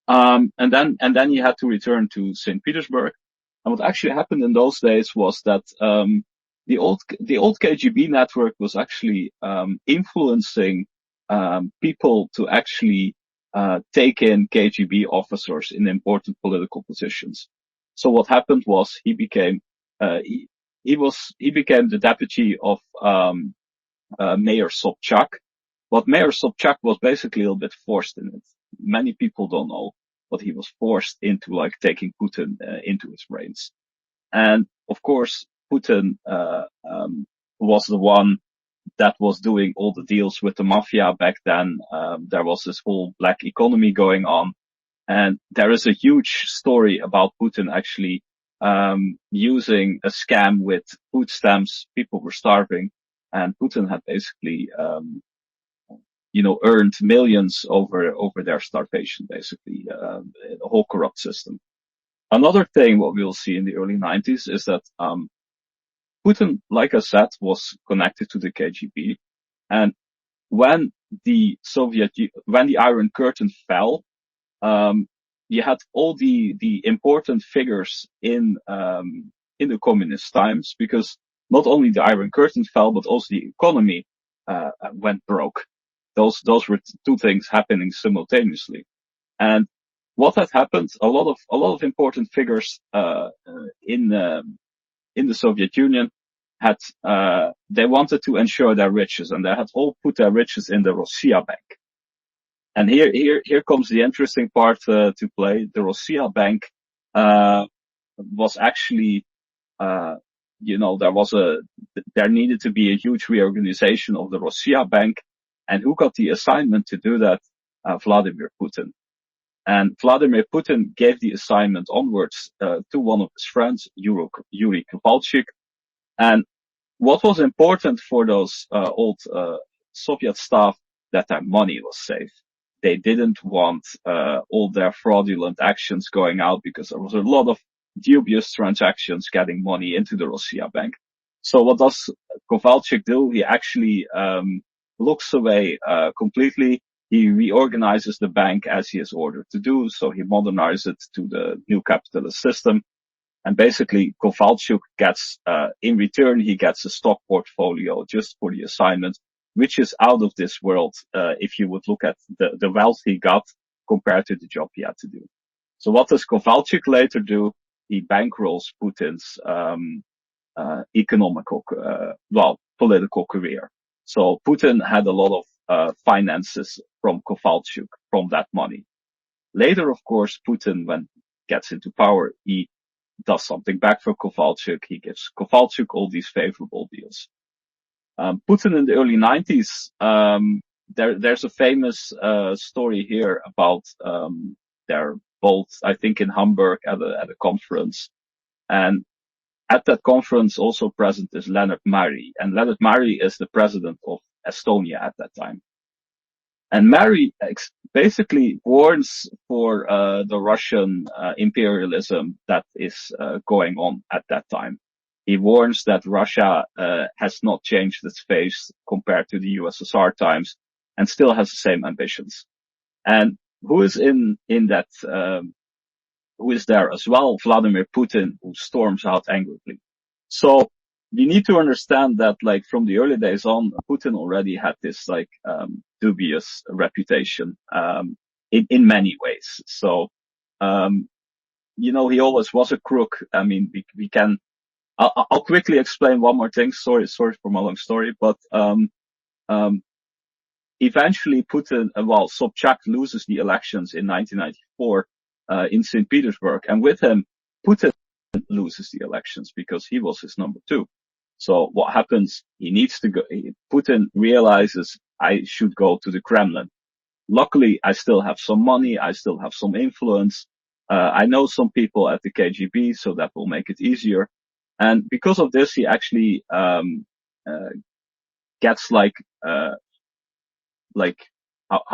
And then he had to return to St. Petersburg. And what actually happened in those days was that the old KGB network was actually influencing people to actually take in KGB officers in important political positions. So what happened was he became the deputy of Mayor Sobchak. But Mayor Sobchak was basically a little bit forced in it. Many people don't know, but he was forced into like taking Putin into his reins. And of course, Putin was the one that was doing all the deals with the mafia back then. There was this whole black economy going on. And there is a huge story about Putin actually using a scam with food stamps. People were starving, and Putin had basically earned millions over their starvation, basically, the whole corrupt system. Another thing, what we'll see in the early 90s is that Putin, like I said, was connected to the KGB. And when the Iron Curtain fell, you had all the important figures in the communist times, because not only the Iron Curtain fell, but also the economy went broke. Those were two things happening simultaneously. And what had happened, a lot of important figures in the Soviet Union had they wanted to ensure their riches, and they had all put their riches in the Rossiya Bank. And here comes the interesting part to play. The Rossiya Bank was actually, there needed to be a huge reorganization of the Rossiya Bank, and who got the assignment to do that? Vladimir Putin. And Vladimir Putin gave the assignment onwards to one of his friends, Yuri Kovalchik. And what was important for those old Soviet staff, that their money was safe. They didn't want all their fraudulent actions going out, because there was a lot of dubious transactions getting money into the Rossiya Bank. So what does Kovalchik do? He actually looks away completely. He reorganizes the bank as he is ordered to do. So he modernizes it to the new capitalist system. And basically, Kovalchuk gets, in return, he gets a stock portfolio just for the assignment, which is out of this world, if you would look at the wealth he got compared to the job he had to do. So what does Kovalchuk later do? He bankrolls Putin's, political career. So Putin had a lot of, finances from Kovalchuk, from that money. Later, of course, Putin, when gets into power, he does something back for Kovalchuk. He gives Kovalchuk all these favorable deals. Putin in the early 90s, there's a famous story here about they're both, I think, in Hamburg at a conference. And at that conference also present is Leonard Mari. And Leonard Mari is the president of Estonia at that time. And Mary basically warns for the Russian imperialism that is going on at that time. He warns that Russia has not changed its face compared to the USSR times, and still has the same ambitions. And who is in that? Who is there as well? Vladimir Putin, who storms out angrily. So you need to understand that, like, from the early days on, Putin already had this, like, dubious reputation, in many ways. So, he always was a crook. I mean, we can, I'll quickly explain one more thing. Sorry for my long story, but, eventually Putin, Sobchak loses the elections in 1994, in St. Petersburg, and with him, Putin loses the elections because he was his number two. So what happens? He needs to go. Putin realizes, I should go to the Kremlin. Luckily, I still have some money. I still have some influence. I know some people at the KGB, so that will make it easier. And because of this, he actually gets how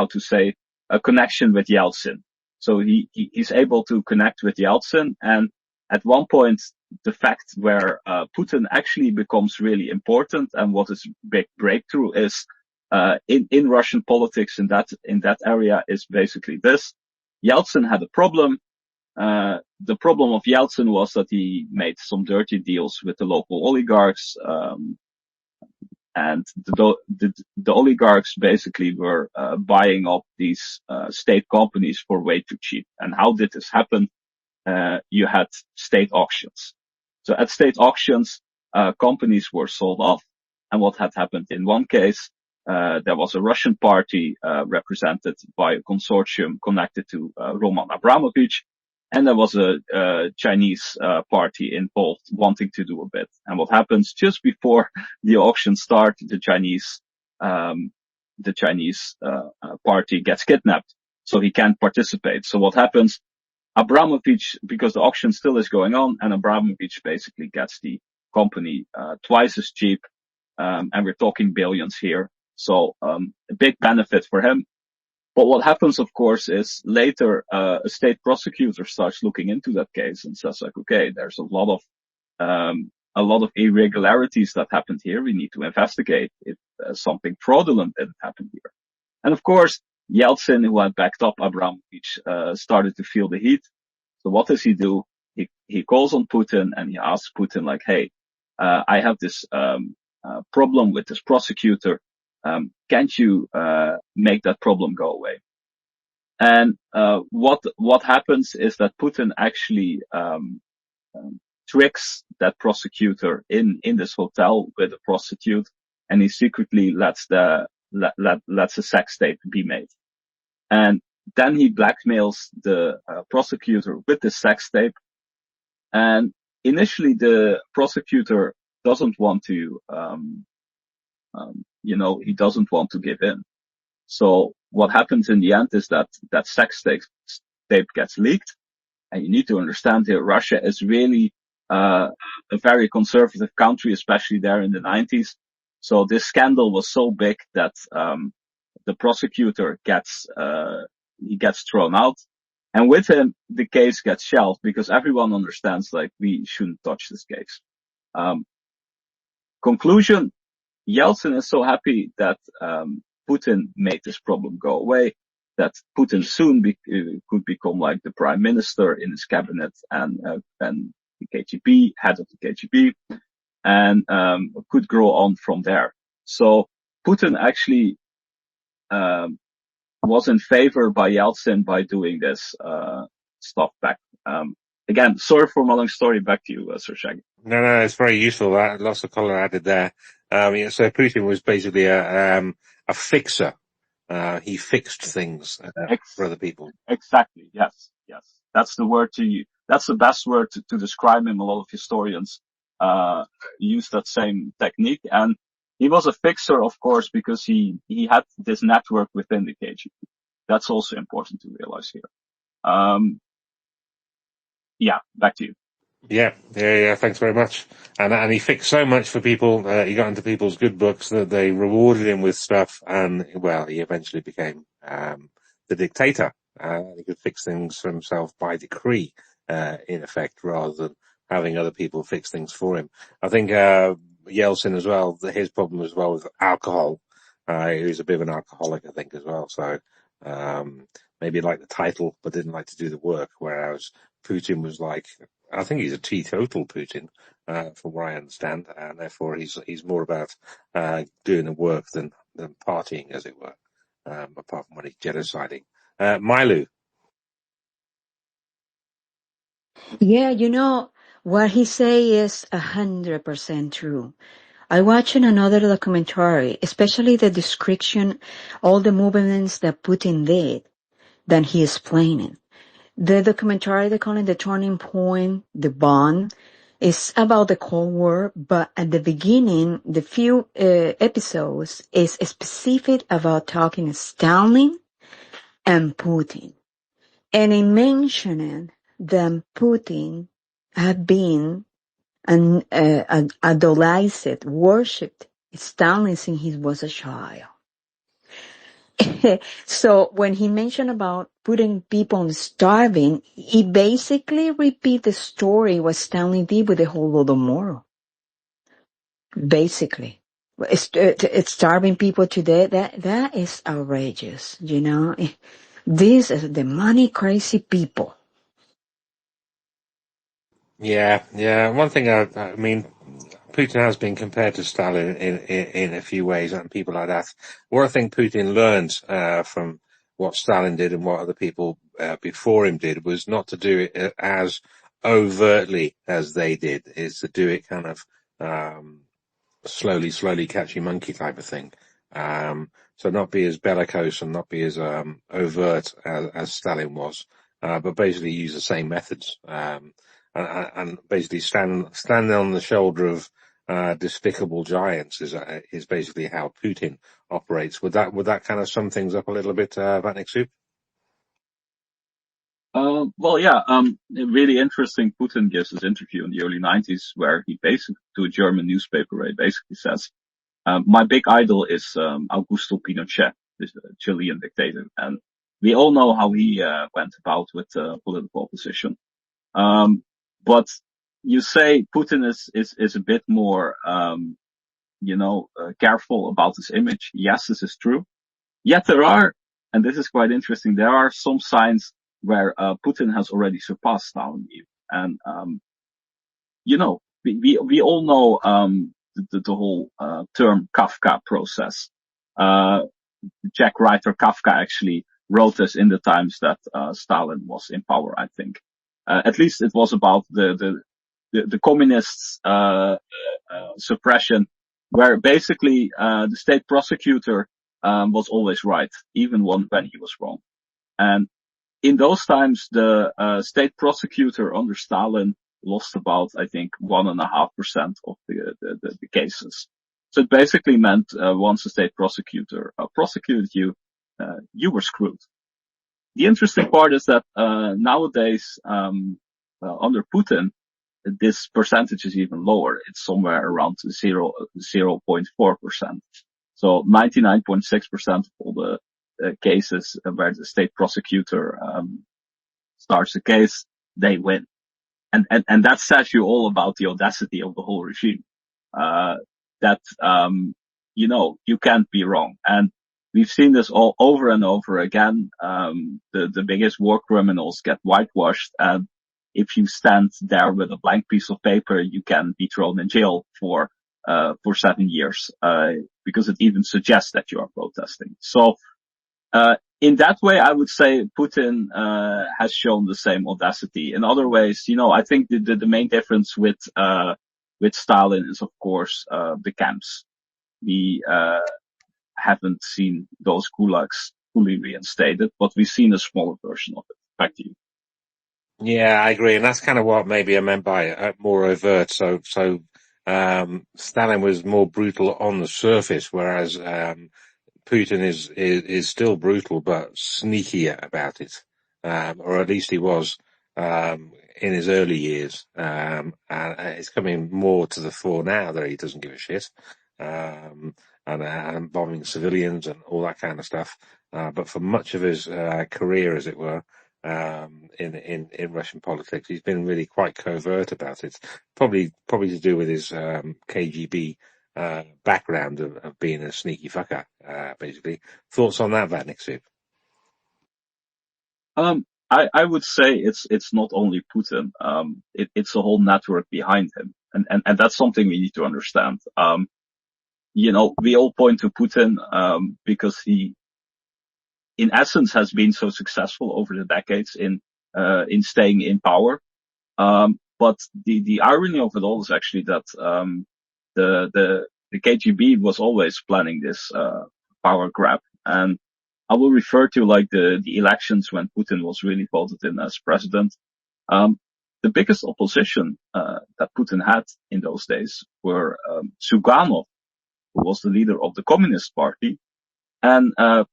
to say, a connection with Yeltsin. So he's able to connect with Yeltsin, and at one point, the fact where Putin actually becomes really important, and what is big breakthrough is in Russian politics in that area is basically this: Yeltsin had a problem. The problem of Yeltsin was that he made some dirty deals with the local oligarchs. And the oligarchs basically were buying up these state companies for way too cheap. And how did this happen? You had state auctions. So at state auctions, companies were sold off. And what had happened in one case, there was a Russian party represented by a consortium connected to Roman Abramovich. And there was a Chinese party involved wanting to do a bit. And what happens just before the auction start, the Chinese party gets kidnapped, so he can't participate. So what happens? Abramovich, because the auction still is going on, and Abramovich basically gets the company twice as cheap, and we're talking billions here. So a big benefit for him. But what happens, of course, is later a state prosecutor starts looking into that case and says, like, okay, there's a lot of irregularities that happened here. We need to investigate if something fraudulent that happened here. And of course, Yeltsin, who had backed up Abramovich, started to feel the heat. So what does he do? He calls on Putin and he asks Putin like, hey, I have this problem with this prosecutor. Can't you make that problem go away? And what happens is that Putin actually tricks that prosecutor in this hotel with a prostitute, and he secretly lets a sex tape be made. And then he blackmails the prosecutor with the sex tape. And initially, the prosecutor doesn't want to, he doesn't want to give in. So what happens in the end is that sex tape gets leaked. And you need to understand here, Russia is really a very conservative country, especially there in the 90s. So this scandal was so big that the prosecutor gets thrown out. And with him, the case gets shelved because everyone understands, like, we shouldn't touch this case. Conclusion, Yeltsin is so happy that Putin made this problem go away, that Putin soon could become like the prime minister in his cabinet and the KGB, head of the KGB, and could grow on from there. So Putin actually was in favor by Yeltsin by doing this stuff back. Again, sorry for my long story. Back to you, Sir Shaggy. No, it's very useful. Lots of color added there. So Putin was basically a fixer. He fixed things for other people. Exactly. Yes. That's the word that's the best word to describe him. A lot of historians use that same technique, and he was a fixer, of course, because he had this network within the KGB. That's also important to realize here. Back to you. Yeah. Thanks very much. And he fixed so much for people. He got into people's good books that they rewarded him with stuff, and well, he eventually became the dictator. He could fix things for himself by decree, in effect, rather than having other people fix things for him. I think Yeltsin as well. His problem as well with alcohol. He was a bit of an alcoholic, I think, as well. So maybe liked the title but didn't like to do the work. Whereas Putin was like, I think he's a teetotal Putin, from what I understand, and therefore he's more about doing the work than partying, as it were. Apart from when he's genociding. Mailu. Yeah, what he say is 100% true. I watched another documentary, especially the description, all the movements that Putin did, that he explaining. The documentary they call it The Turning Point, The Bond, is about the Cold War, but at the beginning, the few episodes is specific about talking Stalin and Putin. And in mentioning that Putin had been idolized, worshipped Stalin since he was a child. So when he mentioned about putting people on starving, he basically repeat the story what Stanley did with the whole Holodomor. Basically, it's starving people to death. That is outrageous. These are the money crazy people. Yeah. One thing I mean, Putin has been compared to Stalin in a few ways, and people like that. What I think Putin learned from what Stalin did and what other people before him did was not to do it as overtly as they did, is to do it kind of slowly catchy monkey type of thing. So not be as bellicose and not be as overt as Stalin was, but basically use the same methods. And basically stand on the shoulder of despicable giants is basically how Putin operates. Would that kind of sum things up a little bit, Vatnik Soup? Really interesting. Putin gives this interview in the early 90s where he basically, to a German newspaper, where he basically says, my big idol is Augusto Pinochet, this Chilean dictator. And we all know how he went about with political opposition. But you say Putin is a bit more, careful about his image. Yes, this is true. Yet there are and this is quite interesting, there are some signs where Putin has already surpassed Stalin. And we all know the whole term Kafka process. The Czech writer Kafka actually wrote this in the times that Stalin was in power, I think. At least it was about the communists' suppression, where basically the state prosecutor was always right, even when he was wrong. And in those times, the state prosecutor under Stalin lost about, I think, 1.5% of the cases. So it basically meant once a state prosecutor prosecuted you, you were screwed. The interesting part is that nowadays, under Putin, this percentage is even lower. It's somewhere around 0.4%. So 99.6% of all the cases where the state prosecutor starts a case, they win. And that says you all about the audacity of the whole regime. That, you can't be wrong. And we've seen this all over and over again. The biggest war criminals get whitewashed, and if you stand there with a blank piece of paper, you can be thrown in jail for 7 years, because it even suggests that you are protesting. So, in that way, I would say Putin has shown the same audacity. In other ways, I think the main difference with Stalin is, of course, the camps. We haven't seen those gulags fully reinstated, but we've seen a smaller version of it. Back to you. Yeah, I agree, and that's kind of what maybe I meant by more overt. So Stalin was more brutal on the surface, whereas Putin is still brutal but sneakier about it, or at least he was in his early years, and it's coming more to the fore now that he doesn't give a shit, and bombing civilians and all that kind of stuff. But for much of his career, as it were, in Russian politics, he's been really quite covert about it. Probably to do with his KGB background of being a sneaky fucker, basically. Thoughts on that, Vatnik Soup? I would say it's not only Putin. It's a whole network behind him, and that's something we need to understand. We all point to Putin because he, in essence, has been so successful over the decades in staying in power. But the irony of it all is actually that the KGB was always planning this power grab. And I will refer to like the elections when Putin was really voted in as president. The biggest opposition that Putin had in those days were Suganov, who was the leader of the Communist Party, and a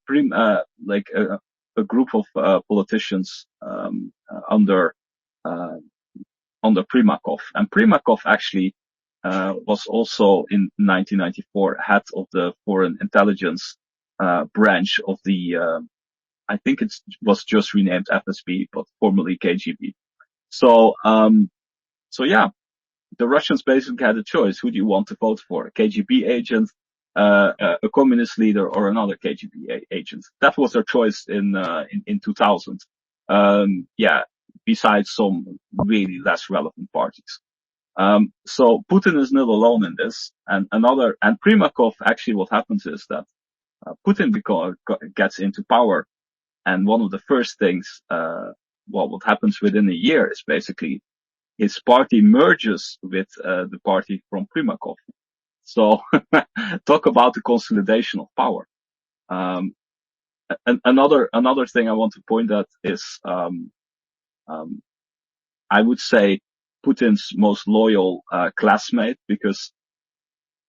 group of politicians under Primakov. And Primakov actually was also in 1994 head of the foreign intelligence branch of the, I think it was just renamed FSB, but formerly KGB. So yeah, the Russians basically had a choice. Who do you want to vote for? A KGB agent, a communist leader, or another KGB agent? That was their choice in 2000. Besides some really less relevant parties. So Putin is not alone in this. And Primakov, actually what happens is that Putin gets into power, and one of the first things, what happens within a year is basically his party merges with the party from Primakov. So talk about the consolidation of power. Another thing I want to point out is I would say Putin's most loyal classmate, because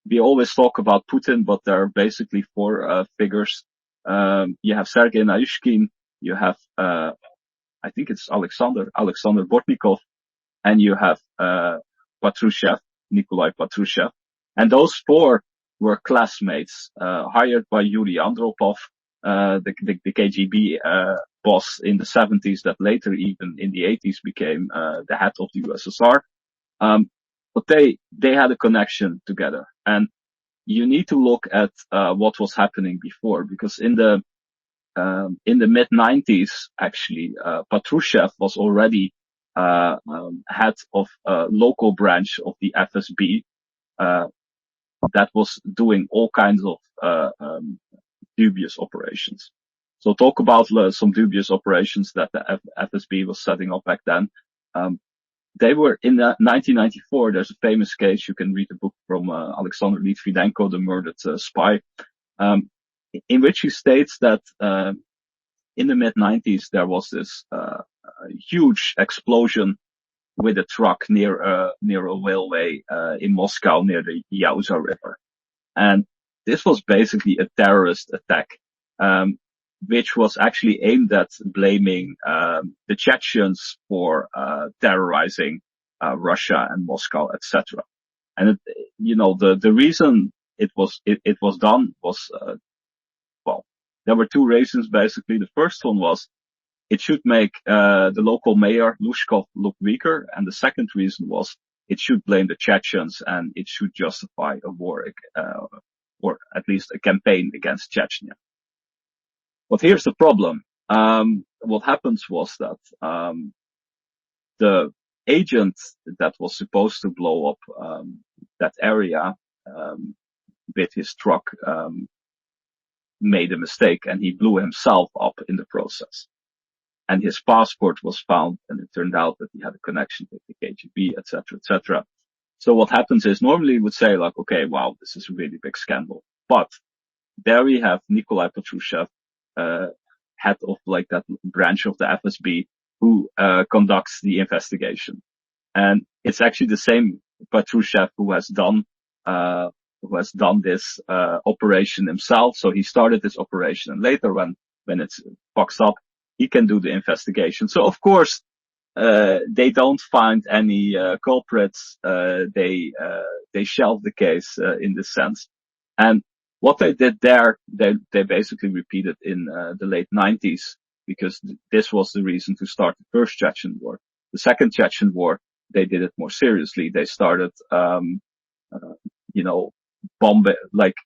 we always talk about Putin, but there are basically four figures. You have Sergei Naryshkin, you have I think it's Alexander Bortnikov, and you have Patrushev, Nikolai Patrushev. And those four were classmates, hired by Yuri Andropov, the KGB boss in the 70s that later, even in the 80s, became the head of the USSR. But they had a connection together. And you need to look at what was happening before, because in the in the mid-90s, actually, Patrushev was already head of a local branch of the FSB that was doing all kinds of dubious operations. So talk about some dubious operations that the FSB was setting up back then. They were in 1994. There's a famous case. You can read the book from Alexander Litvinenko, The Murdered Spy, in which he states that in the mid-90s there was this huge explosion with a truck near a railway in Moscow near the Yauza River, and this was basically a terrorist attack, which was actually aimed at blaming the Chechens for terrorizing Russia and Moscow, etc. And the reason it was done was well, there were two reasons basically. The first one was it should make the local mayor Lushkov look weaker, and the second reason was it should blame the Chechens and it should justify a war, or at least a campaign against Chechnya. But here's the problem. What happens was that the agent that was supposed to blow up that area with his truck made a mistake, and he blew himself up in the process. And his passport was found, and it turned out that he had a connection with the KGB, etc., etc. So what happens is normally you would say like, okay, wow, this is a really big scandal. But there we have Nikolai Patrushev, head of like that branch of the FSB, who conducts the investigation. And it's actually the same Patrushev who has done this operation himself. So he started this operation, and later when it fucks up, he can do the investigation. So of course, they don't find any culprits. They shelve the case in this sense. And what they did there, they basically repeated in the late 90s, because this was the reason to start the first Chechen war. The second Chechen war, they did it more seriously. They started,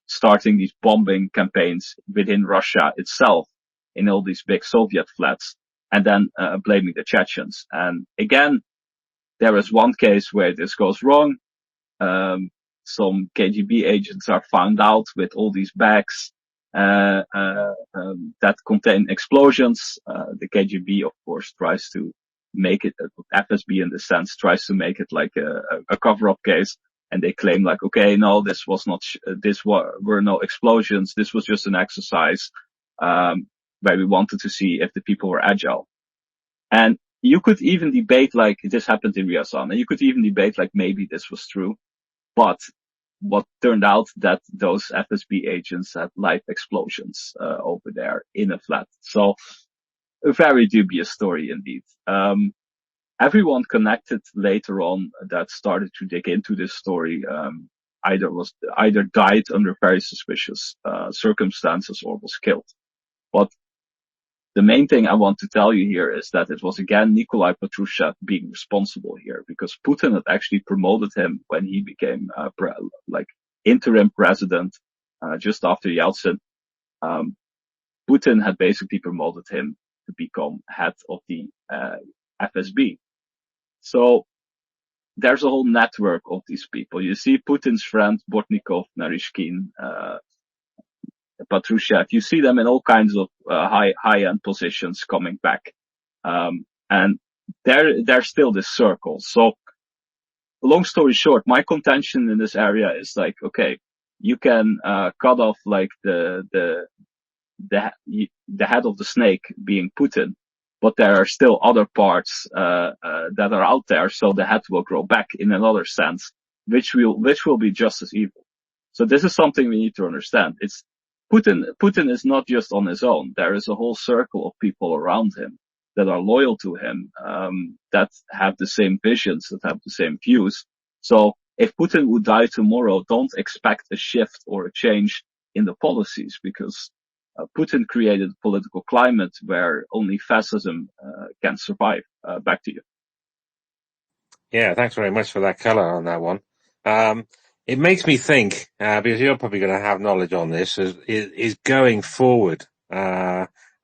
starting these bombing campaigns within Russia itself, in all these big Soviet flats, and then blaming the Chechens. And again, there is one case where this goes wrong. Some KGB agents are found out with all these bags that contain explosions. The KGB, of course, tries to make it, FSB in the sense, tries to make it like a cover-up case. And they claim like, okay, no, this was not, were no explosions. This was just an exercise, where we wanted to see if the people were agile. And you could even debate like, this happened in Ryazan, and you could even debate like, maybe this was true. But what turned out that those FSB agents had live explosions, over there in a flat. So a very dubious story indeed. Everyone connected later on that started to dig into this story, either died under very suspicious, circumstances or was killed. But the main thing I want to tell you here is that it was again Nikolai Patrushev being responsible here, because Putin had actually promoted him when he became interim president just after Yeltsin. Putin had basically promoted him to become head of the FSB. So there's a whole network of these people. You see Putin's friend Bortnikov, Narishkin, Patrushev, you see them in all kinds of high-end positions coming back. And there's still this circle. So long story short, my contention in this area is like, okay, you can cut off like the head of the snake being Putin, but there are still other parts that are out there, so the head will grow back in another sense, which will be just as evil. So this is something we need to understand. It's Putin is not just on his own. There is a whole circle of people around him that are loyal to him, that have the same visions, that have the same views. So if Putin would die tomorrow, don't expect a shift or a change in the policies, because Putin created a political climate where only fascism can survive. Back to you. Yeah, thanks very much for that color on that one. It makes me think, because you're probably going to have knowledge on this, is going forward.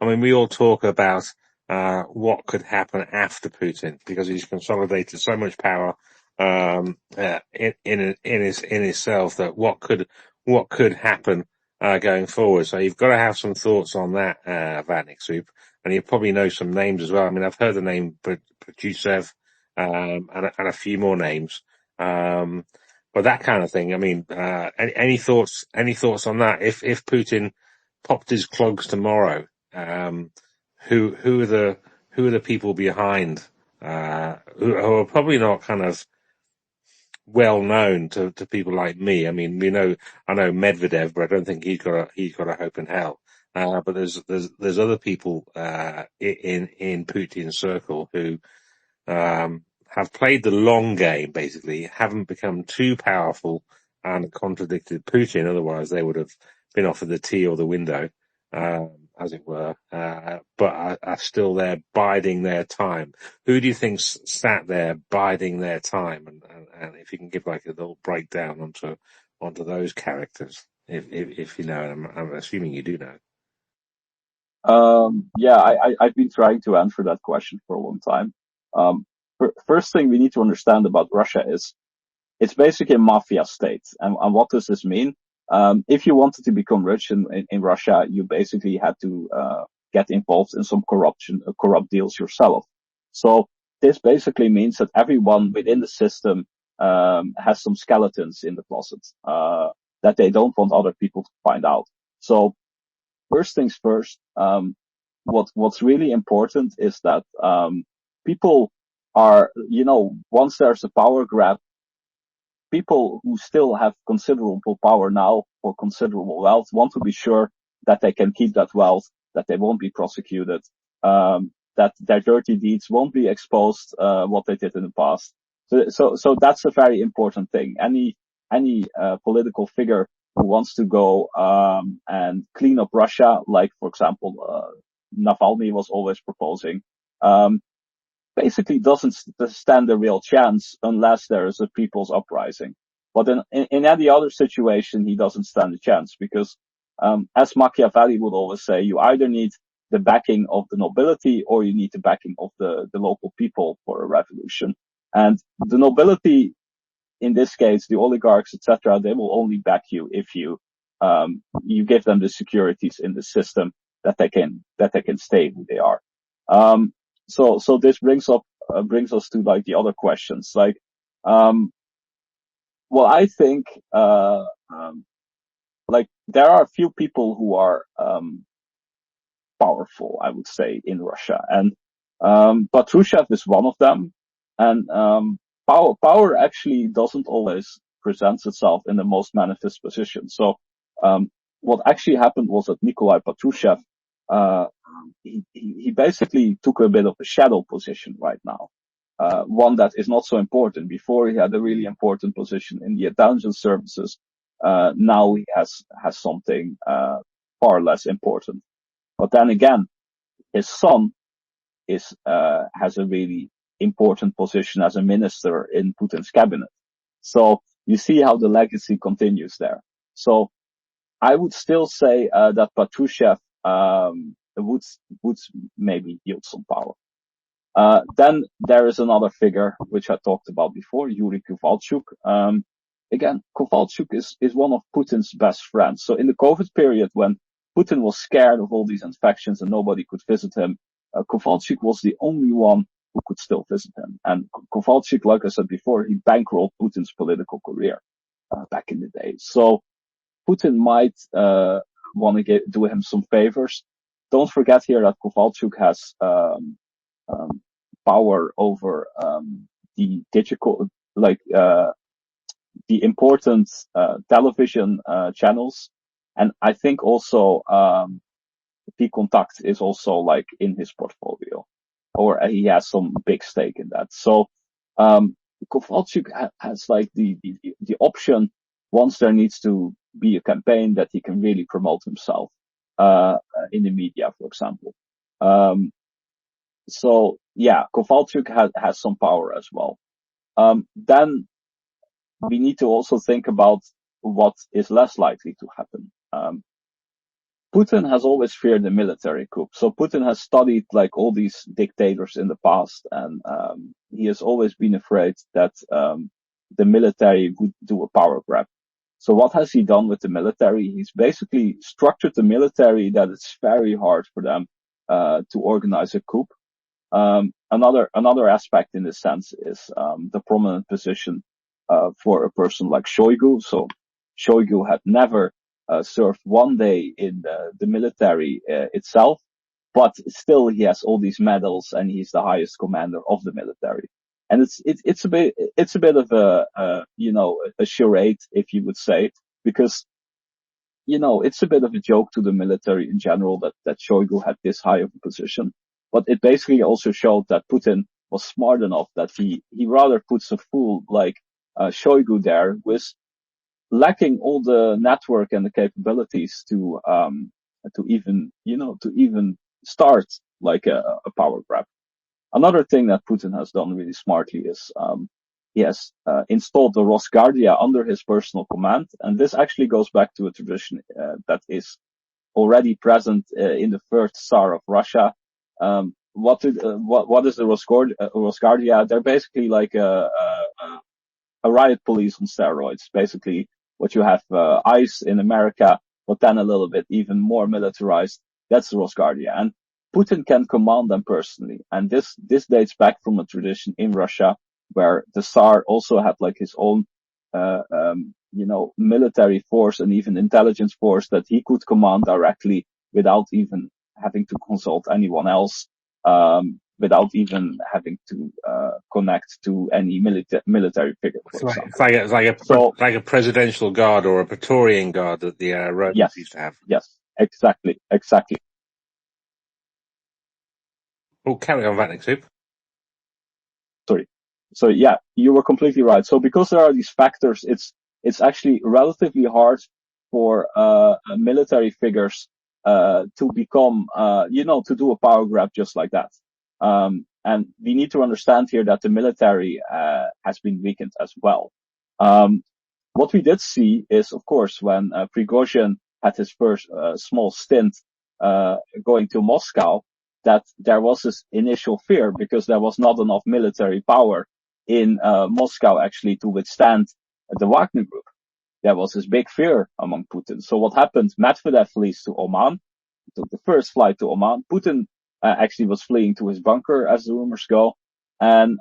I mean, we all talk about what could happen after Putin because he's consolidated so much power in itself that what could happen going forward. So you've got to have some thoughts on that, Vanik Soup, and you probably know some names as well. I mean, I've heard the name Producev and a few more names. But that kind of thing. I mean, any thoughts? Any thoughts on that? If Putin popped his clogs tomorrow, who are the people behind? Who are probably not kind of well known to people like me. I mean, I know Medvedev, but I don't think he's got a hope in hell. But there's other people in Putin's circle who have played the long game, basically, haven't become too powerful and contradicted Putin. Otherwise, they would have been offered the tea or the window, as it were, but are still there biding their time. Who do you think's sat there biding their time? And if you can give like a little breakdown onto those characters, if you know, I'm assuming you do know. Yeah, I've been trying to answer that question for a long time. First thing we need to understand about Russia is it's basically a mafia state. And what does this mean? If you wanted to become rich in Russia, you basically had to get involved in some corrupt deals yourself. So this basically means that everyone within the system has some skeletons in the closet that they don't want other people to find out. So first things first, what's really important is that people are, once there's a power grab, people who still have considerable power now or considerable wealth want to be sure that they can keep that wealth, that they won't be prosecuted, that their dirty deeds won't be exposed, what they did in the past. So that's a very important thing. Any political figure who wants to go and clean up Russia, like for example Navalny was always proposing, basically doesn't stand a real chance unless there is a people's uprising. But in any other situation, he doesn't stand a chance because, as Machiavelli would always say, you either need the backing of the nobility or you need the backing of the local people for a revolution. And the nobility, in this case, the oligarchs, etc., they will only back you if you give them the securities in the system that they can stay who they are. So this brings us to like the other questions. Like, well, I think like there are a few people who are powerful, I would say, in Russia, and Patrushev is one of them. And power actually doesn't always present itself in the most manifest position. So what actually happened was that Nikolai Patrushev he basically took a bit of a shadow position right now. One that is not so important. Before he had a really important position in the intelligence services. Now he has something far less important. But then again, his son has a really important position as a minister in Putin's cabinet. So you see how the legacy continues there. So I would still say that Patrushev would maybe yield some power. Then there is another figure which I talked about before, Yuri Kovalchuk. Again, Kovalchuk is one of Putin's best friends. So in the COVID period, when Putin was scared of all these infections and nobody could visit him, Kovalchuk was the only one who could still visit him. And Kovalchuk, like I said before, he bankrolled Putin's political career back in the day. So Putin might want to do him some favors. Don't forget here that Kovalchuk has power over the digital, like the important television channels, and I think also P-Contact is also like in his portfolio, or he has some big stake in that. So Kovalchuk has like the option once there needs to be a campaign that he can really promote himself in the media, for example. So yeah, Kovalchuk has some power as well. Then we need to also think about what is less likely to happen. Putin has always feared the military coup. So Putin has studied like all these dictators in the past, and he has always been afraid that the military would do a power grab. So what has he done with the military? He's basically structured the military that it's very hard for them to organize a coup. Another aspect in this sense is the prominent position for a person like Shoigu. So Shoigu had never served one day in the military itself, but still he has all these medals and he's the highest commander of the military. And it's a bit of a charade, if you would say, because it's a bit of a joke to the military in general that Shoigu had this high of a position. But it basically also showed that Putin was smart enough that he rather puts a fool like Shoigu there with lacking all the network and the capabilities to even start like a power grab. Another thing that Putin has done really smartly is he has installed the Rosguardia under his personal command, and this actually goes back to a tradition that is already present in the first Tsar of Russia. What is the Rosguardia? They're basically like a riot police on steroids. Basically, what you have ICE in America, but then a little bit even more militarized. That's the Rosguardia, and Putin can command them personally. And this dates back from a tradition in Russia where the Tsar also had like his own, military force and even intelligence force that he could command directly without even having to consult anyone else. Without even having to connect to any military figure, for example. It's like a presidential guard or a Praetorian guard that the Romans used to have. Yes, exactly. Oh, carry on, Vatnik Soup. Sorry. So yeah, you were completely right. So because there are these factors, it's actually relatively hard for military figures to become, to do a power grab just like that. And we need to understand here that the military has been weakened as well. What we did see is, of course, when Prigozhin had his first small stint going to Moscow, that there was this initial fear because there was not enough military power in Moscow actually to withstand the Wagner group. There was this big fear among Putin. So what happened? Medvedev flees to Oman, took the first flight to Oman. Putin actually was fleeing to his bunker, as the rumors go, and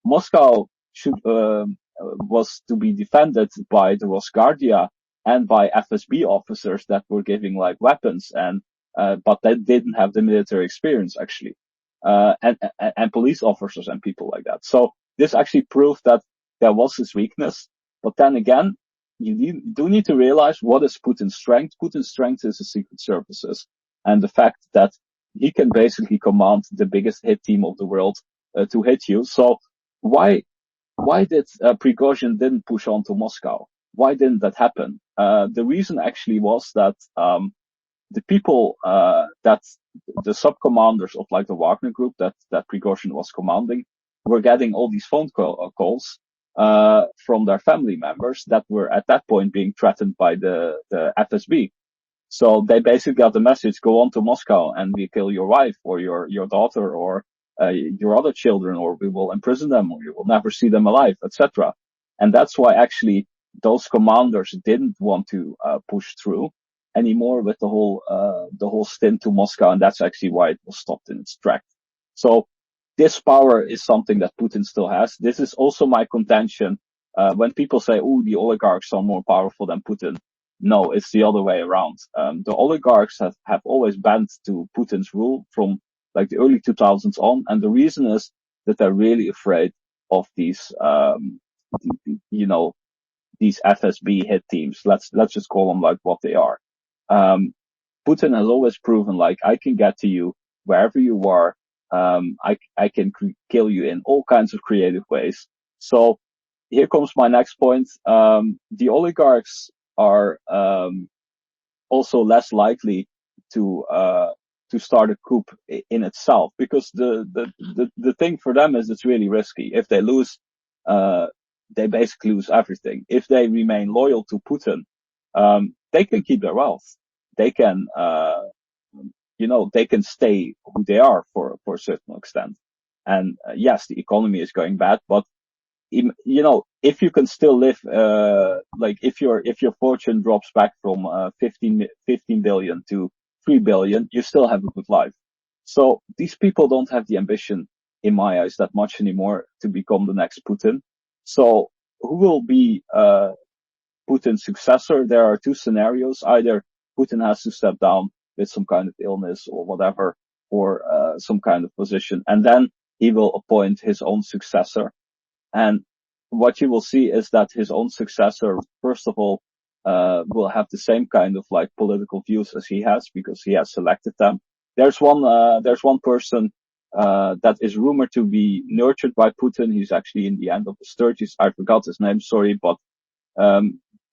Moscow was to be defended by the Rosguardia and by FSB officers that were giving like weapons but they didn't have the military experience actually, and police officers and people like that. So this actually proved that there was this weakness. But then again, you do need to realize what is Putin's strength. Putin's strength is the secret services and the fact that he can basically command the biggest hit team of the world to hit you. So why did Prigozhin didn't push on to Moscow? Why didn't that happen? The reason actually was that the people that the sub-commanders of like the Wagner group that Prigozhin was commanding were getting all these phone calls from their family members that were at that point being threatened by the FSB. So they basically got the message: go on to Moscow and we kill your wife or your daughter or your other children, or we will imprison them, or you will never see them alive, etc. And that's why actually those commanders didn't want to push through anymore with the whole stint to Moscow, and that's actually why it was stopped in its track. So this power is something that Putin still has. This is also my contention. When people say, "Oh, the oligarchs are more powerful than Putin," no, it's the other way around. The oligarchs have always bent to Putin's rule from like the early 2000s on, and the reason is that they're really afraid of these, these FSB hit teams. Let's just call them like what they are. Putin has always proven like I can get to you wherever you are. I can kill you in all kinds of creative ways. So here comes my next point. The oligarchs are also less likely to start a coup in itself, because the thing for them is it's really risky. If they lose, they basically lose everything. If they remain loyal to Putin, they can keep their wealth. they can, they can stay who they are for a certain extent. And yes, the economy is going bad, but if you can still live, if your fortune drops back from 15 billion to 3 billion, you still have a good life. So these people don't have the ambition, in my eyes, that much anymore to become the next Putin. So who will be Putin's successor? There are two scenarios. Either Putin has to step down with some kind of illness or whatever, or some kind of position, and then he will appoint his own successor. And what you will see is that his own successor, first of all, will have the same kind of like political views as he has, because he has selected them. There's one person that is rumored to be nurtured by Putin. He's actually in the end of his 30s. I forgot his name, sorry, but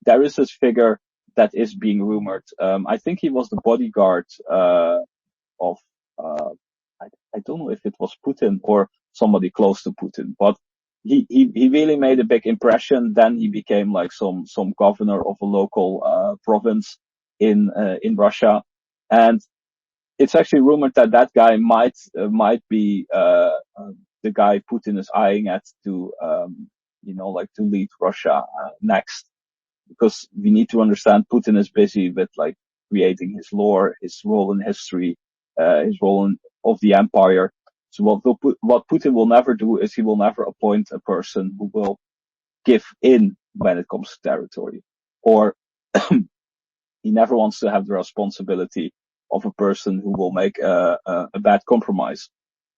there is this figure that is being rumored. I think he was the bodyguard of I don't know if it was Putin or somebody close to Putin, but he really made a big impression. Then he became like some governor of a local province in Russia, and it's actually rumored that that guy might be the guy Putin is eyeing at to to lead Russia next. Because we need to understand Putin is busy with like creating his lore, his role in history, his role of the empire. So what Putin will never do is he will never appoint a person who will give in when it comes to territory, or he never wants to have the responsibility of a person who will make a bad compromise.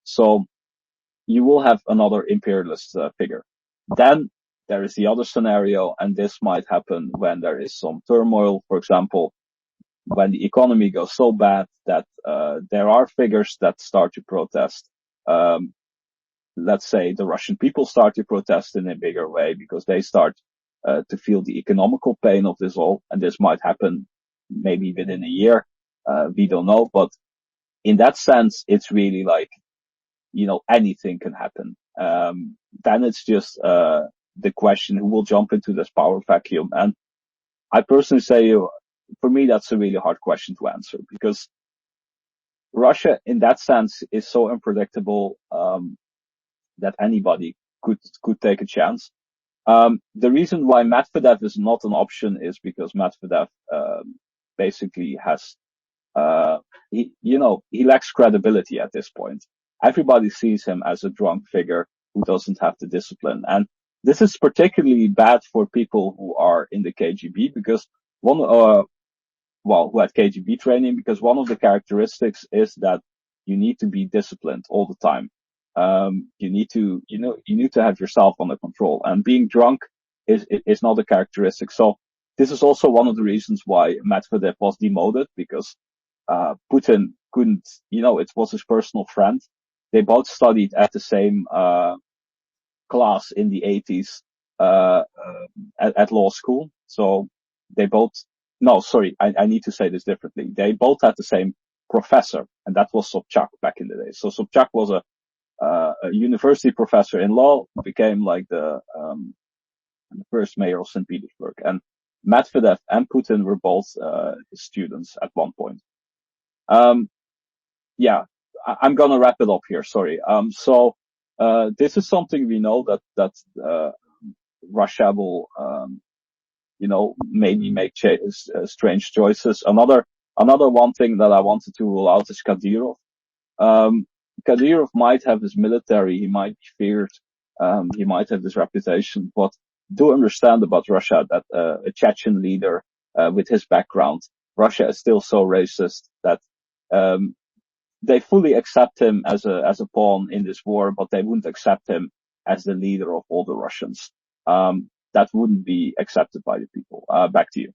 So you will have another imperialist figure. Then there is the other scenario, and this might happen when there is some turmoil. For example, when the economy goes so bad that there are figures that start to protest. Let's say the Russian people start to protest in a bigger way because they start to feel the economical pain of this all, and this might happen maybe within a year. We don't know, but in that sense, it's really like, anything can happen. Then it's just the question who will jump into this power vacuum. And I personally say, for me, that's a really hard question to answer, because Russia, in that sense, is so unpredictable that anybody could take a chance. The reason why Medvedev is not an option is because Medvedev basically has he lacks credibility at this point. Everybody sees him as a drunk figure who doesn't have the discipline. And this is particularly bad for people who are in the KGB, because who had KGB training, because one of the characteristics is that you need to be disciplined all the time. You need to have yourself under control, and being drunk is not a characteristic. So this is also one of the reasons why Medvedev was demoted, because Putin couldn't, it was his personal friend. They both studied at the same class in the 80s at law school. So they both, no, sorry, I need to say this differently. They both had the same professor, and that was Sobchak back in the day. So Sobchak was a university professor in law, who became like the first mayor of St. Petersburg. And Medvedev and Putin were both his students at one point. Yeah, I'm gonna wrap it up here. Sorry. So this is something we know that Russia will, maybe make strange choices. Another one thing that I wanted to rule out is Kadyrov. Kadyrov might have his military, he might be feared, he might have this reputation, but do understand about Russia that a Chechen leader with his background, Russia is still so racist that they fully accept him as a pawn in this war, but they wouldn't accept him as the leader of all the Russians. That wouldn't be accepted by the people. Back to you.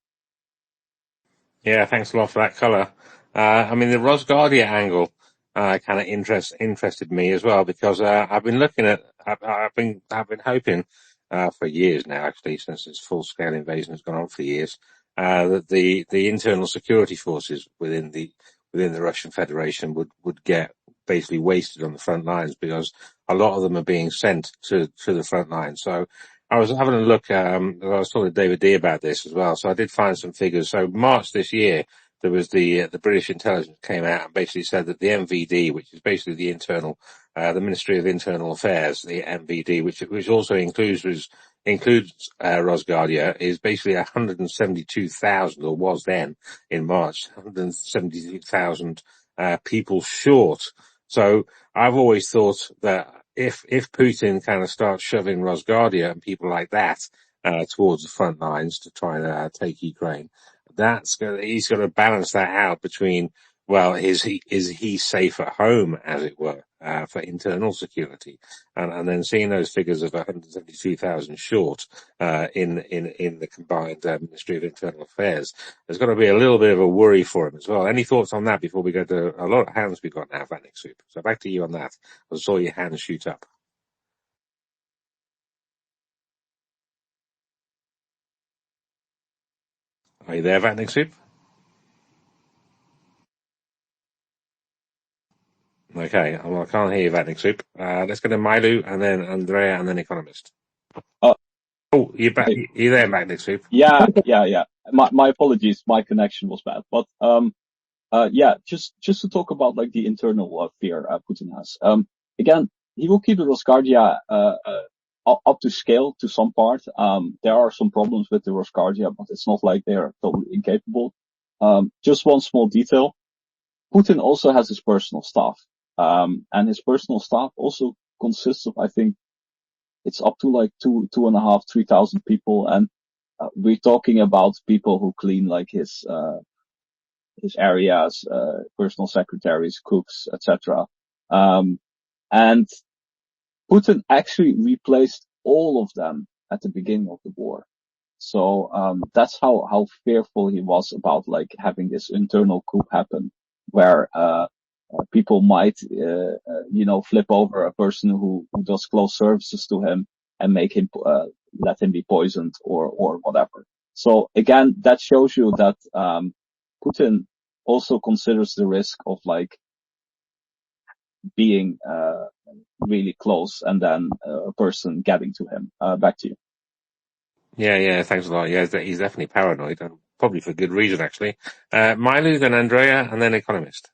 Yeah, thanks a lot for that colour. I mean, the Rosgardia angle kind of interested me as well, because I've been looking at, I've been hoping for years now, actually, since this full-scale invasion has gone on for years, that the internal security forces within the Russian Federation would get basically wasted on the front lines, because a lot of them are being sent to the front lines. So I was having a look, I was talking to David D about this as well. So I did find some figures. So March this year, there was the British intelligence came out and basically said that the MVD, which is basically the Ministry of Internal Affairs, the MVD, which also includes Rosgardia, is basically 172,000, or was then in March, 172,000 people short. So I've always thought that if Putin kind of starts shoving Rosgardia and people like that towards the front lines to try and take Ukraine, he's got to balance that out between, well, is he safe at home, as it were, for internal security, and then seeing those figures of 172,000 short in the combined Ministry of Internal Affairs, there's got to be a little bit of a worry for him as well. Any thoughts on that before we go to a lot of hands we've got now, Vatnik Soup? So back to you on that. I saw your hand shoot up. Are you there, Vatnik Soup? Okay, well, I can't hear you, Vatnik Soup. Let's go to Mailu, and then Andrea, and then Economist. Oh, you're back. You're there, Vatnik Soup. Yeah. My apologies. My connection was bad. But just to talk about like the internal fear Putin has. Again, he will keep the Rosgardia up to scale to some part. There are some problems with the Rosgardia, but it's not like they are totally incapable. Just one small detail. Putin also has his personal staff. And his personal staff also consists of, I think, it's up to like 2.5, 3,000 people. And we're talking about people who clean like his areas, personal secretaries, cooks, etc. And Putin actually replaced all of them at the beginning of the war. So that's how fearful he was about like having this internal coup happen, where people might flip over a person who does close services to him and make him let him be poisoned or whatever. So again, that shows you that Putin also considers the risk of like being really close and then a person getting to him. Back to you. Yeah, thanks a lot. Yeah, he's definitely paranoid, and probably for good reason, actually. Mailu, then Andrea, and then Economist.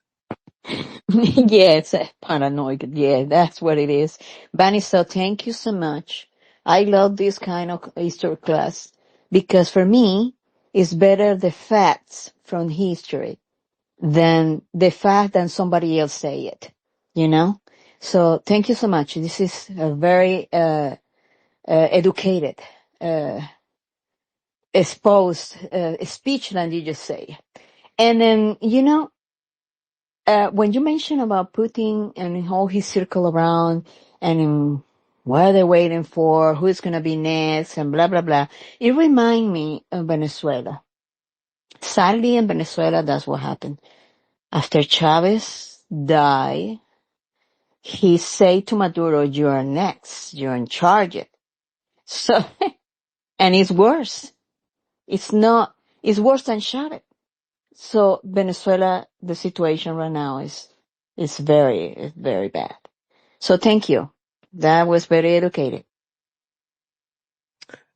Yeah, it's paranoid. Yeah, that's what it is. Bannister, thank you so much. I love this kind of history class because for me, it's better the facts from history than the fact that somebody else say it, you know? So thank you so much. This is a very, educated, exposed, speech that you just say. And then, when you mention about Putin and how he circle around and what they're waiting for, who's going to be next and blah, blah, blah, it remind me of Venezuela. Sadly, in Venezuela, that's what happened. After Chavez died, he said to Maduro, you're next, you're in charge. So, and it's worse. It's worse than Chavez. So Venezuela, the situation right now is very, very bad. So thank you. That was very educated.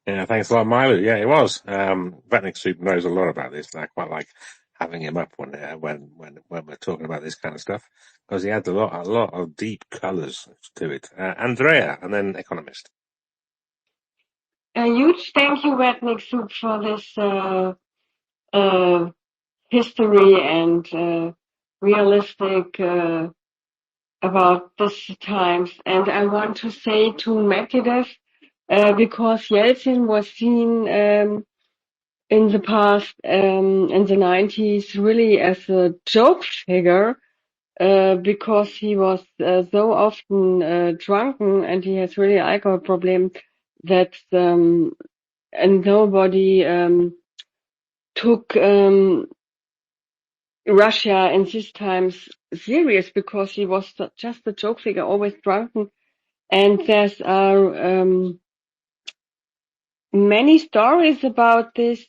Yeah, thanks a lot, Milo. Yeah, it was. Vatnik Soup knows a lot about this, and I quite like having him up when we're talking about this kind of stuff, because he adds a lot of deep colours to it. Andrea, and then Economist. A huge thank you, Red Soup, for this history and realistic about this times. And I want to say to Medvedev, because Yeltsin was seen in the past, in the 90s, really as a joke figure, because he was so often drunken and he has really alcohol problem that and nobody took Russia in these times serious because he was just a joke figure, always drunken. And there's many stories about this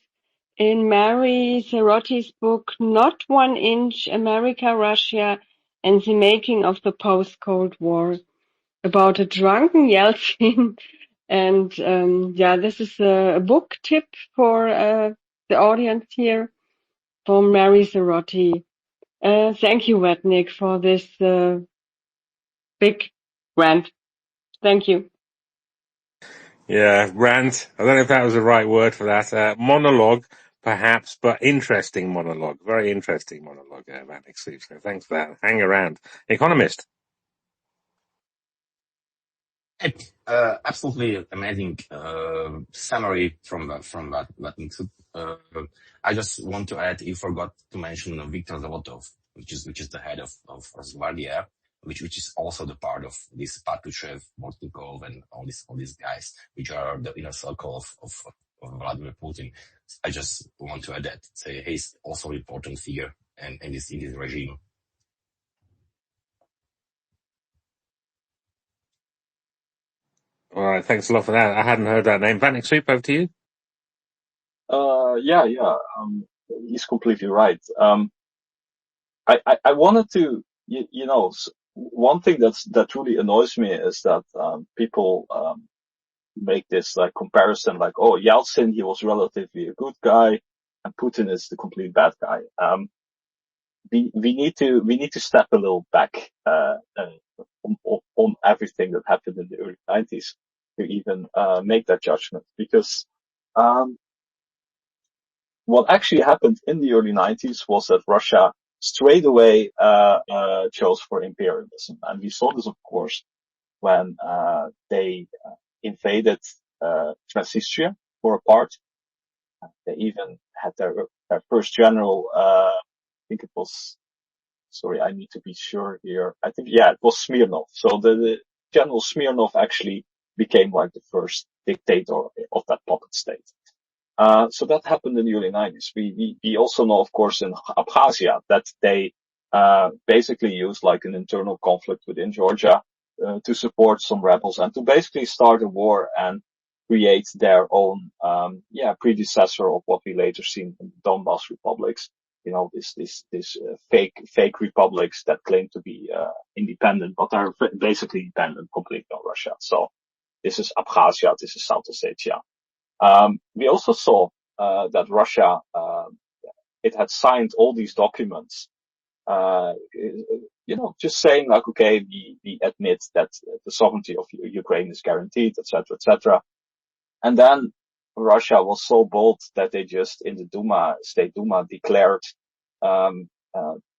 in Mary Serotti's book, Not 1 Inch, America, Russia, and the Making of the Post-Cold War, about a drunken Yeltsin. And this is a book tip for the audience here. from Mary Zerotti. Thank you, Wetnick, for this big rant. Thank you. Yeah, rant. I don't know if that was the right word for that. Monologue, perhaps, but interesting monologue. Very interesting monologue, Vanek Steve. So thanks for that. Hang around. Economist. Absolutely amazing summary from that. I just want to add, you forgot to mention Viktor Zolotov, which is the head of Rosgvardia, which is also the part of this Patrushev, Mortnikov, and all these guys, which are the inner circle of Vladimir Putin. I just want to add that. Say he's also an important figure in this regime. All right, thanks a lot for that. I hadn't heard that name. Vanek Soup, over to you. Yeah. He's completely right. I wanted to, one thing that really annoys me is that people make this like comparison, like, oh, Yeltsin, he was relatively a good guy, and Putin is the complete bad guy. We need to step a little back on everything that happened in the early 90s to even make that judgment, because what actually happened in the early 90s was that Russia straight away chose for imperialism. And we saw this, of course, when they invaded Transnistria for a part. They even had their first general, I think it was, sorry, I need to be sure here. I think, yeah, it was Smirnov. So the General Smirnov actually became like the first dictator of that puppet state. So that happened in the early 90s. We also know, of course, in Abkhazia that they basically used like an internal conflict within Georgia to support some rebels and to basically start a war and create their own predecessor of what we later seen in the Donbas republics. This fake republics that claim to be independent, but are basically dependent completely on Russia. So this is Abkhazia, this is South Ossetia. We also saw that Russia, it had signed all these documents, just saying like, okay, we admit that the sovereignty of Ukraine is guaranteed, etc., etc. And then Russia was so bold that they just in the State Duma, declared the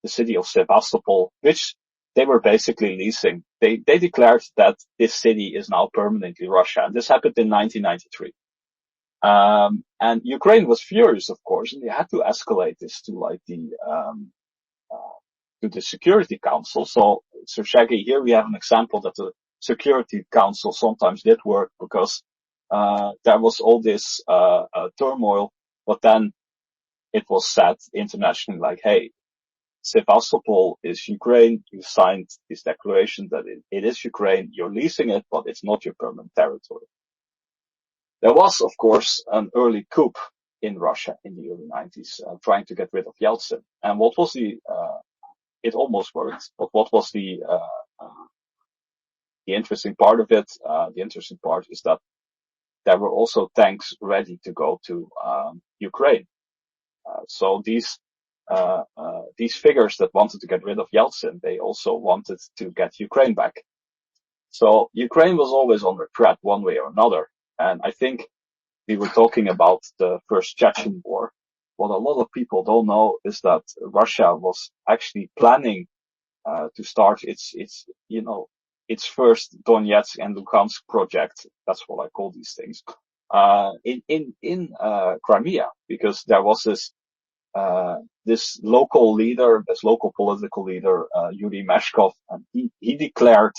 city of Sevastopol, which they were basically leasing. They declared that this city is now permanently Russia. And this happened in 1993. And Ukraine was furious, of course, and they had to escalate this to like to the Security Council. So Shaggy, here we have an example that the Security Council sometimes did work, because there was all this turmoil, but then it was said internationally, like, hey, Sevastopol is Ukraine. You signed this declaration that it is Ukraine. You're leasing it, but it's not your permanent territory. There was, of course, an early coup in Russia in the early 90s, trying to get rid of Yeltsin. And what was it almost worked, but what was the interesting part of it? The interesting part is that there were also tanks ready to go to Ukraine. So these figures that wanted to get rid of Yeltsin, they also wanted to get Ukraine back. So Ukraine was always under threat one way or another. And I think we were talking about the first Chechen war. What a lot of people don't know is that Russia was actually planning to start its first Donetsk and Luhansk project. That's what I call these things. In Crimea, because there was this local leader, this local political leader, Yuri Meshkov, and he declared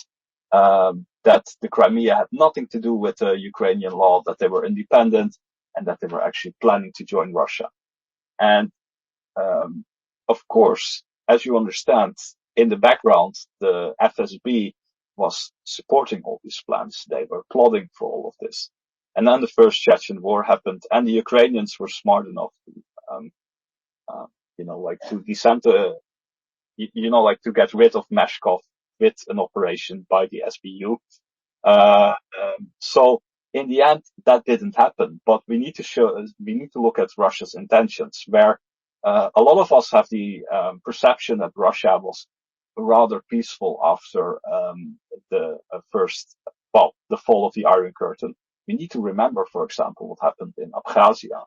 that the Crimea had nothing to do with Ukrainian law, that they were independent, and that they were actually planning to join Russia. And of course, as you understand, in the background, the FSB was supporting all these plans. They were plotting for all of this. And then the first Chechen war happened, and the Ukrainians were smart enough to, to descend, to get rid of Meshkov with an operation by the SBU. So in the end, that didn't happen. But we need to look at Russia's intentions, where A lot of us have the perception that Russia was rather peaceful after the the fall of the Iron Curtain. We need to remember, for example, what happened in Abkhazia.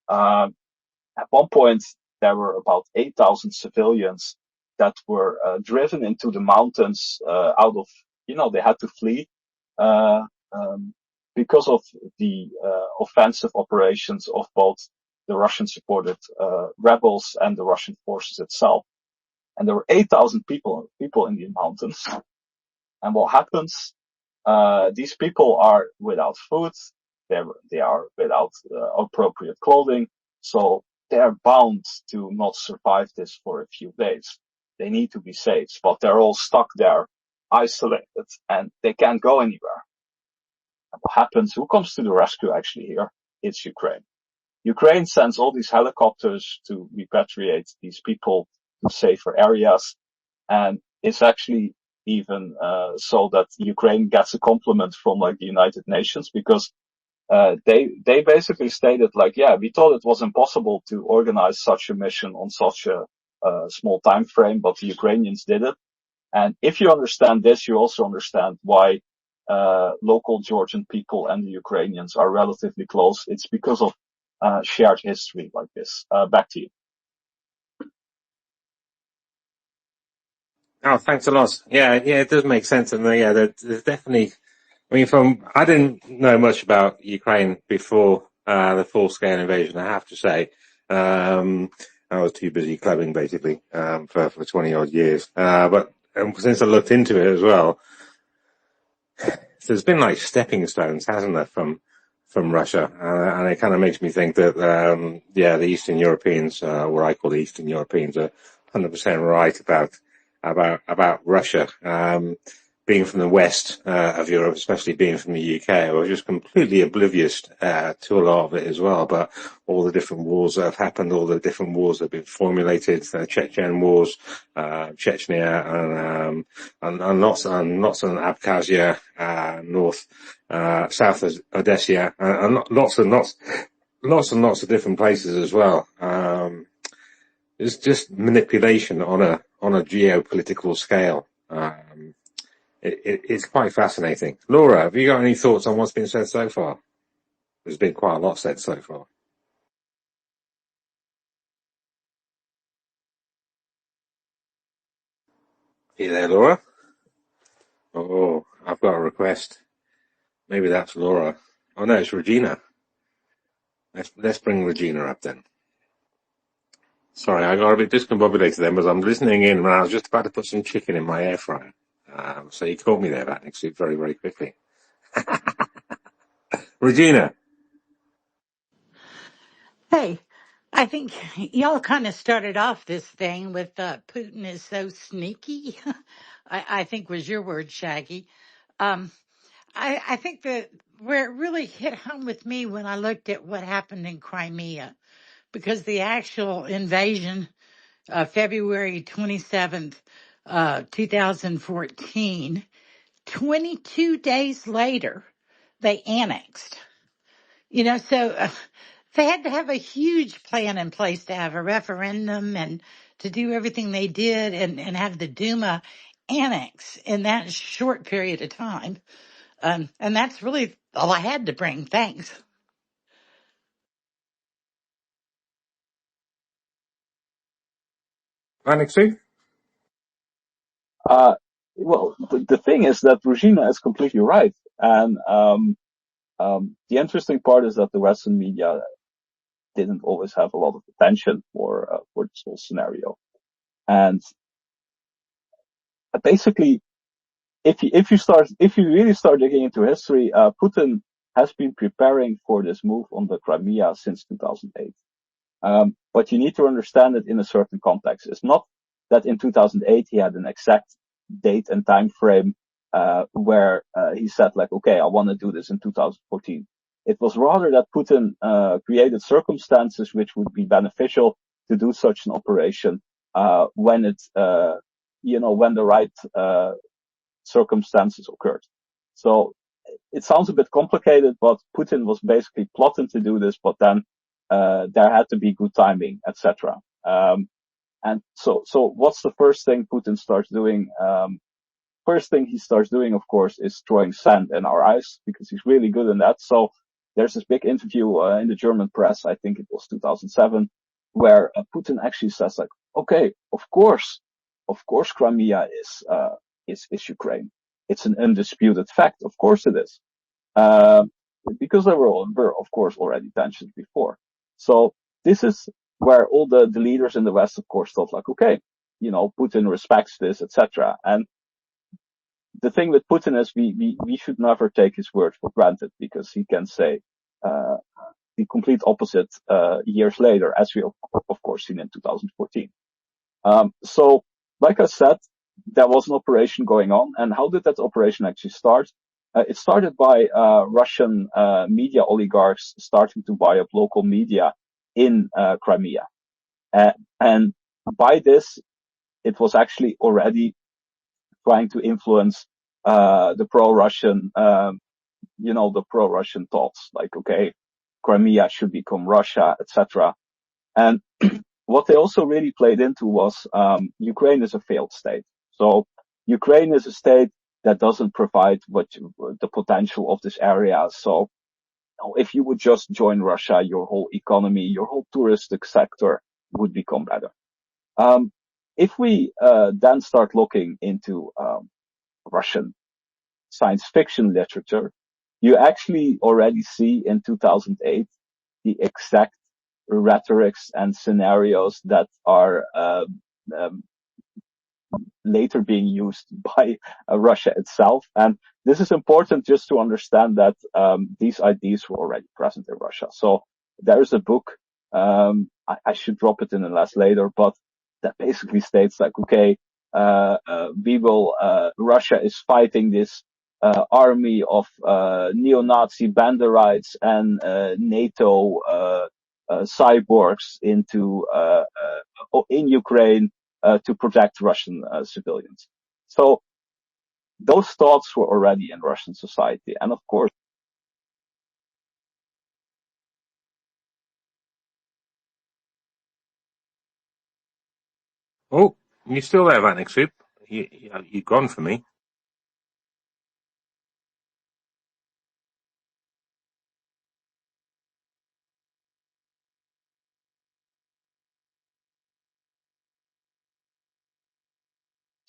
At one point, there were about 8,000 civilians that were driven into the mountains out of, they had to flee uh, um, because of the offensive operations of both the Russian-supported rebels and the Russian forces itself. And there were 8,000 people in the mountains. And what happens? These people are without food. They are without appropriate clothing. So they are bound to not survive this for a few days. They need to be saved, but they're all stuck there, isolated, and they can't go anywhere. And what happens? Who comes to the rescue actually here? It's Ukraine. Ukraine sends all these helicopters to repatriate these people to safer areas. And it's actually even so that Ukraine gets a compliment from like the United Nations, because they basically stated like, yeah, we thought it was impossible to organize such a mission on such a small time frame, but the Ukrainians did it. And if you understand this, you also understand why local Georgian people and the Ukrainians are relatively close. It's because of shared history like this. Back to you. Oh, thanks a lot. Yeah, it does make sense, and yeah, there's definitely. I mean, I didn't know much about Ukraine before the full-scale invasion. I have to say, I was too busy clubbing basically for 20 odd years. But since I looked into it as well, so there's been like stepping stones, hasn't there, from Russia, and it kind of makes me think that the Eastern Europeans, what I call the Eastern Europeans, are 100% right about Russia. Being from the west of Europe, especially being from the UK, I was just completely oblivious to a lot of it as well. But all the different wars that have happened, all the different wars that have been formulated, Chechen wars, Chechnya, and lots of Abkhazia, south of Odessa, and lots of different places as well. It's just manipulation on a geopolitical scale. It's quite fascinating. Laura, have you got any thoughts on what's been said so far? There's been quite a lot said so far. Are you there, Laura? Oh, I've got a request. Maybe that's Laura. Oh no, it's Regina. Let's bring Regina up then. Sorry, I got a bit discombobulated then, because I'm listening in when I was just about to put some chicken in my air fryer. So you caught me there, that next week, very, very quickly. Regina. Hey, I think y'all kind of started off this thing with Putin is so sneaky. I think was your word, Shaggy. Um, I think that where it really hit home with me when I looked at what happened in Crimea, because the actual invasion, February 27th, 2014, 22 days later, they annexed. So they had to have a huge plan in place to have a referendum and to do everything they did and have the Duma annex in that short period of time. And that's really all I had to bring. Thanks. Alexei? Well, the thing is that Regina is completely right. And the interesting part is that the Western media didn't always have a lot of attention for this whole scenario. And basically, if you really start digging into history, Putin has been preparing for this move on the Crimea since 2008. But you need to understand it in a certain context. It's not that in 2008 he had an exact date and time frame where he said like, okay, I want to do this in 2014. It was rather that Putin created circumstances which would be beneficial to do such an operation when when the right circumstances occurred. So it sounds a bit complicated, but Putin was basically plotting to do this, but then there had to be good timing, etc. And so what's the first thing Putin starts doing? First thing he starts doing, of course, is throwing sand in our eyes because he's really good in that. So there's this big interview in the German press, I think it was 2007, where Putin actually says like, okay, of course, Crimea is Ukraine. It's an undisputed fact. Of course it is. Because there were of course already tensions before. So this is where all the leaders in the West, of course, thought like, okay, Putin respects this, etc. And the thing with Putin is we should never take his word for granted because he can say the complete opposite years later, as we of course seen in 2014. So, like I said, there was an operation going on, and how did that operation actually start? It started by Russian media oligarchs starting to buy up local media in Crimea, and by this, it was actually already trying to influence the pro-Russian, the pro-Russian thoughts, like, okay, Crimea should become Russia, etc. And what they also really played into was Ukraine is a failed state. So Ukraine is a state that doesn't provide the potential of this area. So if you would just join Russia, your whole economy, your whole touristic sector would become better. If we then start looking into Russian science fiction literature, you actually already see in 2008 the exact rhetorics and scenarios that are later being used by Russia itself. And this is important just to understand that these ideas were already present in Russia. So there is a book, I should drop it in the list later, but that basically states like, okay, Russia is fighting this army of neo-Nazi Banderites and NATO cyborgs in Ukraine to protect Russian civilians. So those thoughts were already in Russian society, and of course. Oh, you still there, Vanek Soup? You've gone for me.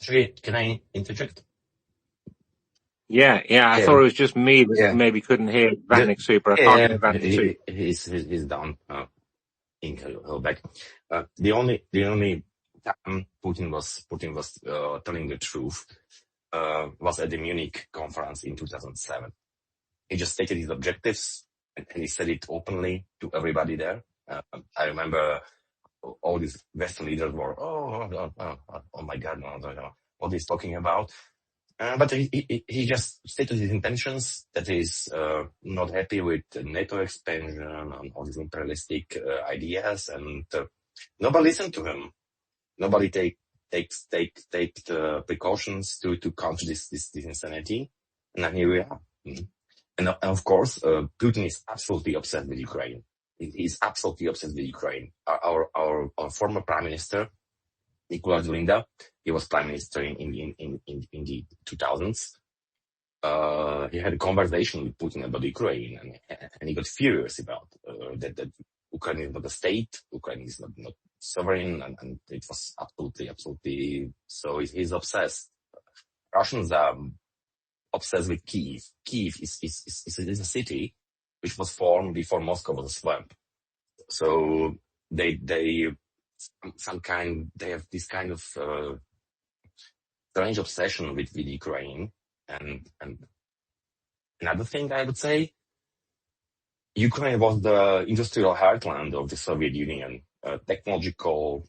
Actually, can I interject? Yeah, I thought Yeah, it was just me that yeah. maybe couldn't hear The, Vanek Soup, but I can't yeah, hear Vanek Soup. he's down. He'll back. The only time Putin was telling the truth was at the Munich conference in 2007. He just stated his objectives and he said it openly to everybody there. I remember all these Western leaders were, oh my God, no, what he's talking about. But he just stated his intentions, that he's not happy with the NATO expansion and all these imperialistic ideas, and nobody listened to him. Nobody take the precautions to counter this insanity. And then here we are. And of course, Putin is absolutely obsessed with Ukraine. He's absolutely obsessed with Ukraine. Our former prime minister, Nicola Zulinda, he was prime minister in the 2000s. He had a conversation with Putin about Ukraine, and he got furious about that Ukraine is not a state, Ukraine is not sovereign, and it was absolutely. So he's obsessed. Russians are obsessed with Kiev. Kiev is a city which was formed before Moscow was a swamp. So they have this kind of strange obsession with Ukraine, and another thing I would say, Ukraine was the industrial heartland of the Soviet Union, technological,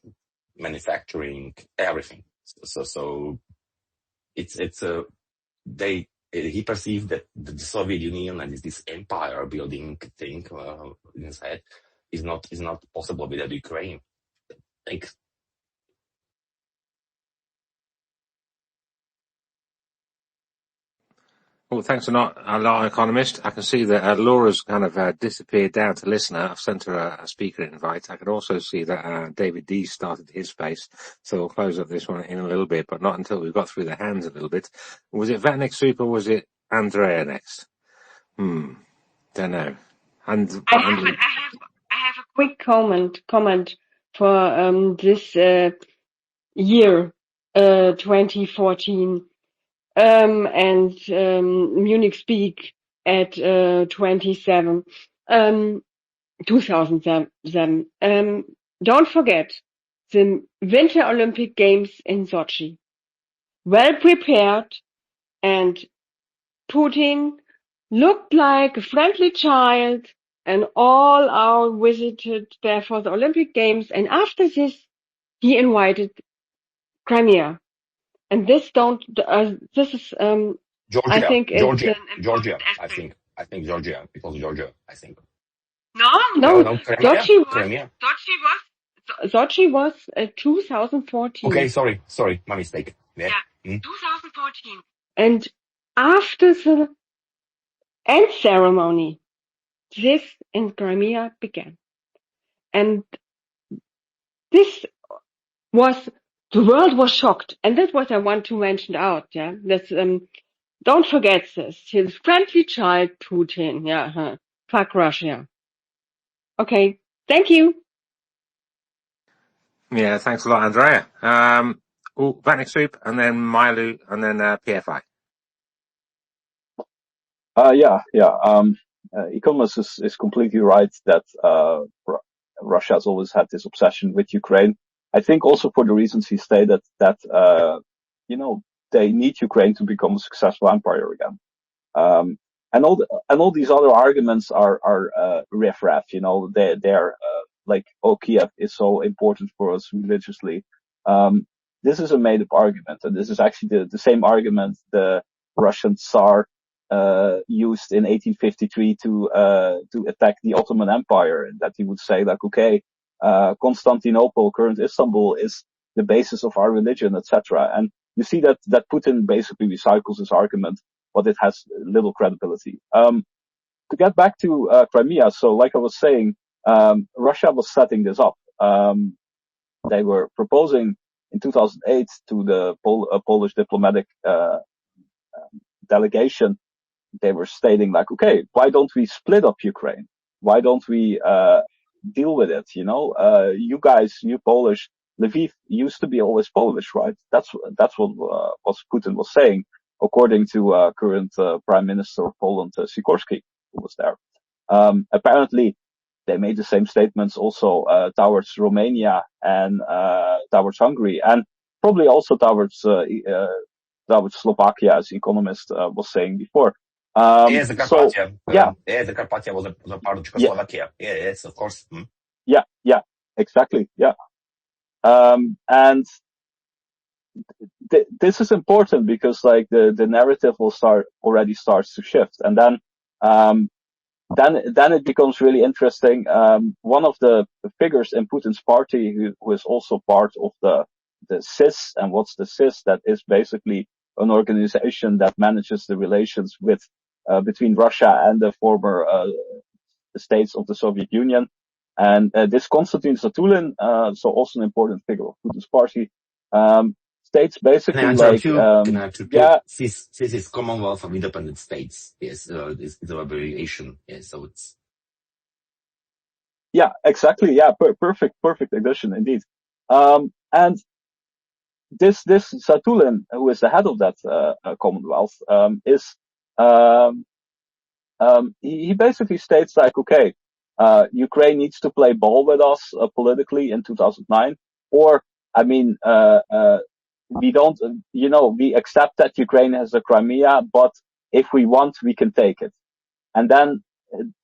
manufacturing, everything. So he perceived that the Soviet Union and this empire building thing in his head is not possible without Ukraine. Like, Well, thanks a lot, economist. I can see that Laura's kind of disappeared down to listener. I've sent her a speaker invite. I can also see that David D started his space, so we'll close up this one in a little bit, but not until we've got through the hands a little bit. Was it Vatnik Soup or was it Andrea next? Don't know. I have a quick comment for this year 2014 and Munich Speak at 2007. Don't forget the Winter Olympic Games in Sochi. Well prepared, and Putin looked like a friendly child, and all our visited there for the Olympic Games. And after this, he invited Crimea. And this is, I Georgia, think it's an Georgia. important I aspect. think Georgia. It was Georgia. I think. No, Crimea. Crimea. Sochi was 2014. Okay, sorry, my mistake. Yeah. 2014. And after the end ceremony, this in Crimea began. And this was, the world was shocked. And that's what I want to mention out, yeah. That's, don't forget this. His friendly child, Putin, yeah, fuck Russia. Okay, thank you. Yeah, thanks a lot, Andrea. Vatnik Soup, and then Mailu, and then PFI. Economist is completely right that Russia has always had this obsession with Ukraine. I think also for the reasons he stated that they need Ukraine to become a successful empire again. And all these other arguments are riffraff. They're like, oh, Kiev is so important for us religiously. This is a made-up argument, and this is actually the same argument the Russian Tsar used in 1853 to attack the Ottoman Empire. That he would say, like, okay, Constantinople, current Istanbul, is the basis of our religion, etc. And you see that Putin basically recycles this argument, but it has little credibility. To get back to Crimea, so like I was saying, Russia was setting this up. They were proposing in 2008 to the Polish diplomatic delegation. They were stating, like, okay, why don't we split up Ukraine? Why don't we deal with it? You guys, you Polish, Lviv used to be always Polish, right? That's what Putin was saying, according to current Prime Minister of Poland, Sikorski, who was there. Apparently, they made the same statements also towards Romania and towards Hungary, and probably also towards Slovakia, as Economist was saying before. Yes, the Carpathia. The Carpathia was a part of Czechoslovakia. Yeah, yes, of course. Yeah, exactly. Yeah. And this is important because, like, the narrative already starts to shift, and then it becomes really interesting. One of the figures in Putin's party who is also part of the CIS, and what's the CIS? That is basically an organization that manages the relations between Russia and the former states of the Soviet Union. And this Konstantin Zatulin, so also an important figure of Putin's party, states basically Can I interrupt you? yeah. This is Commonwealth of Independent States. Yes, it's the abbreviation. Yes, so it's. Yeah, exactly. Yeah, perfect addition indeed. And this Zatulin, who is the head of that Commonwealth, he basically states, like, okay, Ukraine needs to play ball with us politically in 2009, or I mean, we don't, we accept that Ukraine has the Crimea, but if we want, we can take it. And then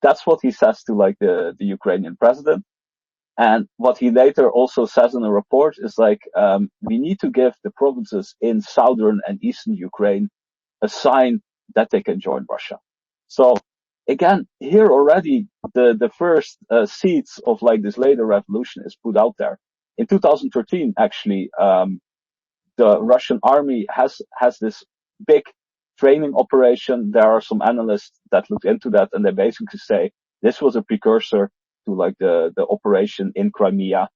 that's what he says to, like, the Ukrainian president. And what he later also says in a report is, like, we need to give the provinces in southern and eastern Ukraine a sign that they can join Russia. So again, here already the first seeds of, like, this later revolution is put out there. In 2013, actually, the Russian army has this big training operation. There are some analysts that looked into that, and they basically say this was a precursor to like the operation in Crimea.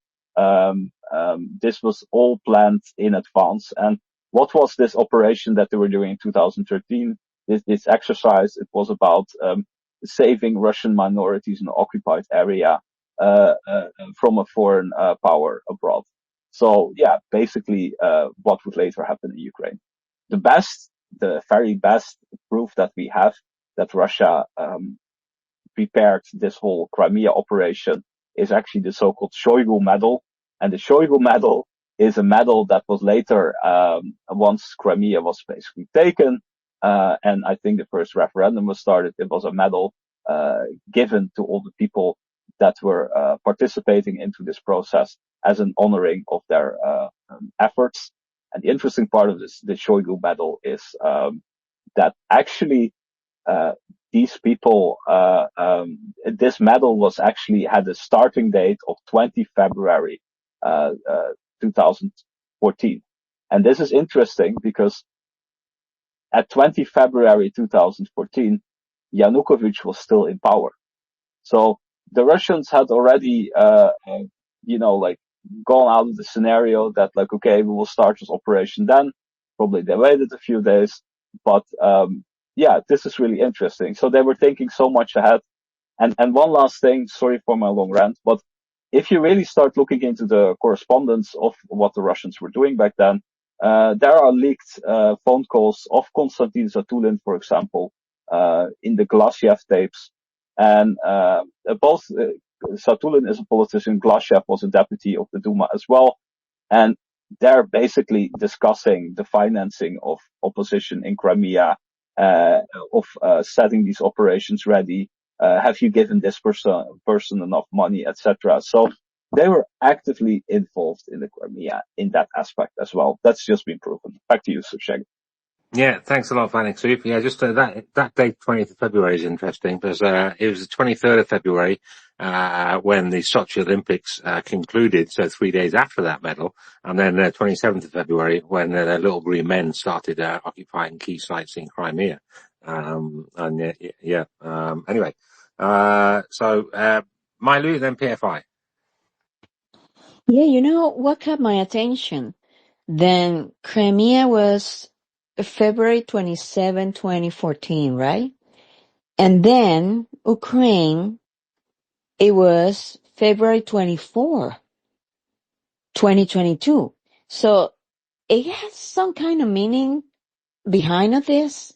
This was all planned in advance. And what was this operation that they were doing in 2013? This exercise, it was about saving Russian minorities in the occupied area from a foreign power abroad. So yeah, basically what would later happen in Ukraine. The very best proof that we have that Russia prepared this whole Crimea operation is actually the so-called Shoigu medal. And the Shoigu medal is a medal that was later, once Crimea was basically taken, and I think the first referendum was started, it was a medal given to all the people that were participating into this process as an honoring of their efforts. And the interesting part of the Shoigu medal is that actually these people, this medal was actually had a starting date of 20 February 2014. And this is interesting because at 20 February 2014, Yanukovych was still in power. So the Russians had already, like gone out of the scenario that like, okay, we will start this operation then. Probably they waited a few days, but yeah, this is really interesting. So they were thinking so much ahead. And one last thing, sorry for my long rant, but if you really start looking into the correspondence of what the Russians were doing back then, there are leaked phone calls of Konstantin Zatulin, for example, in the Glashev tapes. And both Zatulin is a politician, Glashev was a deputy of the Duma as well. And they're basically discussing the financing of opposition in Crimea, of setting these operations ready. Have you given this person enough money, etc. So they were actively involved in the Crimea in that aspect as well. That's just been proven. Back to you, Sir Shaggy. Yeah, thanks a lot, Vanek. Yeah, just that date, 20th of February, is interesting because it was the 23rd of February when the Sochi Olympics concluded. So 3 days after that medal, and then 27th of February when the little green men started occupying key sites in Crimea. Anyway, Mailu, then PFI. Yeah, you know what caught my attention? Then Crimea was February 27, 2014, right? And then Ukraine, it was February 24, 2022. So it has some kind of meaning behind of this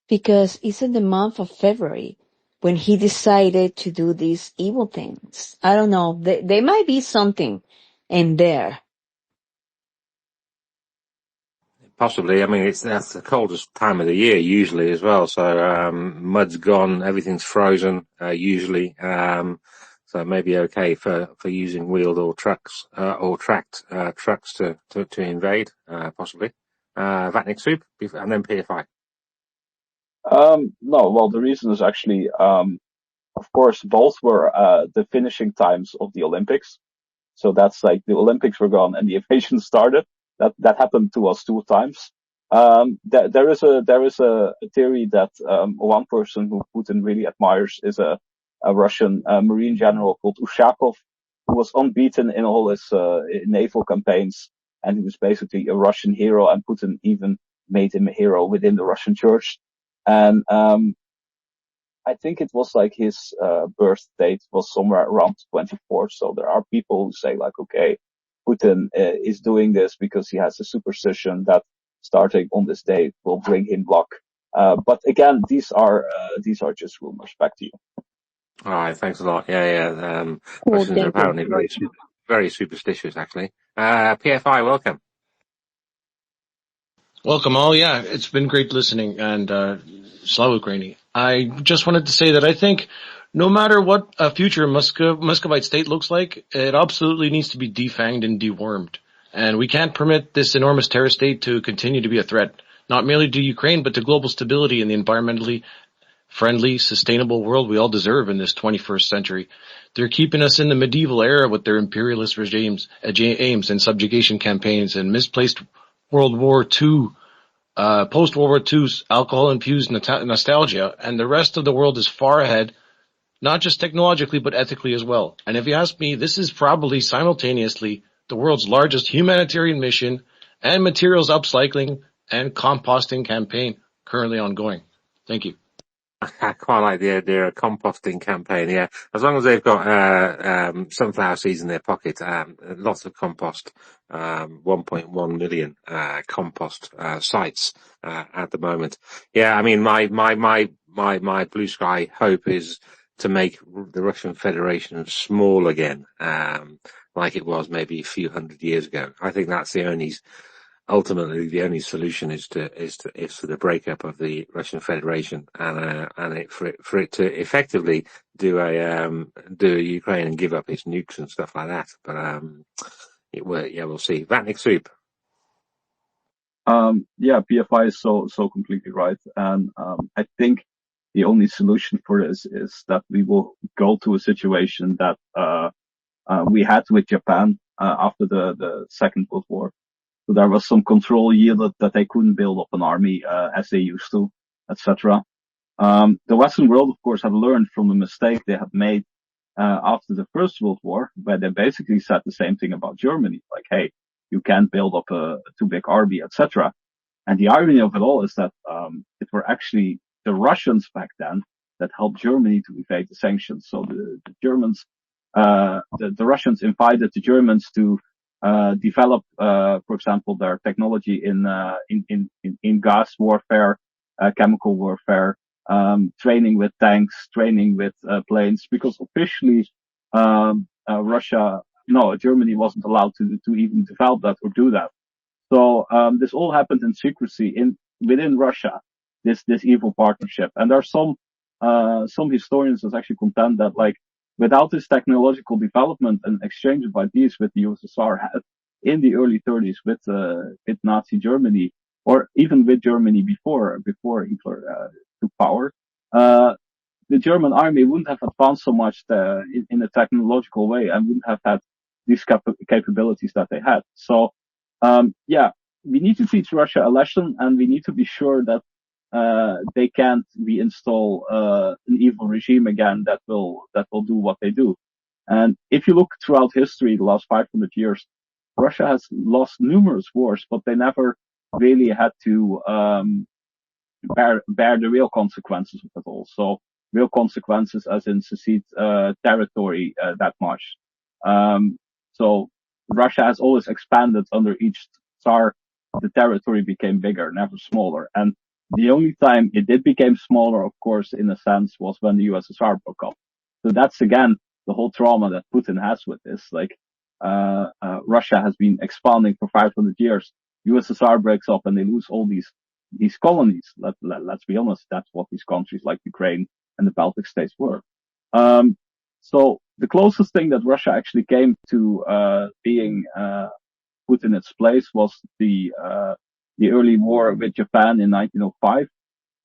because it's in the month of February when he decided to do these evil things. I don't know. There might be something in there. Possibly. I mean, that's the coldest time of the year usually as well. So, mud's gone, everything's frozen, usually. So it may be okay for using wheeled or trucks, or tracked, trucks to invade, possibly. Vatnik Soup, and then PFI. No, well, the reason is actually, of course, both were the finishing times of the Olympics. So that's like the Olympics were gone and the invasion started. That happened to us 2 times. There is a theory that one person who Putin really admires is a Russian Marine general called Ushakov, who was unbeaten in all his naval campaigns, and he was basically a Russian hero. And Putin even made him a hero within the Russian church. And I think it was like his birth date was somewhere around 24. So there are people who say like, okay, Putin is doing this because he has a superstition that starting on this day will bring him luck. But again, these are just rumors. Back to you. All right, thanks a lot. Yeah. Cool, Russians are thank you. apparently very superstitious, actually. PFI, welcome. Welcome all. Yeah, it's been great listening, and Slava Ukraini. I just wanted to say that I think no matter what a future Muscovite state looks like, it absolutely needs to be defanged and dewormed. And we can't permit this enormous terror state to continue to be a threat, not merely to Ukraine, but to global stability and the environmentally friendly, sustainable world we all deserve in this 21st century. They're keeping us in the medieval era with their imperialist regimes, aims and subjugation campaigns and misplaced World War II post-World War II's alcohol-infused nostalgia, and the rest of the world is far ahead, not just technologically, but ethically as well. And if you ask me, this is probably simultaneously the world's largest humanitarian mission and materials upcycling and composting campaign currently ongoing. Thank you. I quite like the idea of composting campaign. Yeah, as long as they've got sunflower seeds in their pocket, lots of compost. 1.1 million compost sites at the moment. Yeah, I mean, my blue sky hope is to make the Russian Federation small again, like it was maybe a few hundred years ago. I think that's ultimately the only solution is for the breakup of the Russian Federation and for it to effectively do a Ukraine and give up its nukes and stuff like that. But we'll see. Vatnik Soup. Yeah, PFI is so completely right, and I think the only solution for this is that we will go to a situation that we had with Japan after the Second World War. So there was some control yielded that they couldn't build up an army as they used to, etc. The Western world, of course, had learned from the mistake they had made after the First World War, where they basically said the same thing about Germany, like, hey, you can't build up a too big army, etc. And the irony of it all is that it were actually the Russians back then that helped Germany to evade the sanctions. So the Germans, the Russians invited the Germans to develop, for example, their technology in gas warfare, chemical warfare, training with tanks, training with planes, because officially Germany wasn't allowed to even develop that or do that. So this all happened in secrecy within Russia. This evil partnership, and there are some historians that actually contend that, like, without this technological development and exchange of ideas with the USSR had in the early 30s with Nazi Germany, or even with Germany before Hitler took power, the German army wouldn't have advanced so much in a technological way and wouldn't have had these capabilities that they had. So, yeah, we need to teach Russia a lesson, and we need to be sure that they can't reinstall an evil regime again that will do what they do. And if you look throughout history, the last 500 years, Russia has lost numerous wars, but they never really had to bear the real consequences of it all. So real consequences as in secede territory that much. So Russia has always expanded under each Tsar. The territory became bigger, never smaller. And the only time it did become smaller, of course, in a sense, was when the USSR broke up. So that's again the whole trauma that Putin has with this. Like, Russia has been expanding for 500 years. USSR breaks up and they lose all these colonies. Let's be honest, that's what these countries like Ukraine and the Baltic states were. So the closest thing that Russia actually came to being put in its place was the early war with Japan in 1905,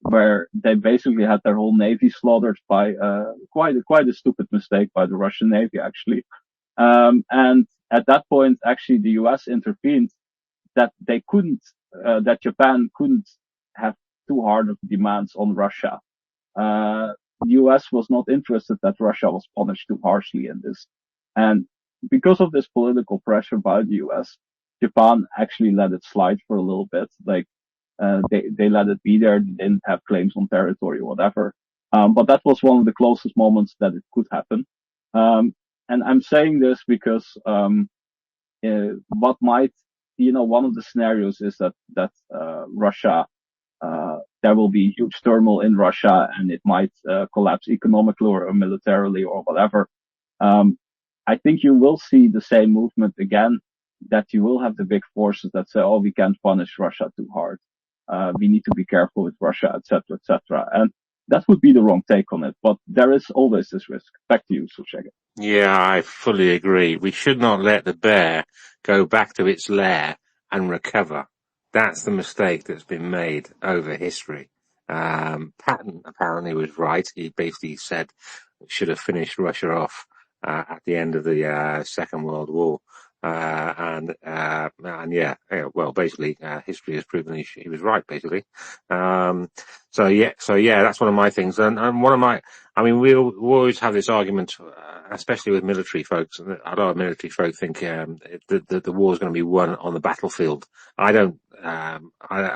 where they basically had their whole navy slaughtered by quite a stupid mistake by the Russian Navy, actually. And at that point, actually, the US intervened that that Japan couldn't have too hard of demands on Russia. The US was not interested that Russia was punished too harshly in this. And because of this political pressure by the US, Japan actually let it slide for a little bit. Like, they let it be there. They didn't have claims on territory or whatever. But that was one of the closest moments that it could happen. And I'm saying this because, what might, one of the scenarios is that Russia, there will be huge turmoil in Russia and it might collapse economically or militarily or whatever. I think you will see the same movement again, that you will have the big forces that say, oh, we can't punish Russia too hard. We need to be careful with Russia, etc., etc. And that would be the wrong take on it. But there is always this risk. Back to you, Shaggy. Yeah, I fully agree. We should not let the bear go back to its lair and recover. That's the mistake that's been made over history. Patton apparently was right. He basically said it should have finished Russia off at the end of the Second World War. Well, basically, history has proven he was right, basically. So that's one of my things. And one of my, I mean, we always have this argument, especially with military folks. A lot of military folk think the war is going to be won on the battlefield. I don't. I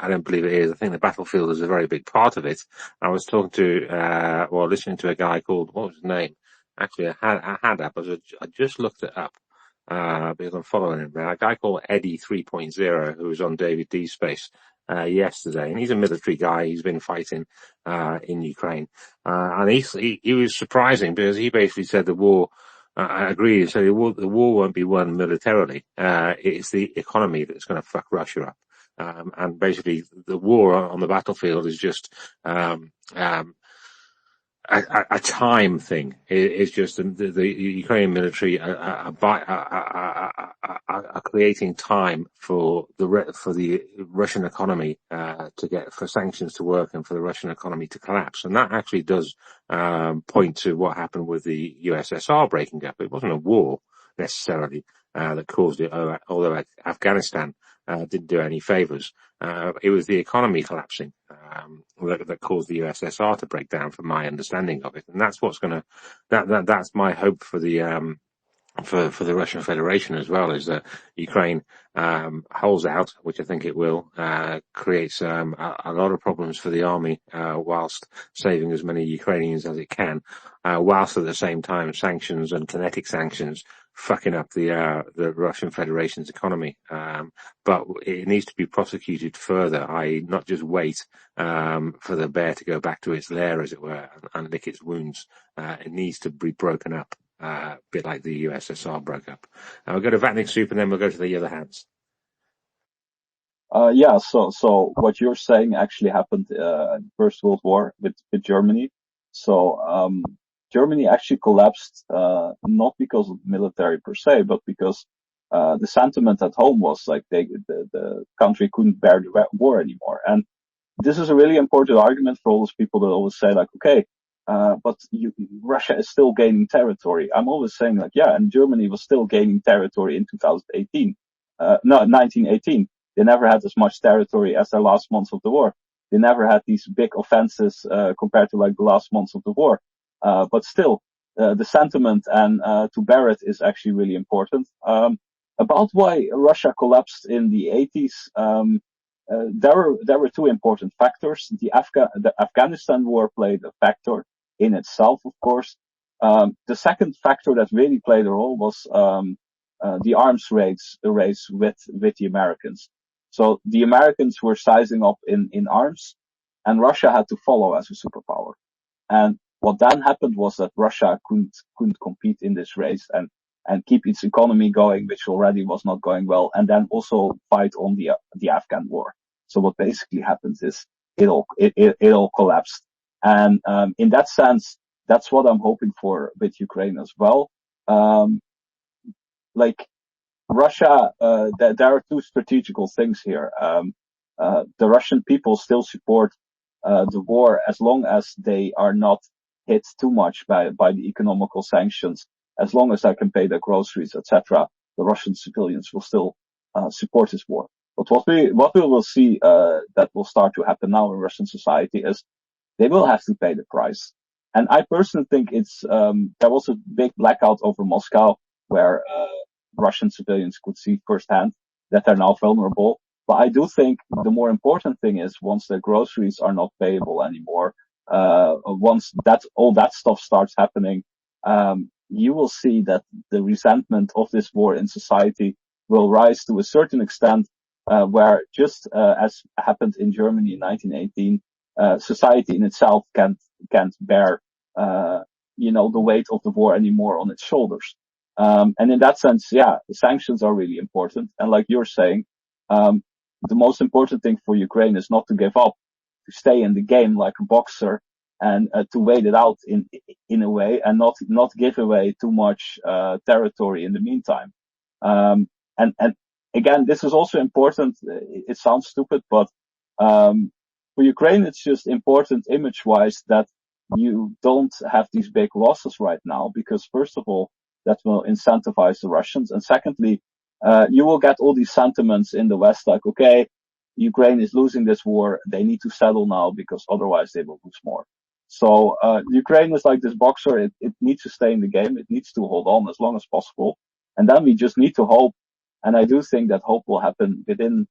don't believe it is. I think the battlefield is a very big part of it. I was talking to, listening to a guy called, what was his name? Actually, I had that, but I just looked it up, because I'm following him now. A guy called Eddie 3.0, who was on David D Space, yesterday, and he's a military guy. He's been fighting, in Ukraine. And he was surprising because he basically said the war, I agree. He said the war won't be won militarily. It's the economy that's going to fuck Russia up. And basically the war on the battlefield is just, a time thing. It's just the Ukrainian military are creating time for the Russian economy for sanctions to work and for the Russian economy to collapse. And that actually does point to what happened with the USSR breaking up. It wasn't a war necessarily that caused it, although Afghanistan didn't do any favors. It was the economy collapsing that caused the USSR to break down, from my understanding of it, and that's what's going to that's my hope for the for the Russian Federation as well, is that Ukraine holds out, which I think it will, creates a lot of problems for the army, whilst saving as many Ukrainians as it can, whilst at the same time sanctions and kinetic sanctions fucking up the Russian Federation's economy. But it needs to be prosecuted further, i.e. not just wait for the bear to go back to its lair, as it were, and lick its wounds. It needs to be broken up. A bit like the USSR broke up. We'll go to Vatnik Soup and then we'll go to the other hands. So what you're saying actually happened in the First World War with Germany. So Germany actually collapsed not because of military per se, but because the sentiment at home was like the country couldn't bear the war anymore. And this is a really important argument for all those people that always say like, okay, but Russia is still gaining territory. I'm always saying like, yeah, and Germany was still gaining territory in 1918. They never had as much territory as the last months of the war. They never had these big offenses compared to like the last months of the war. But still, the sentiment and to bear it is actually really important. About why Russia collapsed in the 80s, there were two important factors. The Afghanistan war played a factor in itself, of course. The second factor that really played a role was the arms race with the Americans. So the Americans were sizing up in arms, and Russia had to follow as a superpower. And what then happened was that Russia couldn't compete in this race and keep its economy going, which already was not going well, and then also fight on the Afghan war. So what basically happens is it all collapsed. And in that sense, that's what I'm hoping for with Ukraine as well. Like Russia, there are two strategical things here. The Russian people still support the war as long as they are not hit too much by the economical sanctions. As long as they can pay their groceries, etc., the Russian civilians will still support this war. But what we will see that will start to happen now in Russian society is they will have to pay the price. And I personally think there was a big blackout over Moscow where Russian civilians could see firsthand that they're now vulnerable. But I do think the more important thing is once the groceries are not payable anymore, once all that stuff starts happening, you will see that the resentment of this war in society will rise to a certain extent, where just as happened in Germany in 1918, society in itself can't bear the weight of the war anymore on its shoulders. And in that sense, yeah, the sanctions are really important. And like you're saying, the most important thing for Ukraine is not to give up, to stay in the game like a boxer and to wait it out in a way and not give away too much territory in the meantime. And again, this is also important. It sounds stupid, but for Ukraine, it's just important image-wise that you don't have these big losses right now, because first of all, that will incentivize the Russians, and secondly, you will get all these sentiments in the West like, okay, Ukraine is losing this war. They need to settle now because otherwise they will lose more. So Ukraine is like this boxer. It needs to stay in the game. It needs to hold on as long as possible. And then we just need to hope. And I do think that hope will happen within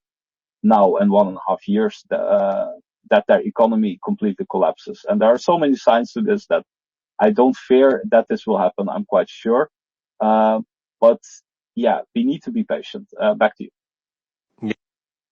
now and 1.5 years that their economy completely collapses. And there are so many signs to this that I don't fear that this will happen. I'm quite sure. But yeah, we need to be patient. Back to you.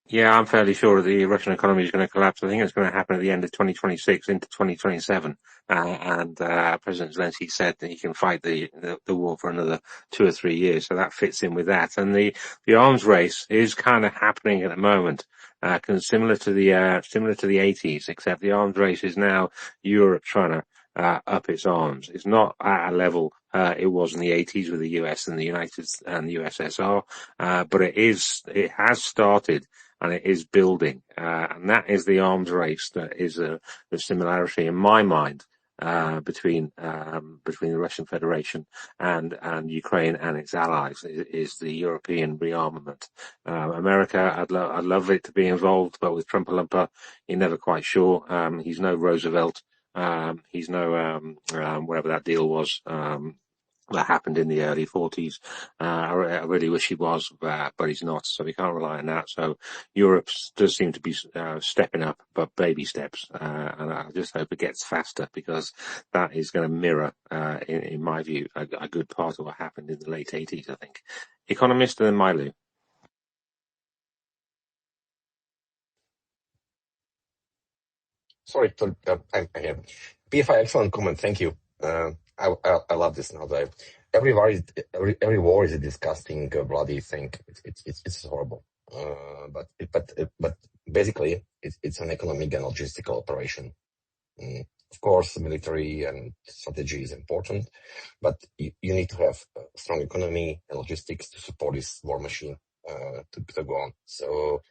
Yeah, I'm fairly sure the Russian economy is going to collapse. I think it's going to happen at the end of 2026 into 2027. And President Zelensky said that he can fight the war for another 2 or 3 years. So that fits in with that. And the arms race is kind of happening at the moment. Similar to the 80s, except the arms race is now Europe trying to up its arms. It's not at a level it was in the 80s with the US and the USSR, but it has started and it is building, and that is the arms race. That is the similarity in my mind between the Russian Federation and Ukraine and its allies is the European rearmament. America, I'd love it to be involved, but with Trump Lumper, you're never quite sure. He's no Roosevelt. He's no whatever that deal was. That happened in the early 40s. I really wish he was, but he's not, so we can't rely on that. So Europe does seem to be stepping up, but baby steps, and I just hope it gets faster because that is going to mirror, in my view, a good part of what happened in the late 80s, I think. Economist and then Milo. Sorry, I'm here. PFI, excellent comment. Thank you. I love this now. That every war is a disgusting, bloody thing. It's horrible. But basically, it's an economic and logistical operation. Of course, military and strategy is important, but you need to have a strong economy and logistics to support this war machine to go on. So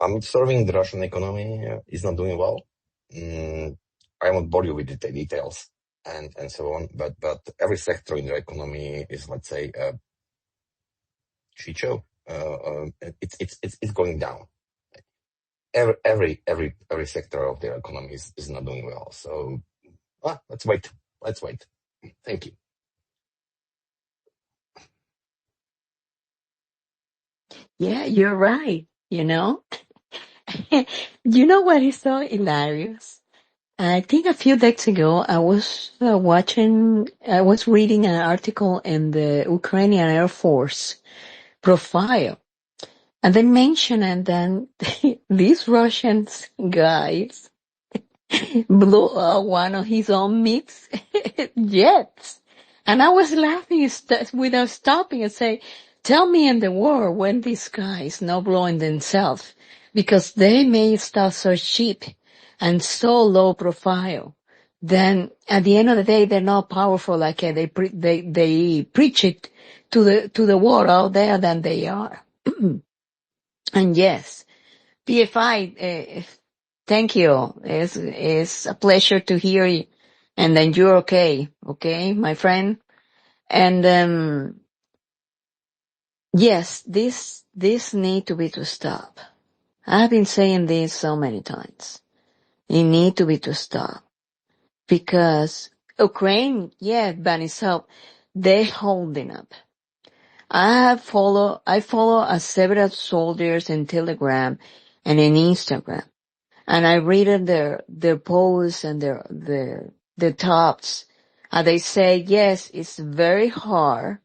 I'm observing the Russian economy is not doing well. I won't bore you with the details and so on, but every sector in the economy is, let's say, a shit show. It's going down. Every sector of the economy is not doing well. So let's wait. Thank you. Yeah, you're right. You know what is so hilarious? I think a few days ago, I was reading an article in the Ukrainian Air Force profile, and they mentioned and then these Russian guys blew up one of his own mix jets. And I was laughing without stopping and say, tell me in the war when these guys not blowing themselves, because they made stuff so cheap and so low profile. Then at the end of the day, they're not powerful like they preach it to the world out there than they are. And yes, PFI, thank you. It's a pleasure to hear you. And then you're okay, my friend. And yes, this need to be to stop. I've been saying this so many times. It need to be to stop because Ukraine, yeah, by itself, they're holding up. I follow several soldiers in Telegram and in Instagram. And I read their posts and their thoughts. And they say, yes, it's very hard,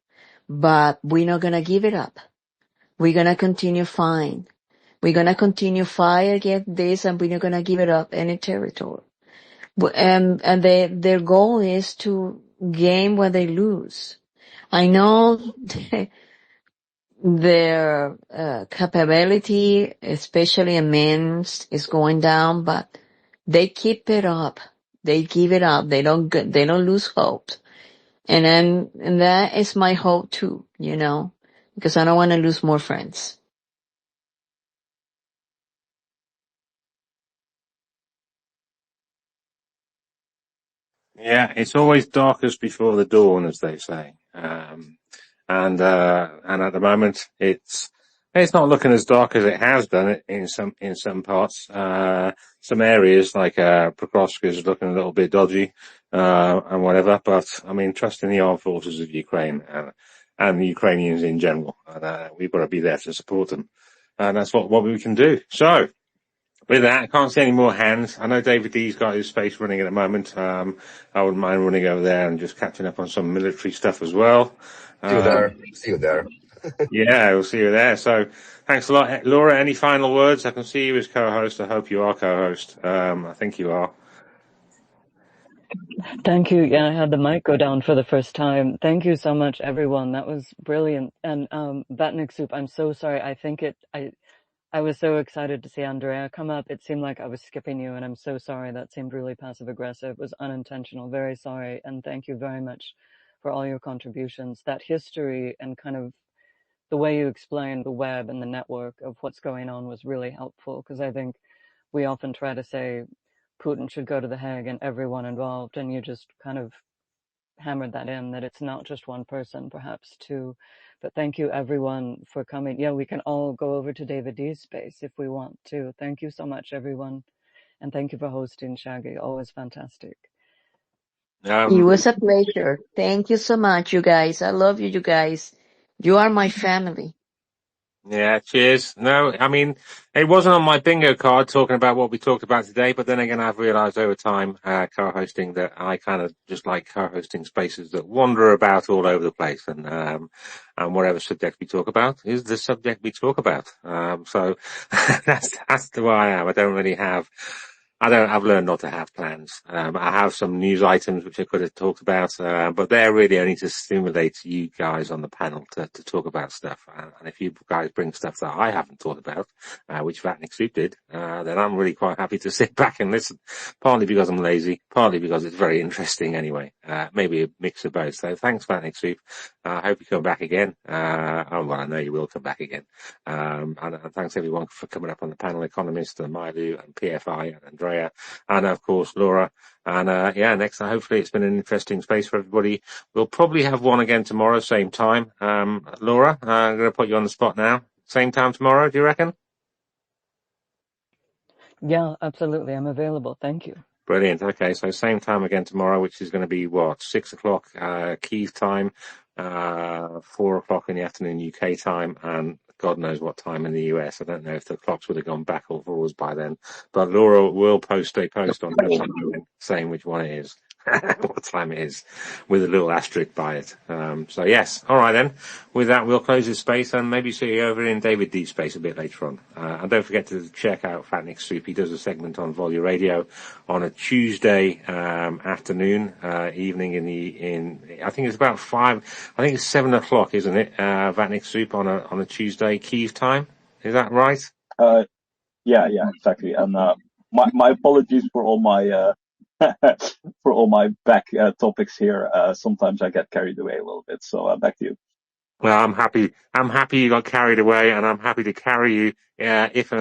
but we're not gonna give it up. We're gonna continue fighting. We're gonna continue fight against this, and we're not gonna give it up any territory. And their goal is to gain what they lose. I know their capability, especially in men's, is going down, but they keep it up. They give it up. They don't lose hope. And that is my hope too, because I don't want to lose more friends. Yeah, it's always darkest before the dawn, as they say. and at the moment it's not looking as dark as it has done in some parts. Some areas like Pokrovsk is looking a little bit dodgy and whatever. But I mean, trusting the armed forces of Ukraine and the Ukrainians in general, and we've got to be there to support them, and that's what we can do. So. With that, I can't see any more hands. I know David D's got his space running at the moment. I wouldn't mind running over there and just catching up on some military stuff as well. See you there. See you there. Yeah, we'll see you there. So thanks a lot. Laura, any final words? I can see you as co-host. I hope you are co-host. I think you are. Thank you. Yeah, I had the mic go down for the first time. Thank you so much, everyone. That was brilliant. And Vatnik Soup, I'm so sorry. I was so excited to see Andrea come up. It seemed like I was skipping you, and I'm so sorry. That seemed really passive aggressive. It was unintentional. Very sorry. And thank you very much for all your contributions. That history and kind of the way you explained the web and the network of what's going on was really helpful, because I think we often try to say Putin should go to The Hague and everyone involved, and you just kind of hammered that in, that it's not just one person, perhaps two. But thank you, everyone, for coming. Yeah, we can all go over to David D's space if we want to. Thank you so much, everyone. And thank you for hosting, Shaggy. Always fantastic. It was a pleasure. Thank you so much, you guys. I love you, you guys. You are my family. Yeah, cheers. No, I mean, it wasn't on my bingo card talking about what we talked about today, but then again, I've realized over time, co-hosting, that I kind of just like co-hosting spaces that wander about all over the place, and whatever subject we talk about is the subject we talk about. So that's the way I am. I've learned not to have plans. I have some news items which I could have talked about, but they're really only to stimulate you guys on the panel to talk about stuff. And if you guys bring stuff that I haven't thought about, which Vatnik Soup did, then I'm really quite happy to sit back and listen. Partly because I'm lazy, partly because it's very interesting anyway. Maybe a mix of both. So thanks, Vatnik Soup. I hope you come back again. Well, I know you will come back again. And thanks everyone for coming up on the panel, Economist and Mailu and PFI and Andrea, and of course Laura. And next time, hopefully it's been an interesting space for everybody. We'll probably have one again tomorrow, same time. Laura, I'm going to put you on the spot now. Same time tomorrow, do you reckon? Yeah, absolutely. I'm available. Thank you. Brilliant. Okay, so same time again tomorrow, which is going to be 6 o'clock Kyiv time, 4 o'clock in the afternoon UK time, and God knows what time in the US. I don't know if the clocks would have gone back or forwards by then. But Laura will post a post on her site saying which one it is, what time it is, with a little asterisk by it. So yes, all right then. With that, we'll close this space and maybe see you over in David D's space a bit later on. And don't forget to check out Vatnik Soup. He does a segment on Volley Radio on a Tuesday afternoon, evening I think it's about 5. I think it's 7 o'clock, isn't it? Vatnik Soup on a Tuesday, Kyiv time. Is that right? Yeah, exactly. And my apologies for all my for all my back topics here. Sometimes I get carried away a little bit. So back to you. Well, I'm happy you got carried away, and I'm happy to carry you if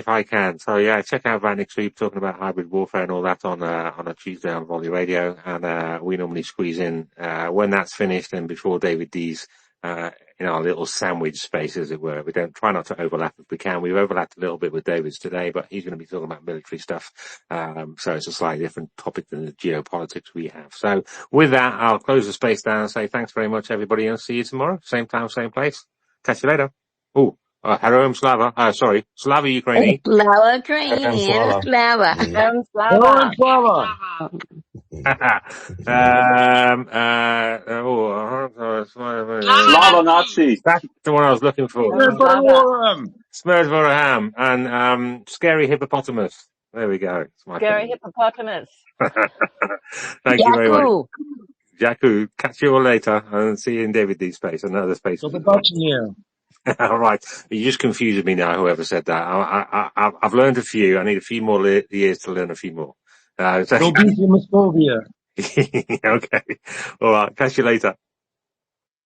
I can. So yeah, check out Vatnik Soup talking about hybrid warfare and all that on a Tuesday on Volley Radio, and we normally squeeze in when that's finished and before David D's in our little sandwich space, as it were. We don't try not to overlap if we can. We've overlapped a little bit with David's today, but he's going to be talking about military stuff. So it's a slightly different topic than the geopolitics we have. So with that, I'll close the space down and say thanks very much, everybody, and see you tomorrow. Same time, same place. Catch you later. Heroem Slava. Slava Ukraini. Slava And Ukrainian, Slava. Slava. And Hello, Slava. Slava. Slava Nazi. That's the one I was looking for. And Slava. Smurz Voraham and Scary Hippopotamus. There we go. It's my Scary favorite. hippopotamus. Thank you very much. Yaku. Jaku, catch you all later and see you in David D space, another space. So the Dutch in you. All right. You just confused me now, whoever said that. I've learned a few. I need a few more years to learn a few more. Go beat Moscovia. Okay. All right. Catch you later.